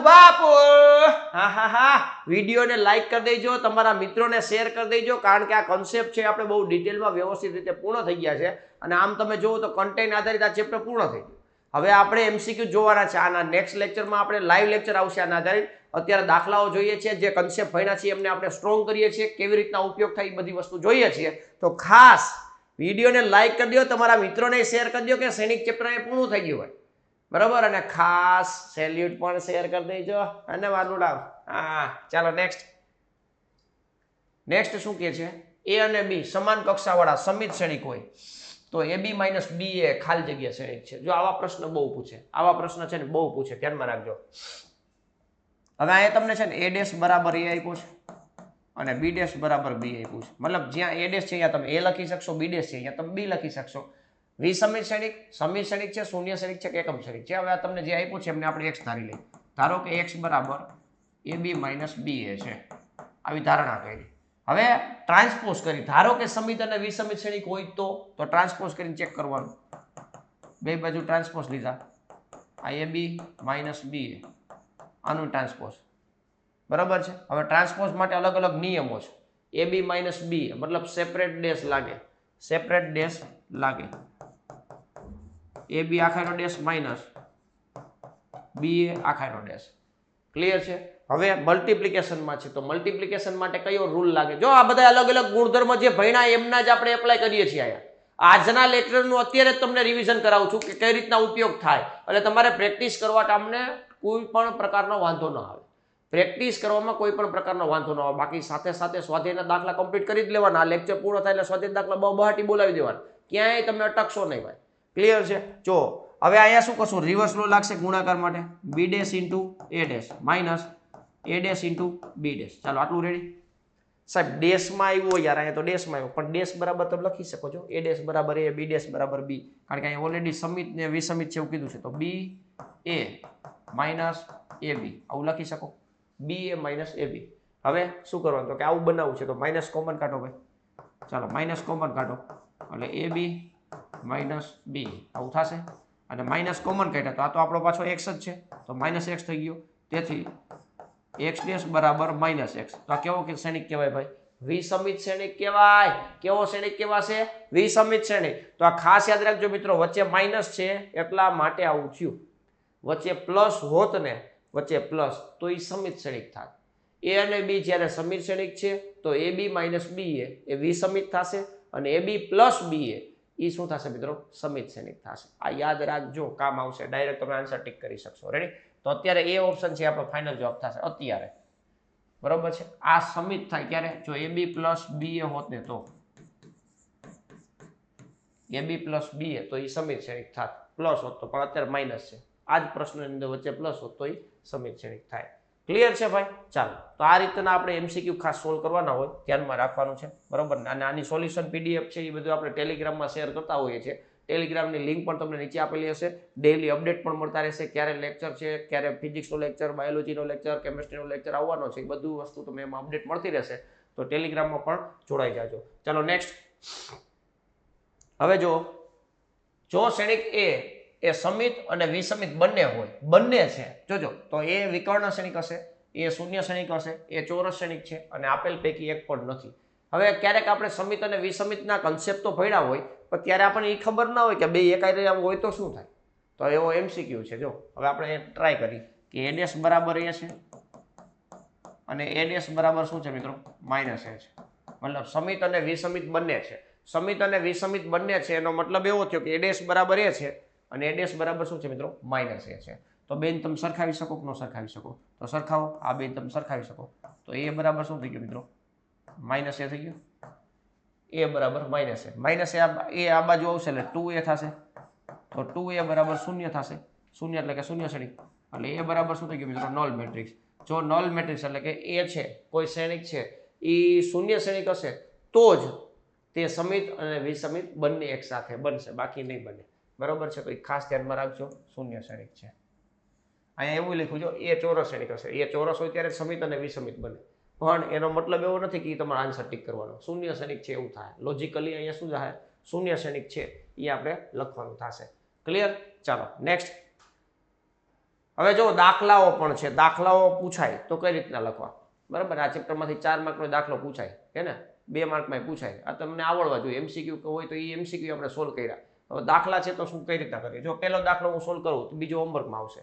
Speaker 1: હા. વિડીયોને લાઈક કરી દેજો, તમારા મિત્રોને શેર કરી દેજો, કારણ કે આ કોન્સેપ્ટ છે આપણે બહુ ડિટેલમાં વ્યવસ્થિત રીતે પૂર્ણ થઈ ગયા છે. અને આમ તમે જોવો તો કન્ટેન્ટ આધારિત આ ચેપ્ટર પૂર્ણ થઈ ગયું. હવે આપણે એમસીક્યુ જોવાના છે. આના નેક્સ્ટ લેક્ચરમાં આપણે લાઈવ લેક્ચર આવશે આના આધારિત. અત્યારે દાખલાઓ જોઈએ છીએ, જે કન્સેપ્ટ ભણ્યા છીએ એમને આપણે સ્ટ્રોંગ કરીએ છીએ, કેવી રીતના ઉપયોગ થાય એ બધી વસ્તુ જોઈએ છીએ. તો ખાસ વિડીયોને લાઈક કરી દો, તમારા મિત્રોને શેર કરી દો કે શ્રેણિક ચેપ્ટર એ પૂર્ણ થઈ ગયું હોય, બરાબર. અને ખાસ સેલ્યુટ પણ શેર કરી દેજો. અને વાલુડાવ. હા ચાલો નેક્સ્ટ શું કહે છે? એ અને બી સમાન કક્ષાવાળા સમિત શ્રેણિક હોય તો AB માઇનસ બી એ ખાલી જગ્યા શ્રેણિક છે. જો આવા પ્રશ્ન બહુ પૂછે, આવા પ્રશ્ન છે ને બહુ પૂછે, ધ્યાનમાં રાખજો. હવે અહીંયા તમને છે ને A ડેશ બરાબર A આપ્યું છે અને B ડેશ બરાબર B આપ્યું છે. મતલબ જ્યાં A ડેશ છે અહીંયા તમે A લખી શકશો, B ડેશ છે અહીંયા તમે B લખી શકશો. વિસમિત શ્રેણિક, સમિત શ્રેણિક છે, શૂન્ય શ્રેણિક છે કે એકમ શ્રેણિક છે? હવે આ તમને જે આપ્યું છે એમને આપણે x ધારી લઈએ. ધારો કે x બરાબર AB માઇનસ BA છે, આવી ધારણા કરી. હવે ટ્રાન્સપોઝ કરી. ધારો કે સમિત અને વિસમિત શ્રેણિક હોય તો ટ્રાન્સપોઝ કરીને ચેક કરવાનું. બે બાજુ ટ્રાન્સપોઝ લીધા, આ AB માઇનસ BA, આનું ટ્રાન્સપોઝ, બરાબર છે. હવે ટ્રાન્સપોઝ માટે અલગ અલગ નિયમો છે. AB માઇનસ BA મતલબ સેપરેટ ડેશ લાગે, AB આખાનો ડેશ માઇનસ BA આખાનો ડેશ. ક્લિયર છે? હવે મલ્ટીપ્લિકેશનમાં છે તો મલ્ટીપ્લિકેશન માટે કયો રૂલ લાગે? જો આ બધા અલગ અલગ ગુણધર્મ જે ભણ્યા એમના જ આપણે એપ્લાય કરીએ છીએ અહીંયા. આજના લેક્ચરનું અત્યારે જ તમને રિવિઝન કરાવું છું કે કઈ રીતના ઉપયોગ થાય, એટલે તમારે પ્રેક્ટિસ કરવા તમને કોઈ પણ પ્રકારનો વાંધો ન આવે. પ્રેક્ટિસ કરવામાં કોઈ પણ પ્રકારનો વાંધો ન આવે. બાકી સાથે સાથે સ્વાધ્યાયના દાખલા કમ્પ્લીટ કરી જ લેવાના. આ લેક્ચર પૂરો થાય એટલે સ્વાધ્યાય દાખલા બહાટી બોલાવી દેવાના, ક્યાંય તમે અટકશો નહીં ભાઈ. ક્લિયર છે? જો હવે અહીંયા શું કરશું? રિવર્સ લો લાગશે ગુણાકાર માટે. B dash into A dash minus A dash into B dash. ચાલો આટલું રેડી? સાહેબ ડેશમાં આવ્યો યાર, અહીંયા તો ડેશમાં આવ્યો, પણ ડેશ બરાબર તમે લખી શકો છો. A ડેશ બરાબર A, B ડેશ બરાબર B, કારણ કે અહીંયા ઓલરેડી સમિત ને વિસમિત છે એવું કીધું છે. તો BA માઇનસ AB આવું લખી શકો, BA માઇનસ AB. હવે શું કરવાનું? તો કે આવું બનાવવું છે તો માઇનસ કોમન કાઢો ભાઈ. ચાલો માઇનસ કોમન કાઢો એટલે AB માઇનસ B આવું થશે. અને માઇનસ કોમન કાઢ્યા તો આ તો આપણો પાછો x જ છે તો માઇનસ x થઈ ગયો. તેથી x ડેશ બરાબર માઇનસ x. તો આ કેવો કે શ્રેણિક કહેવાય ભાઈ? વિસમિત શ્રેણિક કહેવાય. કેવો શ્રેણિક કહેવાશે? વિસમિત શ્રેણિક. તો આ ખાસ યાદ રાખજો મિત્રો, વચ્ચે માઇનસ છે એટલા માટે આવું થયું. વચ્ચે પ્લસ હોત ને, વચ્ચે પ્લસ તો એ સમિત શ્રેણિક થાત. A અને B જ્યારે સમિત શ્રેણિક છે તો AB માઇનસ BA એ વિસમિત થશે અને AB પ્લસ BA એ શું થશે મિત્રો? સમિત શ્રેણિક થશે. આ યાદ રાખજો, કામ આવશે. ડાયરેક્ટ તમે આન્સર ટીક કરી શકશો. રેડી? તો અત્યારે એ ઓપ્શન છે આપણો ફાઇનલ જવાબ થશે અત્યારે, બરોબર છે. આ સમિત થાય ક્યારે? જો AB પ્લસ BA હોત ને તો AB પ્લસ BA તો એ સમિત શ્રેણિક થાત. પ્લસ હોત તો, પણ અત્યારે માઇનસ છે. આ જ પ્રશ્નની અંદર વચ્ચે પ્લસ હોત તો એ સમિત શ્રેણિક થાય. ક્લિયર છે ભાઈ? ચાલો તો આ રીતના આપણે MCQ ખાસ સોલ્વ કરવાના હોય, ધ્યાનમાં રાખવાનું છે, બરોબર ને. અને આની સોલ્યુશન PDF છે એ બધું આપણે ટેલિગ્રામમાં શેર કરતા હોઈએ છીએ. ટેલિગ્રામની લિંક પણ તમને નીચે આપેલી હશે. ડેઈલી અપડેટ પણ મળતા રહેશે, ક્યારે લેક્ચર છે, ક્યારે ફિઝિક્સનો લેક્ચર, બાયોલોજીનો લેક્ચર, કેમિસ્ટ્રીનો લેક્ચર આવવાનો છે, એ બધું વસ્તુ તમને એમાં અપડેટ મળતી રહેશે. તો ટેલિગ્રામમાં પણ જોડાઈ જાજો. ચાલો નેક્સ્ટ. હવે જો શ્રેણિક એ સમિત અને વિસમિત બંને હોય, બંને છે જોજો, તો એ વિકર્ણ શ્રેણિક હશે, એ શૂન્ય શ્રેણિક હશે, એ ચોરસ શ્રેણિક છે અને આપેલ પૈકી એક પણ નથી. હવે ક્યારેક આપણે સમિત અને વિસમિતના કન્સેપ્ટ તો ભણ્યા હોય, પણ ત્યારે આપણને એ ખબર ના હોય કે બે એકાઈ હોય તો શું થાય. તો એવો MCQ છે. જો હવે આપણે ટ્રાય કરી કે a ડેશ બરાબર a છે અને a ડેશ બરાબર શું છે મિત્રો? માઇનસ a છે. મતલબ સમિત અને વિસમિત બંને છે. સમિત અને વિસમિત બંને છે એનો મતલબ એવો થયો કે a ડેશ બરાબર a છે અને a ડેશ બરાબર શું છે મિત્રો? માઇનસ a છે. તો બેન તમે સરખાવી શકો કે ન સરખાવી શકો? તો સરખાવો. આ બેન તમે સરખાવી શકો. તો a બરાબર શું થઈ ગયું મિત્રો? માઇનસ a થઈ ગયું. a બરાબર માઇનસ a. માઇનસ a આ બાજુ આવશે એટલે 2a થશે. તો 2a બરાબર શૂન્ય થશે. શૂન્ય એટલે કે શૂન્ય શ્રેણિક. એટલે a બરાબર શું થઈ ગયું મિત્રો? Null matrix. જો નલ મેટ્રિક્સ એટલે કે a છે કોઈ શ્રેણિક છે એ શૂન્ય શ્રેણિક હશે તો જ તે સમિત અને વિસમિત બંને એક સાથે બનશે, બાકી નહીં બને. બરોબર છે? તો એ ખાસ ધ્યાનમાં રાખજો. શૂન્ય શ્રેણિક છે. અહીંયા એવું લખ્યું જો એ ચોરસ શ્રેણિક હશે. એ ચોરસ હોય ત્યારે સમિત અને વિસમિત બને, પણ એનો મતલબ એવો નથી કે તમારે આન્સર ટીક કરવાનો. શૂન્ય શ્રેણિક છે એવું થાય. લોજિકલી અહીંયા શું થાય? શૂન્ય શ્રેણિક છે એ આપણે લખવાનું થશે. ક્લિયર? ચાલો નેક્સ્ટ. હવે જો દાખલાઓ પણ છે. દાખલાઓ પૂછાય તો કઈ રીતના લખવા? બરાબર, આ ચેપ્ટરમાંથી 4 માર્કનો દાખલો પૂછાય છે ને, 2 માર્કમાં પૂછાય. આ તમને આવડવા જોઈએ. MCQ હોય તો એ MCQ આપણે સોલ્વ કર્યા. હવે દાખલા છે તો શું કઈ રીતના કરીએ? જો પહેલો દાખલો હું સોલ્વ કરું તો બીજો હોમવર્કમાં આવશે.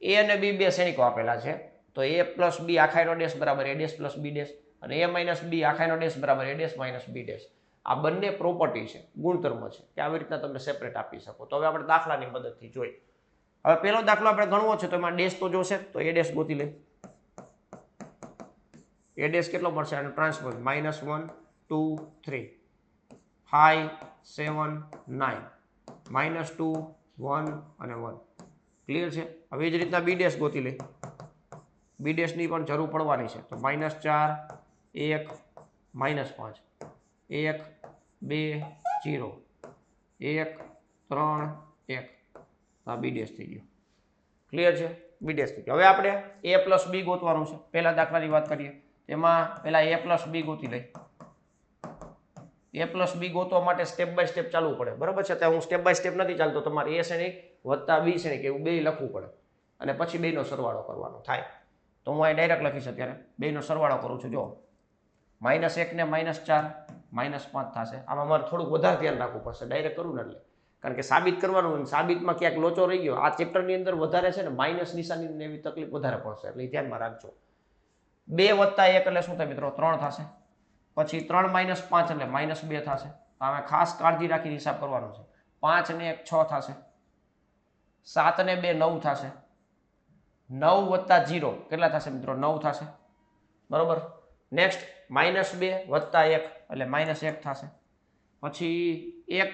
Speaker 1: a અને b બે શ્રેણિકો આપેલા છે, તો a પ્લસ b આખાઈનો ડેશ બરાબર a dash plus b dash અને a માઇનસ b આખાઈનો ડેશ બરાબર a dash minus b dash. આ બંને પ્રોપર્ટી છે, ગુણધર્મ છે કે આવી રીતના તમે સેપરેટ આપી શકો. તો હવે આપણે દાખલાની મદદથી જોઈએ. હવે પહેલો દાખલો આપણે ગણવો છે તો એમાં ડેશ તો જોશે, તો a ડેશ ગોતી લે. a ડેશ કેટલો મળશે? આનો ટ્રાન્સપોઝ -1 2 3 5 7 9 -2 1 અને 1. ક્લિયર છે? હવે એ જ રીતના બી ડેશ ગોતી લે. બી ડેશની પણ જરૂર પડવાની છે. તો -4 1 -5 1 2 0 1 3 1. આ બી ડેશ થઈ ગયો. ક્લિયર છે? બી ડેશ થઈ ગયો. હવે આપણે a પ્લસ b ગોતવાનું છે. પહેલા દાખલાની વાત કરીએ એમાં પહેલા a પ્લસ b ગોતી લઈ. a પ્લસ b ગોતવા માટે સ્ટેપ બાય સ્ટેપ ચાલવું પડે. બરાબર છે? ત્યાં હું સ્ટેપ બાય સ્ટેપ નથી ચાલતો. તમારે a શ્રેણિક વત્તા b શ્રેણિક એવું બે લખવું પડે અને પછી બેનો સરવાળો કરવાનો થાય. તો હું અહીં ડાયરેક્ટ લખીશ. અત્યારે બેનો સરવાળો કરું છું. જો -1 ને -4 -5 થશે. આમાં મારે થોડુંક વધારે ધ્યાન રાખવું પડશે ડાયરેક્ટ કરું ને એટલે, કારણ કે સાબિત કરવાનું, સાબિતમાં ક્યાંક લોચો રહી ગયો. આ ચેપ્ટરની અંદર વધારે છે ને માઇનસ નિશાની એવી તકલીફ વધારે પડશે, એટલે ધ્યાનમાં રાખજો. 2 વત્તા 1 એટલે શું થાય મિત્રો? 3 થશે. પછી 3 - 5 એટલે -2 થશે. આમે ખાસ કાળજી રાખીને હિસાબ કરવાનો છે. 5 ને 1 6 થશે. 7 ને 2 9 થશે. 9 વત્તા 0 કેટલા થશે મિત્રો? 9 થશે. બરોબર. નેક્સ્ટ -2 વત્તા 1 એટલે -1 થશે. પછી 1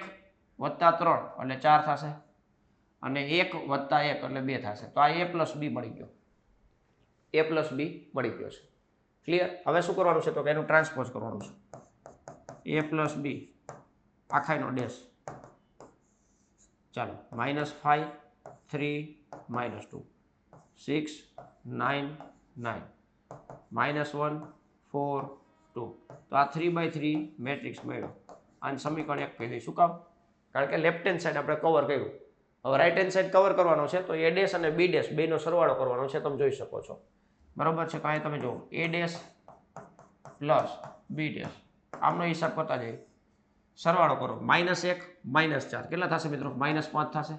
Speaker 1: વત્તા 3 એટલે 4 થશે અને 1 વત્તા 1 એટલે 2 થશે. તો આ a પ્લસ b મળી ગયો. a પ્લસ b મળી ગયો છે. ક્લિયર? હવે શું કરવાનું છે? તો કે એનું ટ્રાન્સપોઝ કરવાનું છે. a પ્લસ b આખાઈનો ડેશ. ચાલો -5 3 -2 6 9 9 -1 4 2. તો આ 3/3 મેટ્રિક્સ મળ્યો. આને સમીકરણ 1 કહી દઈશું. શું કામ? કારણ કે લેફ્ટ હેન્ડ સાઈડ આપણે કવર કર્યું. હવે રાઈટ હેન્ડ સાઈડ કવર કરવાનો છે તો a ડેશ અને b ડેશ બેનો સરવાળો કરવાનો છે. તમે જોઈ શકો છો. બરોબર છે? કાંઈ તમે જુઓ a dash plus b dash આમનો હિસાબ કરતા જઈએ. સરવાળો કરો. -1 -4 કેટલા થશે મિત્રો? -5 થશે.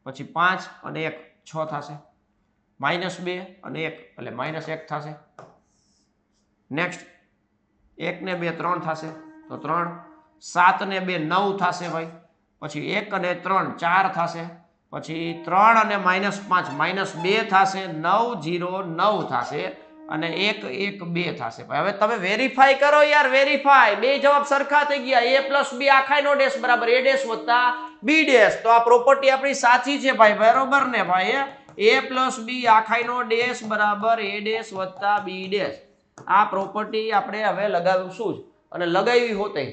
Speaker 1: પછી 5 અને 1 6 થશે. -2 અને 1 એટલે -1 થશે. નેક્સ્ટ 1 ને 2 3 થશે. તો 3 7 ને 2 9 થશે ભાઈ. પછી 1 અને 3 4 થશે. પછી 3 અને -5 -2 થશે. 9 0 9 થશે અને 1 1 2 થશે. હવે તમે વેરીફાઈ કરો યાર, વેરીફાઈ. બે જવાબ સરખા થઈ ગયા. a પ્લસ b આખાઈનો ડેશ બરાબર a ડેશ વત્તા b ડેશ. તો આ પ્રોપર્ટી આપણી સાચી છે ભાઈ. બરોબર ને ભાઈ? a પ્લસ b આખાઈનો ડેશ બરાબર a ડેશ વત્તા b ડેશ. આ પ્રોપર્ટી આપણે હવે લગાવીશું જ, અને લગાવી હોતે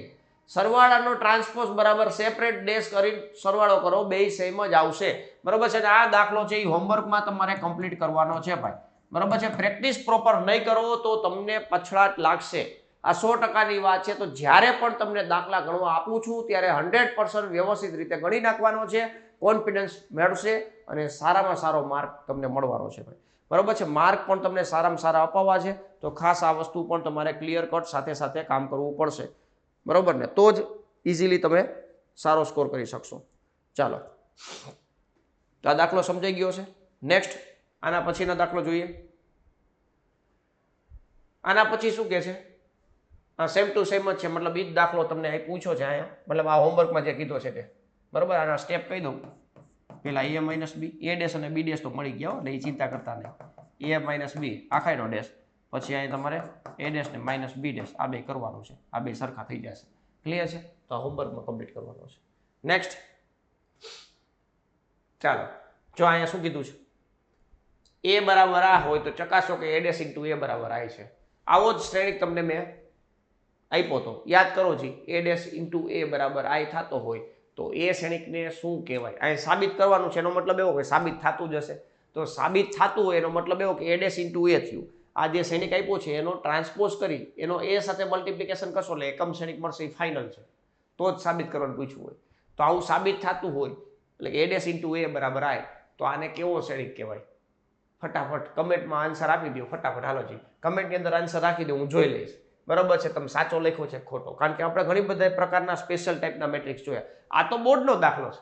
Speaker 1: સરવાળાનો ટ્રાન્સપોઝ બરાબર સેપરેટ ડેશ કરી સરવાળો કરો, બે સેમ જ આવશે. બરોબર છે? આ દાખલો છે એ હોમવર્કમાં તમારે કમ્પ્લીટ કરવાનો છે ભાઈ. બરોબર છે? પ્રેક્ટિસ પ્રોપર નહીં કરો તો તમને પછડાટ લાગશે. આ 100%ની વાત છે. તો જ્યારે પણ તમને દાખલા ગણવા આપું છું ત્યારે 100% વ્યવસ્થિત રીતે ગણી નાખવાનો છે, કોન્ફિડન્સ મેળવશે અને સારામાં સારો માર્ક તમને મળવાનો છે ભાઈ. બરોબર છે, માર્ક પણ તમને સારામાં સારા અપાવવા છે. તો ખાસ આ વસ્તુ પણ તમારે ક્લિયર કટ સાથે સાથે કામ કરવું પડશે, બરોબર ને, તો જ ઇઝીલી તમે સારો સ્કોર કરી શકશો. ચાલો, તો આ દાખલો સમજાઈ ગયો છે. નેક્સ્ટ આના પછીનો દાખલો જોઈએ. આના પછી શું કહે છે? સેમ ટુ સેમ જ છે, મતલબ એ જ દાખલો તમને પૂછ્યો છે અહીંયા, મતલબ આ હોમવર્કમાં જે કીધો છે તે, બરોબર. આના સ્ટેપ કહી દઉં. પેલા a minus b, a dash અને b ડેશ તો મળી ગયા એટલે એ ચિંતા કરતા નહીં. a માઇનસ બી આખાઈનો ડેશ, પછી અહીં તમારે a ડેશ ને માઇનસ b ડેશ આ બે કરવાનું છે. આ બે સરખા થઈ જશે. ક્લિયર છે? તો આ હોમવર્કમાં કમ્પ્લીટ કરવાનો છે. નેક્સ્ટ ચાલો, જો અહીંયા શું કીધું છે? a બરાબર આ હોય તો ચકાસો કે a ડેશ ઇન્ટુ a બરાબર આ છે. આવો જ શ્રેણિક તમને મેં આપ્યો તો, યાદ કરો જી. a ડેશ ઇન્ટુ a બરાબર આ થતો હોય તો એ શ્રેણિકને શું કહેવાય? અહીં સાબિત કરવાનું છે. એનો મતલબ એવો કે સાબિત થતું જ હશે. તો સાબિત થતું હોય એનો મતલબ એવો કે a ડેશ ઇન્ટુ a થયું. આ જે શ્રેણિક આપ્યો છે એનો ટ્રાન્સપોઝ કરી એનો a સાથે મલ્ટિપ્લિકેશન કરશો એટલે એકમ શ્રેણિક મળશે. એ ફાઇનલ છે, તો જ સાબિત કરવાનું પૂછ્યું હોય. તો આવું સાબિત થતું હોય એટલે કે a ડેશ ઇન્ટુ a બરાબર આ, તો આને કેવો શ્રેણિક કહેવાય? ફટાફટ કમેન્ટમાં આન્સર આપી દો. ફટાફટ હાલો જી, કમેન્ટની અંદર આન્સર રાખી દો, હું જોઈ લઈશ. બરોબર છે, તમે સાચો લખ્યો છે ખોટો, કારણ કે આપણે ઘણી બધા પ્રકારના સ્પેશિયલ ટાઈપના મેટ્રિક્સ જોયા. આ તો બોર્ડનો દાખલો છે,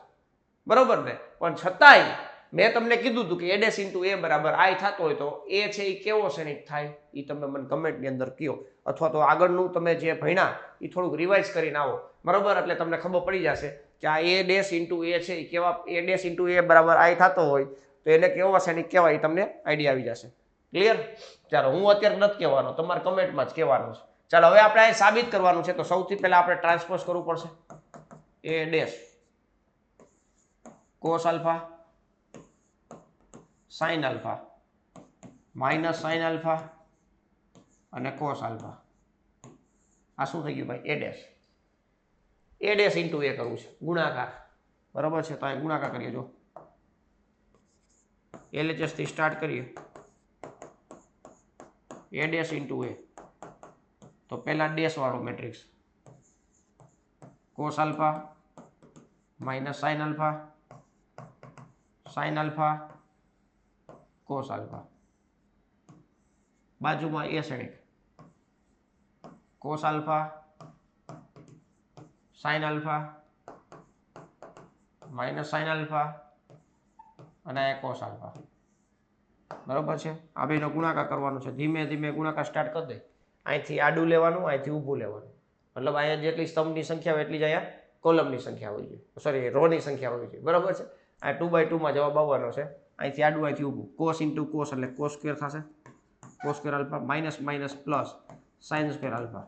Speaker 1: બરોબર ને, પણ છતાંય મેં તમને કીધું હતું કે a ડેશ ઇન્ટુ a બરાબર આ થતો હોય તો એ છે એ કેવો શ્રેણિક થાય એ તમે મને કમેન્ટની અંદર કહો, અથવા તો આગળનું તમે જે ભણ્યા એ થોડુંક રિવાઇઝ કરીને આવો, બરોબર. એટલે તમને ખબર પડી જશે કે આ a ડેશ ઇન્ટુ a છે એ કેવા, a ડેશ ઇન્ટુ a બરાબર આ થતો હોય તો એને કેવો શ્રેણિક કહેવાય એ તમને આઈડિયા આવી જશે. ક્લિયર? ચાલો, હું અત્યારે નથી કહેવાનો, તમારે કમેન્ટમાં જ કહેવાનું છે. ચાલો, હવે આપણે અહીં સાબિત કરવાનું છે. તો સૌથી પહેલા આપણે ટ્રાન્સપોઝ કરવું પડશે. a dash cos alpha sine alpha minus sine alpha અને કોસ આલ્ફા. આ શું થઈ ગયું ભાઈ? a ડેશ ઇન્ટુ a કરવું છે, ગુણાકાર, બરાબર છે. તો અહીં ગુણાકાર કરીએ. જો LHS થી સ્ટાર્ટ કરીએ. a ડેશ ઇન્ટુ a, તો પહેલા ડેશ વાળો matrix cos alpha minus sine alpha cos alpha, બાજુમાં એ શ્રેણિક cos alpha sine alpha minus sine alpha અને કોસ આલ્ફા, બરોબર છે. આ બેનો ગુણાકાર કરવાનો છે. ધીમે ધીમે ગુણાકાર સ્ટાર્ટ કરી દે. અહીંથી આડું લેવાનું, અહીંથી ઊભું લેવાનું, મતલબ અહીંયા જેટલી સ્તંભની સંખ્યા હોય એટલી જ અહીંયા કોલમની સંખ્યા હોવી જોઈએ, સોરી રોની સંખ્યા હોવી જોઈએ, બરોબર છે. આ 2/2 માં જવાબ આવવાનો છે. અહીંથી આડું, અહીંથી ઊભું. કોસ ઇન્ટુ કોસ એટલે કોસ સ્ક્વેર થશે, cos square alpha minus minus plus sine square alpha.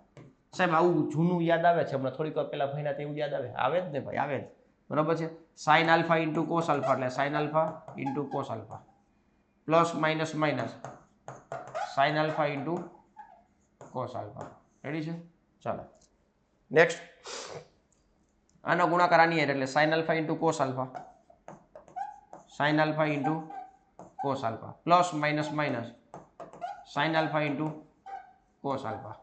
Speaker 1: સાહેબ આવું જૂનું યાદ આવે છે, હમણાં થોડીક વાર પહેલા ભણ્યા તેવું યાદ આવે? આવે જ ને ભાઈ, આવે જ, બરોબર છે. Sine alpha into cos alpha એટલે sine alpha into cos alpha plus minus minus sine alpha into cos alpha. Ready છે? ચાલો નેક્સ્ટ. આનો ગુણાકાર આની એટલે sine alpha into cos alpha sine alpha into cos alpha plus minus minus sine alpha into cos alpha.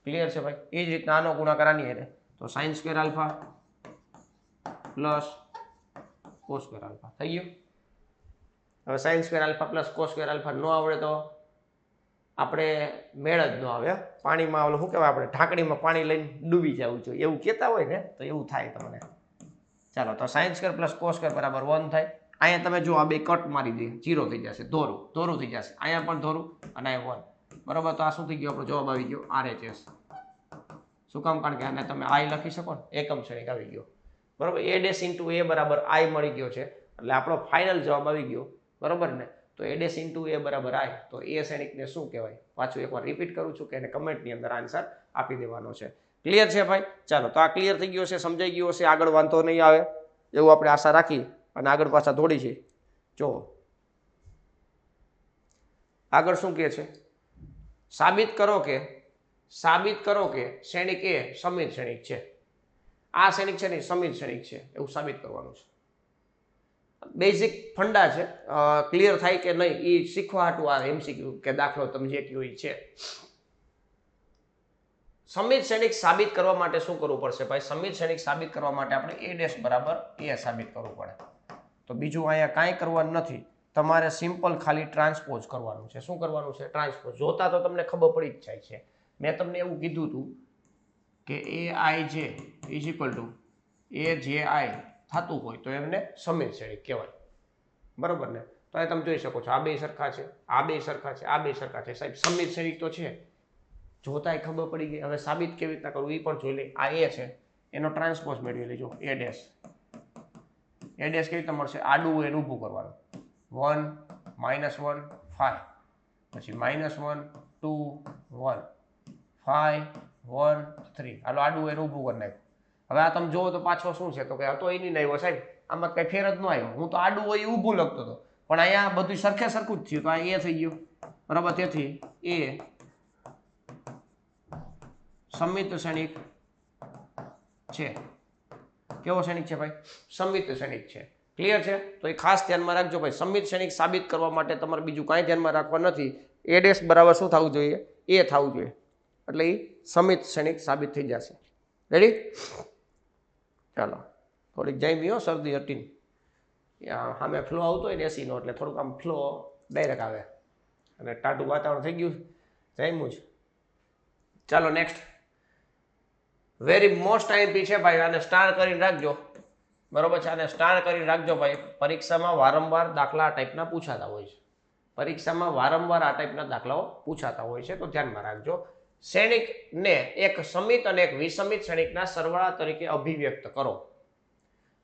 Speaker 1: Clear છે ભાઈ? એ જ રીતના આનો ગુણાકાર આની એટલે તો sine square alpha plus cos square alpha થઈ ગયું. હવે sine square alpha plus cos square alpha ન આવડે તો આપણે મેળ જ ન આવે. પાણીમાં ઓલું શું કહેવાય, આપણે ઢાંકણીમાં પાણી લઈને ડૂબી જવું જોઈએ એવું કહેતા હોય ને, તો એવું થાય તમને. ચાલો, તો sine square plus cos square બરાબર 1 થાય. અહીંયા તમે જો આ બે કટ મારી દે, 0 થઈ જશે, ધોરું થઈ જશે. અહીંયા પણ ધોરું અને અહીંયા 1, બરોબર. તો આ શું થઈ ગયો? આપણો જવાબ આવી ગયો RHS. શું કામ? કારણ કે આને તમે I લખી શકો ને, એકમ શ્રેણિક આવી ગયો, બરોબર. a ડેશ ઇન્ટુ a બરાબર I મળી ગયો છે એટલે આપણો ફાઇનલ જવાબ આવી ગયો, બરોબર ને. તો a ડેશ ઇન્ટુ a બરાબર I, તો એ શ્રેણિકને શું કહેવાય? પાછું એકવાર રિપીટ કરું છું કે એને કમેન્ટની અંદર આન્સર આપી દેવાનો છે. ક્લિયર છે ભાઈ? ચાલો, તો આ ક્લિયર થઈ ગયો છે, સમજાઈ ગયો હશે. આગળ વાંધો નહીં આવે એવું આપણે આશા રાખી અને આગળ પાછા દોડી છે. જો આગળ શું કહે છે? સાબિત કરો કે શ્રેણિક એ સમિત શ્રેણિક છે. આ શ્રેણિક છે ને સમિત શ્રેણિક છે એવું સાબિત કરવાનું છે. બેઝિક ફંડા છે, ક્લિયર થાય કે નહીં એ શીખવા હાટું આ MCQ કે દાખલો તમે જે કહ્યું એ છે. સમિત શ્રેણિક સાબિત કરવા માટે શું કરવું પડશે ભાઈ? સમિત શ્રેણિક સાબિત કરવા માટે આપણે a ડેશ બરાબર a સાબિત કરવું પડે. તો બીજું અહીંયા કાંઈ કરવાનું નથી, તમારે સિમ્પલ ખાલી ટ્રાન્સપોઝ કરવાનું છે. શું કરવાનું છે? ટ્રાન્સપોઝ. જોતા તો તમને ખબર પડી જ જાય છે. મેં તમને એવું કીધું હતું કે aij is equal two aji થતું હોય તો એમને સમિત શ્રેણિક કહેવાય, બરોબર ને? તો એ તમે જોઈ શકો છો, આ બે સરખા છે, આ બે સરખા છે, આ બે સરખા છે. સાહેબ સમિત શ્રેણિક તો છે, જોતાય ખબર પડી ગઈ. હવે સાબિત કેવી રીતના કરવું એ પણ જોઈ લઈએ. આ a છે, એનો ટ્રાન્સપોઝ મેળવી લેજો. a ડેશ કેવી રીતના મળશે? આડું હોય એને ઊભું કરવાનું. 1 -1 5, પછી -1 2 1 5 1 3. હાલો આડું હોય એને ઊભું કરી નાખ્યું. હવે આ તમે જુઓ તો પાછો શું છે? તો કે હતો એ નહીં આવ્યો સાહેબ, આમાં કઈ ફેર જ ન આવ્યો. હું તો આડું હોય એ ઊભું લખતો હતો, પણ અહીંયા બધું સરખે સરખું જ થયું, તો આ a થઈ ગયું, બરાબર? તેથી a સમિત શ્રેણિક છે. કેવો શ્રેણિક છે ભાઈ? સમિત શ્રેણિક છે. ક્લિયર છે? તો એ ખાસ ધ્યાનમાં રાખજો ભાઈ. સમિત શ્રેણિક સાબિત કરવા માટે તમારે બીજું કાંઈ ધ્યાનમાં રાખવા નથી. a ડેશ બરાબર શું થવું જોઈએ? a થવું જોઈએ. એટલે એ સમિત શ્રેણિક સાબિત થઈ જશે. રેડી? ચાલો, થોડીક જામી હો, શરદી હટીને. સામે ફ્લો આવતો હોય ને એસીનો, એટલે થોડુંક આમ ફ્લો ડાયરેક્ટ આવે અને ટાટું વાતાવરણ થઈ ગયું, જામ્યું જ. ચાલો નેક્સ્ટ. વેરી મોસ્ટ આઈએમપી છે ભાઈ, આને સ્ટાર કરીને રાખજો, બરોબર છે? આને સ્ટાર કરીને રાખજો ભાઈ. પરીક્ષામાં વારંવાર દાખલા આ ટાઈપના પૂછાતા હોય છે. પરીક્ષામાં વારંવાર આ ટાઈપના દાખલાઓ પૂછાતા હોય છે, તો ધ્યાનમાં રાખજો. શ્રેણિકને એક સમિત અને એક વિસમિત શ્રેણિકના સરવાળા તરીકે અભિવ્યક્ત કરો.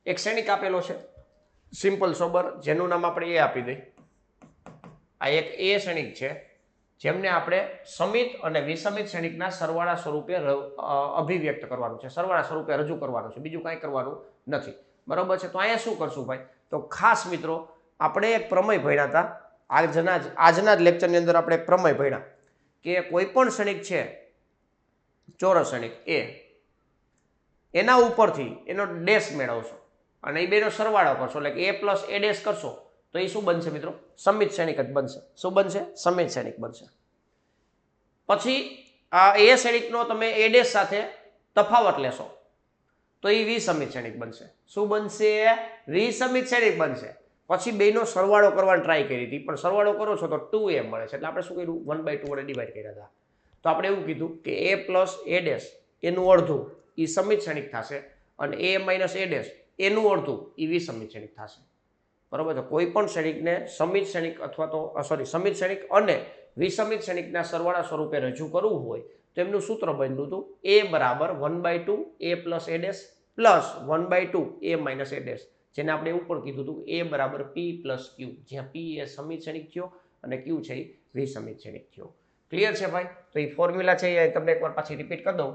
Speaker 1: એક શ્રેણિક આપેલો છે, સિમ્પલ સોબર, જેનું નામ આપણે a આપી દઈ. આ એક a શ્રેણિક છે, જેમને આપણે સમિત અને વિસમિત શ્રેણિકના સરવાળા સ્વરૂપે અભિવ્યક્ત કરવાનું છે, સરવાળા સ્વરૂપે રજૂ કરવાનું છે, બીજું કાંઈ કરવાનું નથી, બરોબર છે? તો અહીંયા શું કરશું ભાઈ? તો ખાસ મિત્રો, આપણે એક પ્રમેય ભણ્યા હતા આજના જ લેક્ચરની અંદર. આપણે એક પ્રમેય ભણ્યા કે કોઈ પણ શ્રેણિક છે, ચોરસ શ્રેણિક એ, એના ઉપરથી એનો ડેશ મેળવશો અને એ બેનો સરવાળો કરશો, એટલે કે a પ્લસ a ડેશ કરશો, તો એ શું બનશે મિત્રો? સમિત શ્રેણિક જ બનશે. શું બનશે? સમિત શ્રેણિક બનશે. પછી આ a શ્રેણિકનો તમે a ડેશ સાથે તફાવત લેશો તો એ વિસમિત શ્રેણિક બનશે. શું બનશે? વિસમિત શ્રેણિક બનશે. પછી બેનો સરવાળો કરવાની ટ્રાય કરી હતી, પણ સરવાળો કરો છો તો 2a મળે છે, એટલે આપણે શું કર્યું? 1/2 વડે ડિવાઈડ કર્યા હતા. તો આપણે એવું કીધું કે a પ્લસ a ડેશ એનું અડધું એ સમિત શ્રેણિક થશે, અને a માઇનસ a ડેશ એનું અડધું એ વિસમિત શ્રેણિક થશે, બરોબર છે? કોઈ પણ શ્રેણિકને સમિત શ્રેણિક અથવા તો સમિત શ્રેણિક અને વિસમિત શ્રેણિકના સરવાળા સ્વરૂપે રજૂ કરવું હોય તો એમનું સૂત્ર બન્યું હતું a બરાબર 1/2 a plus a dash plus 1/2 a minus a dash, જેને આપણે એવું પણ કીધું હતું a બરાબર p પ્લસ q, જ્યાં p એ સમિત શ્રેણિક થયો અને q છે એ વિસમિત શ્રેણિક થયો. ક્લિયર છે ભાઈ? તો એ ફોર્મ્યુલા છે એ તમને એકવાર પાછી રિપીટ કરી દઉં.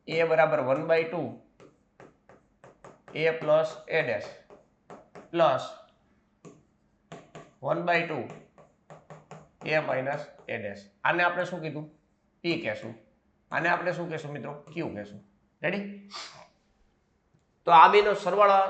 Speaker 1: a બરાબર 1/2 a plus a dash plus 1/2 a minus a dash. આને આપણે શું કીધું? p કહેશું. આને આપણે શું કહેશું મિત્રો? q કહેશું. રેડી? તો આ બેનો સરવાળા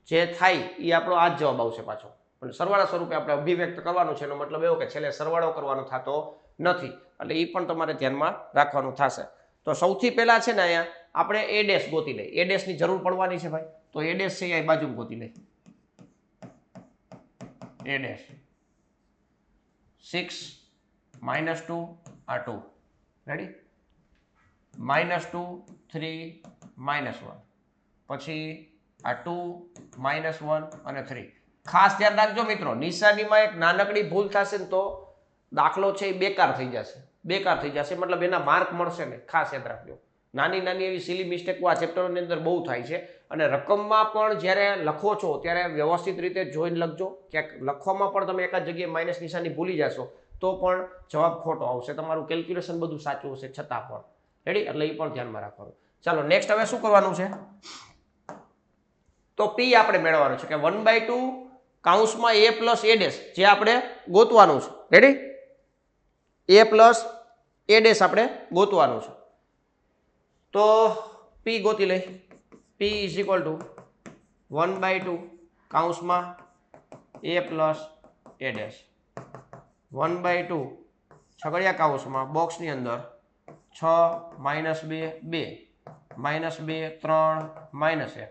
Speaker 1: જે થાય એ આપણો આ જ જવાબ આવશે પાછો, પણ સરવાળા સ્વરૂપે આપણે અભિવ્યક્ત કરવાનું છે. એનો મતલબ એવો કે છેલ્લે સરવાળો કરવાનો થતો નથી, એટલે એ પણ તમારે ધ્યાનમાં રાખવાનું થશે. તો સૌથી પહેલા છે ને અહીંયા આપણે a ડેશ ગોતી લઈએ. a ડેશની જરૂર પડવાની છે ભાઈ, તો a ડેશ છે અહીંયા બાજુ ગોતી લઈએ. a ડેશ 6 -2 આ 2, રેડી? -2 3 -1, પછી આ 2 -1 અને 3. ખાસ ધ્યાન રાખજો મિત્રો, નિશાનીમાં એક નાનકડી ભૂલ થશે ને તો દાખલો છે એ બેકાર થઈ જશે, મતલબ એના માર્ક મળશે ને. ખાસ યાદ રાખજો, નાની નાની એવી સિલી મિસ્ટેકો આ ચેપ્ટરની અંદર બહુ થાય છે. અને રકમમાં પણ જ્યારે લખો છો ત્યારે વ્યવસ્થિત રીતે જોઈને લખજો. ક્યાંક લખવામાં પણ તમે એકાદ જગ્યાએ માઇનસ નિશાની ભૂલી જશો તો પણ જવાબ ખોટો આવશે. તમારું કેલ્ક્યુલેશન બધું સાચું હશે છતાં પણ. રેડી? એટલે એ પણ ધ્યાનમાં રાખવાનું. ચાલો નેક્સ્ટ હવે શું કરવાનું છે? તો p આપણે મેળવવાનું છે કે 1/2 કૌંસમાં a પ્લસ a ડેશ, જે આપણે ગોતવાનું છે. Ready? a plus a dash આપણે ગોતવાનું છે. તો p ગોતી લઈ. p ઇઝ ઇક્વલ ટુ 1/2 કૌંસમાં a પ્લસ a ડેશ 1/2 છગડિયા કૌંસમાં બોક્સની અંદર 6 minus 2 2 minus 2 3 minus 1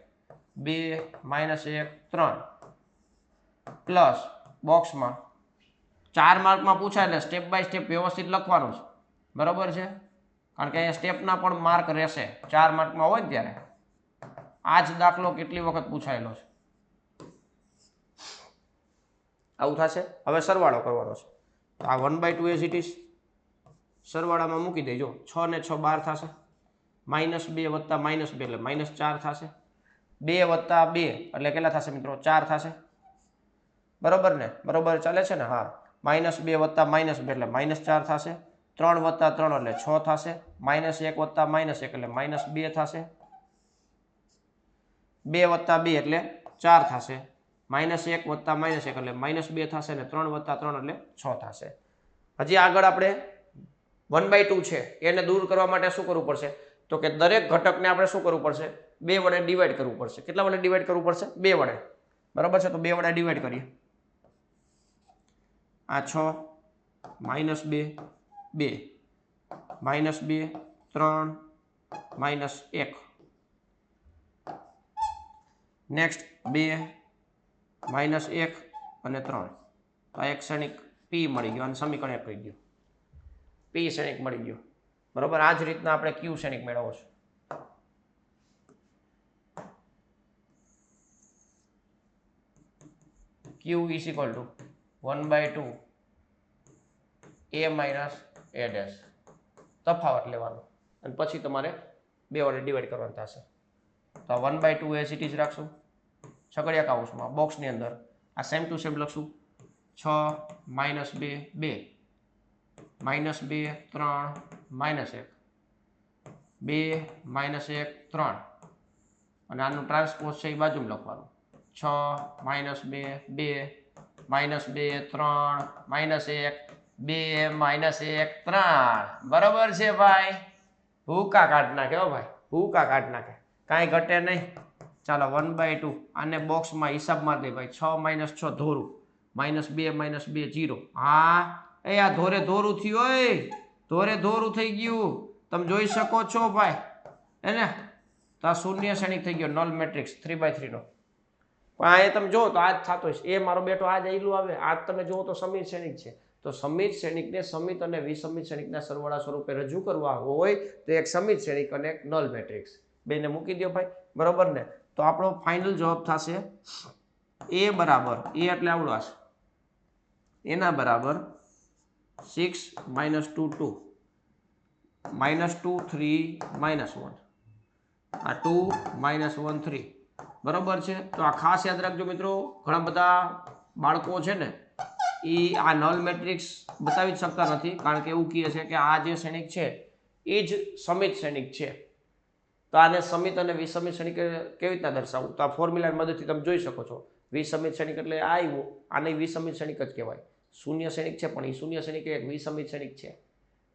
Speaker 1: 2 minus 1 3 plus બોક્સમાં 4 માર્કમાં પૂછાય એટલે સ્ટેપ બાય સ્ટેપ વ્યવસ્થિત લખવાનું છે, બરોબર છે, કારણ કે અહીંયા સ્ટેપના પણ માર્ક રહેશે 4 માર્કમાં હોય ને ત્યારે. આ જ દાખલો કેટલી વખત પૂછાયેલો છે, આવું થશે. હવે સરવાળો કરવાનો છે, તો આ 1/2 એઝ ઇટ ઇઝ સરવાળામાં મૂકી દેજો. 6 ને 6 12 થશે, -2 વત્તા -2 એટલે -4 થશે, 2 વત્તા 2 એટલે કેટલા થશે મિત્રો? 4 થશે, બરોબર ને? બરોબર ચાલે છે ને? હા, -2 વત્તા -2 એટલે -4 થશે, 3 વત્તા 3 એટલે 6 થશે, -1 વત્તા -1 એટલે -2 થશે, 2 વત્તા 2 એટલે 4 થશે, -1 વત્તા -1 એટલે -2 થશે ને 3 વત્તા 3 એટલે 6 થશે. હજી આગળ આપણે 1/2 છે એને દૂર કરવા માટે શું કરવું પડશે? તો કે દરેક ઘટકને આપણે શું કરવું પડશે? 2 વડે ડિવાઈડ કરવું પડશે. કેટલા વડે ડિવાઈડ કરવું પડશે? 2 વડે, બરાબર છે. તો 2 વડે ડિવાઈડ કરીએ. આ 6 -2 2 -2 3 -1 નેક્સ્ટ 2 -1 અને 3. તો આ એક ક્ષણિક પી મળી ગયો અને સમીકરણ એક કહી દો. પી ક્ષણિક મળી ગયો, બરોબર. આ જ રીતના આપણે ક્યુ ક્ષણિક મેળવવો છે. Q is equal to 1/2 a minus a dash. તફાવત લેવાનો અને પછી તમારે 2 વડે ડિવાઈડ કરવાનું થશે. તો 1/2 એઝ ઇટ ઇઝ રાખશું છગડિયા કૌંસમાં, બોક્સની અંદર આ સેમ ટુ સેમ લખશું. 6 -2 2 -2 3 -1 2 -1 3 અને આનું ટ્રાન્સપોઝ છે એ બાજુમાં લખવાનું. 6 -2 2 -2 3 -1 2 -1 3. બરોબર છે ભાઈ? ભૂકા કાઢ નાખે હો ભાઈ, ભૂકા કાઢ નાખે, કાંઈ ઘટે નહીં. ચાલો 1/2 આને બોક્સમાં હિસાબમાં દે ભાઈ. 6 - 6 ધોરું, -2 -2 0. હા એ આ ધોરે ધોરું થયું હોય, ધોરે ધોરું થઈ ગયું, તમે જોઈ શકો છો ભાઈ, એને તો આ શૂન્ય શ્રેણિક થઈ ગયો, નલ મેટ્રિક્સ 3/3 નો. પણ આ તમે જો તો આ જ થતો હશે. એ મારો બેટો આ જ આયલું આવે, આ તમે જુઓ તો સમિત શ્રેણિક છે. તો સમિત શ્રેણિકને સમિત અને વિસમિત શ્રેણિકના સરવાળા સ્વરૂપે રજૂ કરવા હોય તો એક સમિત શ્રેણિક અને એક નલ મેટ્રિક્સ બેને મૂકી દો ભાઈ, બરોબર ને? તો આપણો ફાઇનલ જવાબ થશે એ બરાબર, એ એટલે આવડો હશે, એના બરાબર 6 - 2 2 -2 3 -1 આ 2 -1 3, બરોબર છે. તો આ ખાસ યાદ રાખજો મિત્રો, ઘણા બધા બાળકો છે ને એ આ નલ મેટ્રિક્સ બતાવી જ શકતા નથી, કારણ કે એવું કહે છે કે આ જે શ્રેણિક છે એ જ સમિત શ્રેણિક છે. તો આને સમિત અને વિસમિત શ્રેણિક કેવી રીતના દર્શાવવું? તો આ ફોર્મ્યુલાની મદદથી તમે જોઈ શકો છો. વિસમિત શ્રેણિક એટલે આ આવ્યું, આને વિસમિત શ્રેણિક જ કહેવાય. શૂન્ય શ્રેણિક છે પણ એ શૂન્ય શ્રેણિક એક વિસમિત શ્રેણિક છે.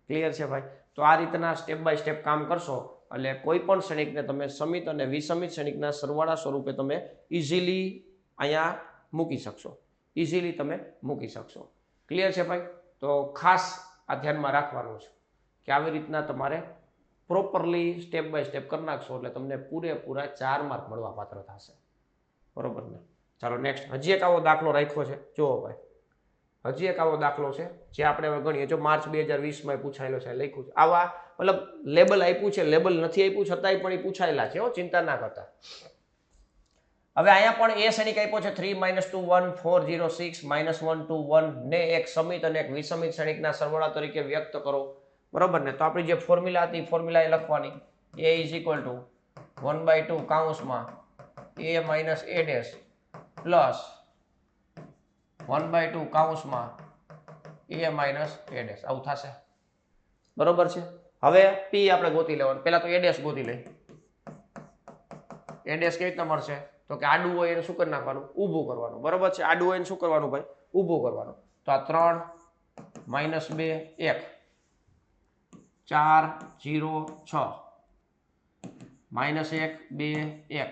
Speaker 1: ક્લિયર છે ભાઈ? તો આ રીતના સ્ટેપ બાય સ્ટેપ કામ કરશો એટલે કોઈ પણ શ્રેણિકને તમે સમિત અને વિસમિત શ્રેણિકના સરવાળા સ્વરૂપે તમે ઇઝીલી અહીંયા મૂકી શકશો, ઇઝીલી તમે મૂકી શકશો. ક્લિયર છે ભાઈ? તો ખાસ આ ધ્યાનમાં રાખવાનું છે કે આવી રીતના તમારે પ્રોપરલી સ્ટેપ બાય સ્ટેપ કરી નાખશો એટલે તમને પૂરેપૂરા 4 માર્ક મળવા પાત્ર થશે, બરોબર ને? ચાલો નેક્સ્ટ હજી એક આવો દાખલો રાખ્યો છે, જુઓ ભાઈ. હજી એક આવો દાખલો છે જે આપણે હવે ગણીએ. જો માર્ચ 2020માં પૂછાયેલો છે, લખ્યું છે. આવા મતલબ લેબલ આપ્યું છે, લેબલ નથી આપ્યું છતાંય પણ એ પૂછાયેલા છે, ચિંતા ના કરતા. હવે અહીંયા પણ એ શ્રેણિક આપ્યો છે 3 - 2 1 4 0 6 -1 2 1 ને એક સમિત અને એક વિસમિત શ્રેણિકના સરવાળા તરીકે વ્યક્ત કરો, બરોબર ને? તો આપણી જે ફોર્મ્યુલા હતી ફોર્મ્યુલા એ લખવાની. a = 1/2 કૌંસમાં a - a ડેશ પ્લસ 1/2 કૌંસમાં a - a ડેશ, આવું થશે, બરોબર છે. હવે p આપણે ગોતી લેવાનું. પહેલા તો a ડેશ ગોતી લઈ. a ડેશ કેવી રીતના મળશે? તો કે આડું હોય એને શું કરી નાખવાનું? ઊભું કરવાનું, બરોબર છે. આડું હોય એને શું કરવાનું ભાઈ? ઊભું કરવાનું. તો આ 3 - 2 1 4 0 6 -1 2 1.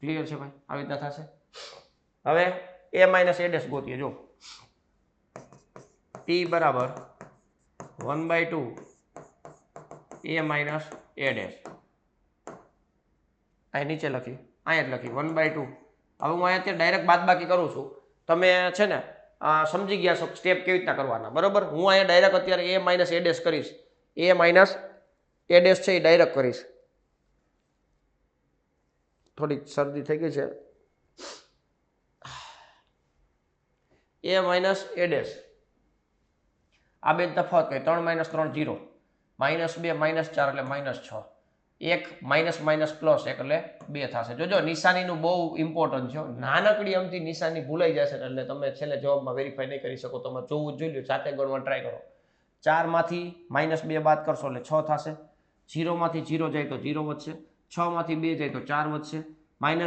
Speaker 1: ક્લિયર છે ભાઈ? આવી રીતના થશે. હવે a - a ડેશ ગોતીએ. જો p બરાબર 1/2 એ માઇનસ એ ડેશ અહીં નીચે લખી અહીંયા જ લખી 1/2. હવે હું અહીંયાથી ડાયરેક્ટ બાદબાકી કરું છું. તમે છે ને સમજી ગયા છો સ્ટેપ કેવી રીતના કરવાના, બરોબર. હું અહીંયા ડાયરેક્ટ અત્યારે એ માઇનસ એ ડેશ કરીશ. એ માઇનસ એ ડેશ છે એ ડાયરેક્ટ કરીશ. થોડી શરદી થઈ ગઈ છે. એ માઇનસ એ ડેશ આ બે તફાવત કઈ 3 - 3 0 -2 -4 એટલે -6 એક માઇનસ માઇનસ પ્લસ એટલે 2 થશે. જોજો નિશાનીનું બહુ ઇમ્પોર્ટન્ટ છે. નાનકડી અમથી નિશાની ભૂલાઈ જશે એટલે તમે છેલ્લે જવાબમાં વેરીફાઈ નહીં કરી શકો. તમે જોવું જોઈ લો, સાથે ગણવા ટ્રાય કરો. 4 માંથી -2 બાદ કરશો એટલે 6 થશે. 0 માંથી 0 જાય તો 0 વધશે. 6 માંથી 2 જાય તો 4 વધશે. -1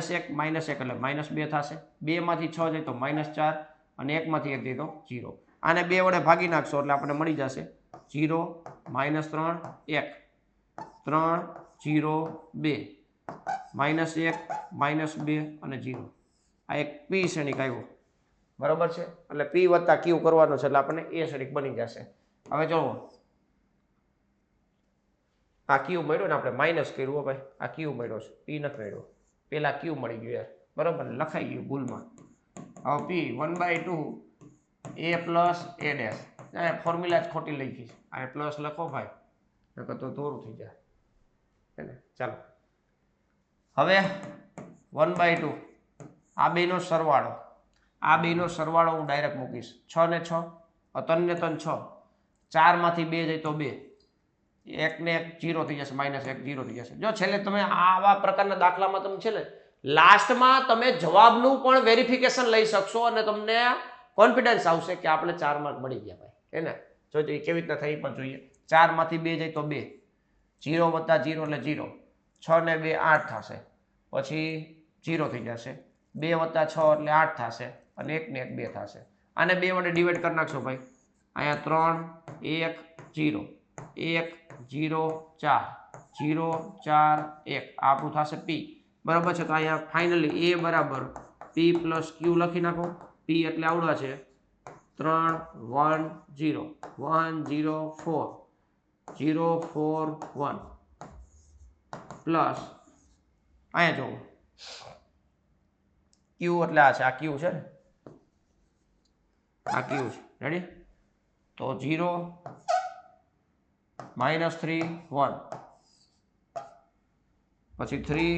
Speaker 1: એટલે -2 થશે. 2 માંથી 6 જાય તો -4 અને 1 માંથી 1 જાય તો 0. આને 2 વડે ભાગી નાખશો એટલે આપણે મળી જશે 0 -3 1 3 0 2 -1 -2 અને 0. આ એક પી શ્રેણિક આવ્યો, બરોબર છે. એટલે પી વત્તા ક્યુ કરવાનો છે એટલે આપણને એ શ્રેણિક બની જશે. હવે જો આ ક્યુ મળ્યો ને, આપણે માઇનસ કર્યું હો ભાઈ, આ ક્યુ મળ્યો છે, પી નથી મળ્યો. પેલા ક્યુ મળી ગયું યાર, બરોબર, લખાઈ ગયું ભૂલમાં. હવે પી 1/2 એ પ્લસ એ ડેશ. ફોર્મ્યુલા જ ખોટી લખી છે, આ પ્લસ લખો ભાઈ, નકર તો દોરું થઈ જાય. ચાલો હવે 1/2 આ બેનો સરવાળો, આ બેનો સરવાળો હું ડાયરેક્ટ મૂકીશ. 6 ને 6 3 ને 3 6, 4 માંથી 2 જાય તો 2, 1 ને 1 0 થઈ જશે, -1 0 થઈ જશે. જો છેલ્લે તમે આવા પ્રકારના દાખલામાં તમે છેલ્લે લાસ્ટમાં તમે જવાબનું પણ વેરિફિકેશન લઈ શકશો અને તમને કોન્ફિડન્સ આવશે કે આપણે 4 માર્ક મળી ગયા ભાઈ, હે ને. જો એ કેવી રીતના થઈ પણ જોઈએ. 4 માંથી 2 જાય તો 2, 0 વત્તા 0 એટલે 0, 6 ને 2 8 થશે, પછી 0 થઈ જશે. 2 વત્તા 6 એટલે 8 થશે અને 1 ને 1 2 થશે. આને 2 વડે ડિવાઈડ કરી નાખશો ભાઈ. અહીંયા 3 1 0 1 0 4 0 4 1 આપણું થશે પી, બરાબર છે. તો અહીંયા ફાઇનલી એ બરાબર પી પ્લસ ક્યુ લખી નાખો. પી એટલે આવડા છે 3 1 0 1 0 4 0 4 1 પ્લસ અહીંયા જુઓ ક્યુ એટલે આ છે, આ ક્યુ છે ને, આ ક્યુ છે. રેડી? તો 0 -3 1 પછી 3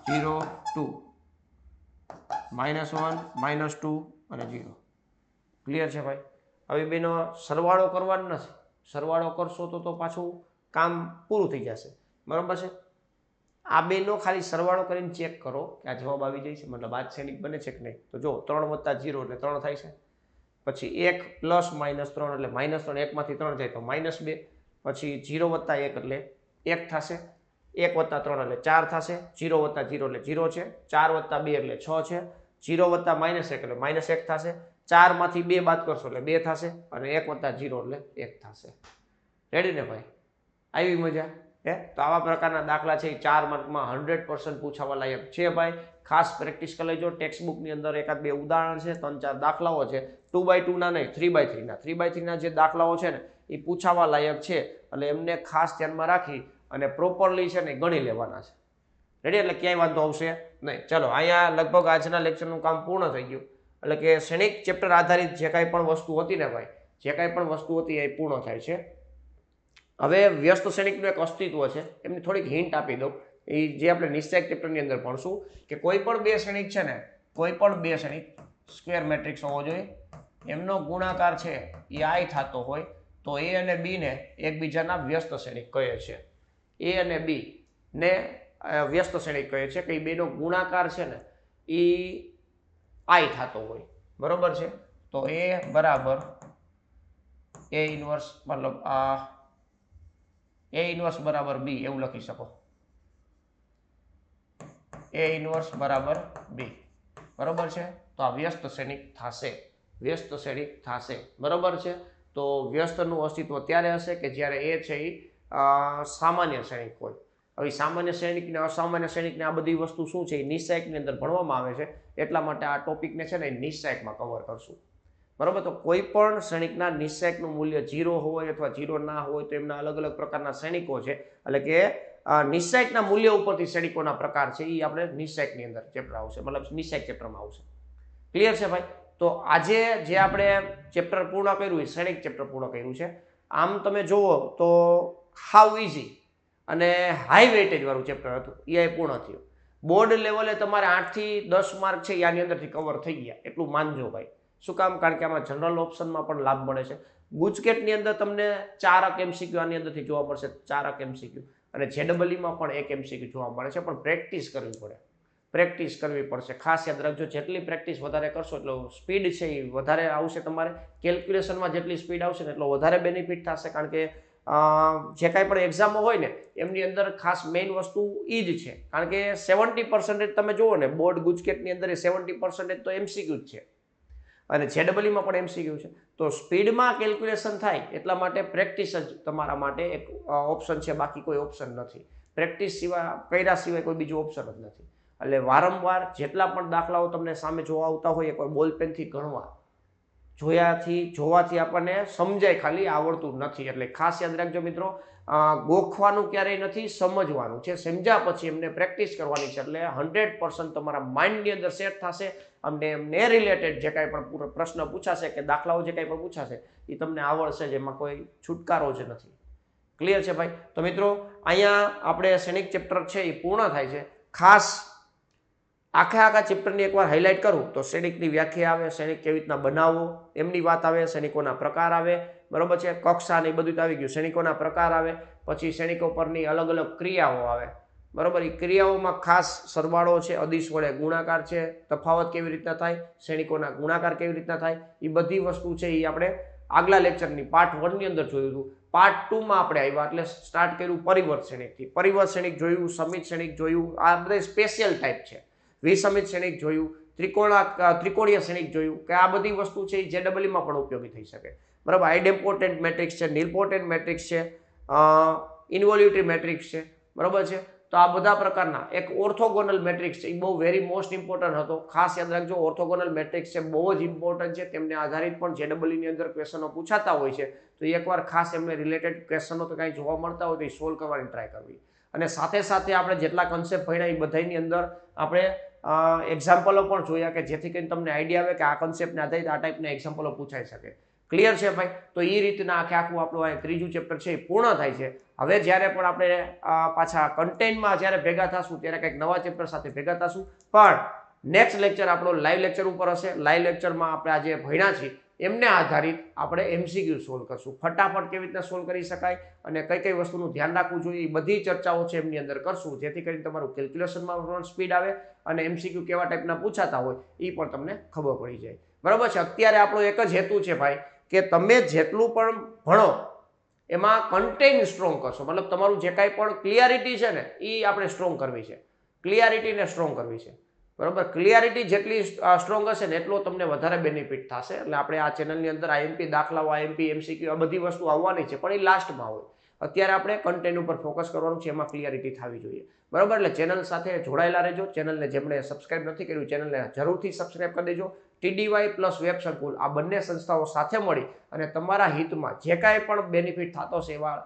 Speaker 1: 0 2 -1 -2 અને 0. ક્લિયર છે ભાઈ? હવે બેનો સરવાળો કરવાનો નથી. સરવાળો કરશો તો પાછું કામ પૂરું થઈ જશે, બરાબર છે. આ બેનો ખાલી સરવાળો કરીને ચેક કરો કે આ જવાબ આવી જાય છે, મતલબ આ શ્રેણિક બને છે કે નહીં. તો જો 3 વત્તા 0 એટલે 3 થાય છે. પછી 1 પ્લસ -3 એટલે -3, 1 માંથી 3 જાય તો -2. પછી 0 વત્તા 1 એટલે 1 થશે. 1 વત્તા 3 એટલે 4 થશે. 0 વત્તા 0 એટલે 0 છે. 4 વત્તા 2 એટલે 6 છે. 0 વત્તા -1 એટલે -1 થશે. 4 માંથી 2 બાદ કરશો એટલે 2 થશે અને 1 વત્તા 0 એટલે 1 થશે. રેડી ને ભાઈ? આવી મજા? હે? તો આવા પ્રકારના દાખલા છે એ 4 માર્કમાં 100% પૂછાવા લાયક છે ભાઈ. ખાસ પ્રેક્ટિસ કરી લેજો. ટેક્સ્ટબુકની અંદર એકાદ બે ઉદાહરણ છે, 3-4 દાખલાઓ છે. 2x2 ના નહીં, 3x3 ના. 3x3 ના જે દાખલાઓ છે ને એ પૂછાવા લાયક છે એટલે એમને ખાસ ધ્યાનમાં રાખી અને પ્રોપરલી છે ને ગણી લેવાના છે. રેડી? એટલે ક્યાંય વાંધો આવશે નહીં. ચલો, અહીંયા લગભગ આજના લેક્ચરનું કામ પૂર્ણ થઈ ગયું. એટલે કે શ્રેણિક ચેપ્ટર આધારિત જે કાંઈ પણ વસ્તુ હતી ને ભાઈ, જે કાંઈ પણ વસ્તુ હતી એ પૂર્ણ થાય છે. હવે વ્યસ્ત શ્રેણિકનું એક અસ્તિત્વ છે, એમની થોડીક હિન્ટ આપી દઉં. એ જે આપણે નિશ્ચયક ચેપ્ટરની અંદર ભણશું કે કોઈ પણ બે શ્રેણિક છે ને, કોઈ પણ બે શ્રેણિક સ્ક્વેર મેટ્રિક્સ હોવો જોઈએ. એમનો ગુણાકાર છે એ આઈ થતો હોય તો એ અને બી ને એકબીજાના વ્યસ્ત શ્રેણિક કહે છે. એ અને બી ને વ્યસ્ત શ્રેણિક કહે છે કે એ બેનો ગુણાકાર છે ને એ આઈ થતો હોય, બરોબર છે. તો એ બરાબર એ ઇનવર્સ, મતલબ એ ઇનવર્સ બરાબર બી એવું લખી શકો. એ ઇનવર્સ બરાબર બી, બરોબર છે. તો આ વ્યસ્ત શ્રેણિક થશે, વ્યસ્ત શ્રેણિક થશે, બરોબર છે. તો વ્યસ્તનું અસ્તિત્વ ત્યારે હશે કે જ્યારે એ છે એ સામાન્ય શ્રેણિક હોય. હવે સામાન્ય શ્રેણિક ને અસામાન્ય શ્રેણિક ને આ બધી વસ્તુ શું છે એ નિશ્ચયકની અંદર ભણવામાં આવે છે. એટલા માટે આ ટોપિકને છે ને નિશ્ચયકમાં કવર કરશું, બરાબર. તો કોઈ પણ સૈનિકના નિશ્ચયકનું મૂલ્ય 0 હોય અથવા 0 ના હોય તો એમના અલગ અલગ પ્રકારના સૈનિકો છે, એટલે કે નિશ્ચયકના મૂલ્ય ઉપરથી સૈનિકોના પ્રકાર છે એ આપણે નિશ્ચયકની અંદર ચેપ્ટર આવશે, મતલબ નિશ્ચયક ચેપ્ટરમાં આવશે. ક્લિયર છે ભાઈ? તો આજે જે આપણે ચેપ્ટર પૂર્ણ કર્યું એ સૈનિક ચેપ્ટર પૂર્ણ કર્યું છે. આમ તમે જુઓ તો હાઉ ઇઝી અને હાઈ વેટેજ વાળું ચેપ્ટર હતું એ પૂર્ણ થયું. બોર્ડ લેવલે તમારે 8 થી 10 માર્ક છે આની અંદરથી કવર થઈ ગયા એટલું માનજો ભાઈ. શું કામ? કારણ કે આમાં જનરલ ઓપ્શનમાં પણ લાભ મળે છે. ગુજકેટની અંદર તમને 4 અંક MCQ આની અંદરથી જોવા મળશે, 4 અંક MCQ, અને JEE-માં પણ 1 MCQ જોવા મળે છે. પણ પ્રેક્ટિસ કરવી પડે, પ્રેક્ટિસ કરવી પડશે. ખાસ યાદ રાખજો, જેટલી પ્રેક્ટિસ વધારે કરશો એટલો સ્પીડ છે એ વધારે આવશે. તમારે કેલ્ક્યુલેશનમાં જેટલી સ્પીડ આવશે ને એટલો વધારે બેનિફિટ થશે. કારણ કે જે કાંઈ પણ એક્ઝામો હોય ને એમની અંદર ખાસ મેઇન વસ્તુ એ જ છે. કારણ કે 70% તમે જુઓ ને બોર્ડ ગુજકેટની અંદર 70% તો MCQ જ છે અને JEE-માં પણ MCQ છે. તો સ્પીડમાં કેલ્ક્યુલેશન થાય એટલા માટે પ્રેક્ટિસ જ તમારા માટે એક ઓપ્શન છે, બાકી કોઈ ઓપ્શન નથી. પ્રેક્ટિસ સિવાય કર્યા સિવાય કોઈ બીજું ઓપ્શન જ નથી. એટલે વારંવાર જેટલા પણ દાખલાઓ તમને સામે જોવા આવતા હોય એ કોઈ બોલપેનથી ગણવા, જોવાથી આપણને સમજાય, ખાલી આવડતું નથી. એટલે ખાસ યાદ રાખજો મિત્રો, ગોખવાનું ક્યારેય નથી, સમજવાનું છે. સમજ્યા પછી એમને પ્રેક્ટિસ કરવાની છે. એટલે 100% તમારા માઇન્ડની અંદર સેટ થશે અને એમને રિલેટેડ જે કાંઈ પણ પ્રશ્ન પૂછાશે કે દાખલાઓ જે કાંઈ પણ પૂછાશે એ તમને આવડશે જ, એમાં કોઈ છુટકારો જ નથી. ક્લિયર છે ભાઈ? તો મિત્રો અહીંયા આપણે સૈનિક ચેપ્ટર છે એ પૂર્ણ થાય છે. ખાસ આખા ચેપ્ટરની એકવાર હાઇલાઇટ કરું તો સૈનિકની વ્યાખ્યા આવે, સૈનિક કેવી રીતના બનાવવો એમની વાત આવે, સૈનિકોના પ્રકાર આવે, બરોબર છે, કક્ષા ને બધું તો આવી ગયું. સૈનિકોના પ્રકાર આવે, પછી સૈનિકો પરની અલગ અલગ ક્રિયાઓ આવે, બરોબર. એ ક્રિયાઓમાં ખાસ સરવાળો છે, અદિશ વડે ગુણાકાર છે, તફાવત કેવી રીતના થાય, સૈનિકોના ગુણાકાર કેવી રીતના થાય, એ બધી વસ્તુ છે એ આપણે આગલા લેક્ચરની પાર્ટ 1 ની અંદર જોયું હતું. પાર્ટ 2 માં આપણે આવ્યા એટલે સ્ટાર્ટ કર્યું પરિવર્ત સૈનિકથી. પરિવર્ત સૈનિક જોયું, સમિત સૈનિક જોયું, આ બધા સ્પેશિયલ ટાઈપ છે. વિસમિત સૈનિક જોયું, ત્રિકોણીય સૈનિક જોયું કે આ બધી વસ્તુ છે એ JEE-માં પણ ઉપયોગી થઈ શકે, બરાબર. આઇડેમ્પોર્ટન્ટ મેટ્રિક્સ છે, નિલપોર્ટન્ટ મેટ્રિક્સ છે, ઇન્વોલ્યુટરી મેટ્રિક્સ છે, બરાબર છે. તો આ બધા પ્રકારના એક ઓર્થોગોનલ મેટ્રિક્સ છે, એ બહુ વેરી મોસ્ટ ઇમ્પોર્ટન્ટ હતો. ખાસ યાદ રાખજો, ઓર્થોગોનલ મેટ્રિક્સ છે બહુ જ ઇમ્પોર્ટન્ટ છે. તેમને આધારિત પણ JEE-ની અંદર ક્વેશ્ચનો પૂછાતા હોય છે. તો એકવાર ખાસ એમને રિલેટેડ ક્વેશ્ચનો તો કાંઈ જોવા મળતા હોય તો એ સોલ્વ કરવાની ટ્રાય કરવી. અને સાથે સાથે આપણે જેટલા કન્સેપ્ટ ભણ્યા એ બધાની અંદર આપણે એક્ઝામ્પલો પણ જોયા કે જેથી કરીને તમને આઈડિયા આવે કે આ કન્સેપ્ટને આધારિત આ ટાઈપના એક્ઝામ્પલો પૂછાઈ શકે. ક્લિયર છે ભાઈ? તો એ રીતના આખું આપણું આ ત્રીજું ચેપ્ટર છે એ પૂર્ણ થાય છે. હવે જ્યારે પણ આપણે પાછા કન્ટેન્ટમાં જ્યારે ભેગા થશું ત્યારે કંઈક નવા ચેપ્ટર સાથે ભેગા થશું. પણ નેક્સ્ટ લેક્ચર આપણો લાઈવ લેક્ચર ઉપર હશે. લાઈવ લેક્ચરમાં આપણે આજે ભણ્યા છીએ એમને આધારિત આપણે MCQ સોલ્વ કરશું. ફટાફટ કેવી રીતના સોલ્વ કરી શકાય અને કઈ કઈ વસ્તુનું ધ્યાન રાખવું જોઈએ એ બધી ચર્ચાઓ છે એમની અંદર કરશું, જેથી કરીને તમારું કેલ્ક્યુલેશનમાં પણ સ્પીડ આવે અને MCQ કેવા ટાઈપના પૂછાતા હોય એ પણ તમને ખબર પડી જાય, બરાબર છે. અત્યારે આપણો એક જ હેતુ છે ભાઈ કે તમે જેટલું પણ ભણો એમાં કન્ટેન્ટ સ્ટ્રોંગ કરશો, મતલબ તમારું જે કાંઈ પણ ક્લિયરિટી છે ને એ આપણે સ્ટ્રોંગ કરવી છે, ક્લિયરિટીને સ્ટ્રોંગ કરવી છે, બરાબર. ક્લિયરિટી જેટલી સ્ટ્રોંગ હશે ને એટલો તમને વધારે બેનિફિટ થશે. એટલે આપણે આ ચેનલની અંદર IMP દાખલાઓ, IMP MCQ આ બધી વસ્તુ આવવાની છે પણ એ લાસ્ટમાં હોય. અત્યારે આપણે કન્ટેન્ટ ઉપર ફોકસ કરવાનું છે, એમાં ક્લિયરિટી થવી જોઈએ, બરાબર. એટલે ચેનલ સાથે જોડાયેલા રહેજો. ચેનલને જેમણે સબસ્ક્રાઇબ નથી કર્યું ચેનલને જરૂરથી સબસ્ક્રાઇબ કરી દેજો. TDY પ્લસ વેબ સંકુલ આ બંને સંસ્થાઓ સાથે મળી અને તમારા હિતમાં જે કાંઈ પણ બેનિફિટ થતો છે એવા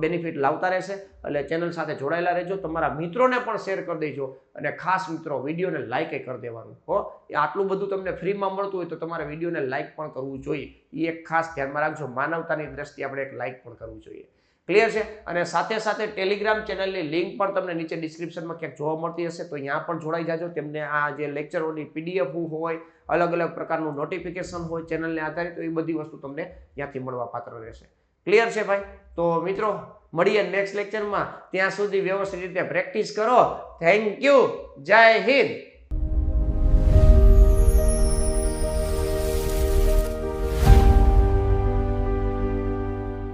Speaker 1: બેનિફિટ લાવતા રહેશે. એટલે ચેનલ સાથે જોડાયેલા રહેજો. તમારા મિત્રોને પણ શેર કરી દેજો અને ખાસ મિત્રો વિડીયોને લાઇક કરી દેવાનું હો. આટલું બધું તમને ફ્રીમાં મળતું હોય તો તમારે વિડીયોને લાઇક પણ કરવું જોઈએ. એ એક ખાસ ધ્યાનમાં રાખજો. માનવતાની દ્રષ્ટિએ આપણે એક લાઇક પણ કરવું જોઈએ. ક્લિયર છે? અને સાથે સાથે ટેલિગ્રામ ચેનલની લિંક પણ તમને નીચે ડિસ્ક્રિપ્શનમાં ક્યાંક જોવા મળતી હશે, તો અહીંયા પણ જોડાઈ જાજો. તેમને આ જે લેક્ચરોની PDF હોય, અલગ અલગ પ્રકારનું નોટિફિકેશન હોય ચેનલને આધારિત, તો એ બધી વસ્તુ તમને ત્યાંથી મળવા પાત્ર રહેશે. ક્લિયર છે ભાઈ? તો મિત્રો મળીએ નેક્સ્ટ લેક્ચરમાં. ત્યાં સુધી વ્યવસ્થિત રીતે પ્રેક્ટિસ કરો. Thank you. જય હિન્દ.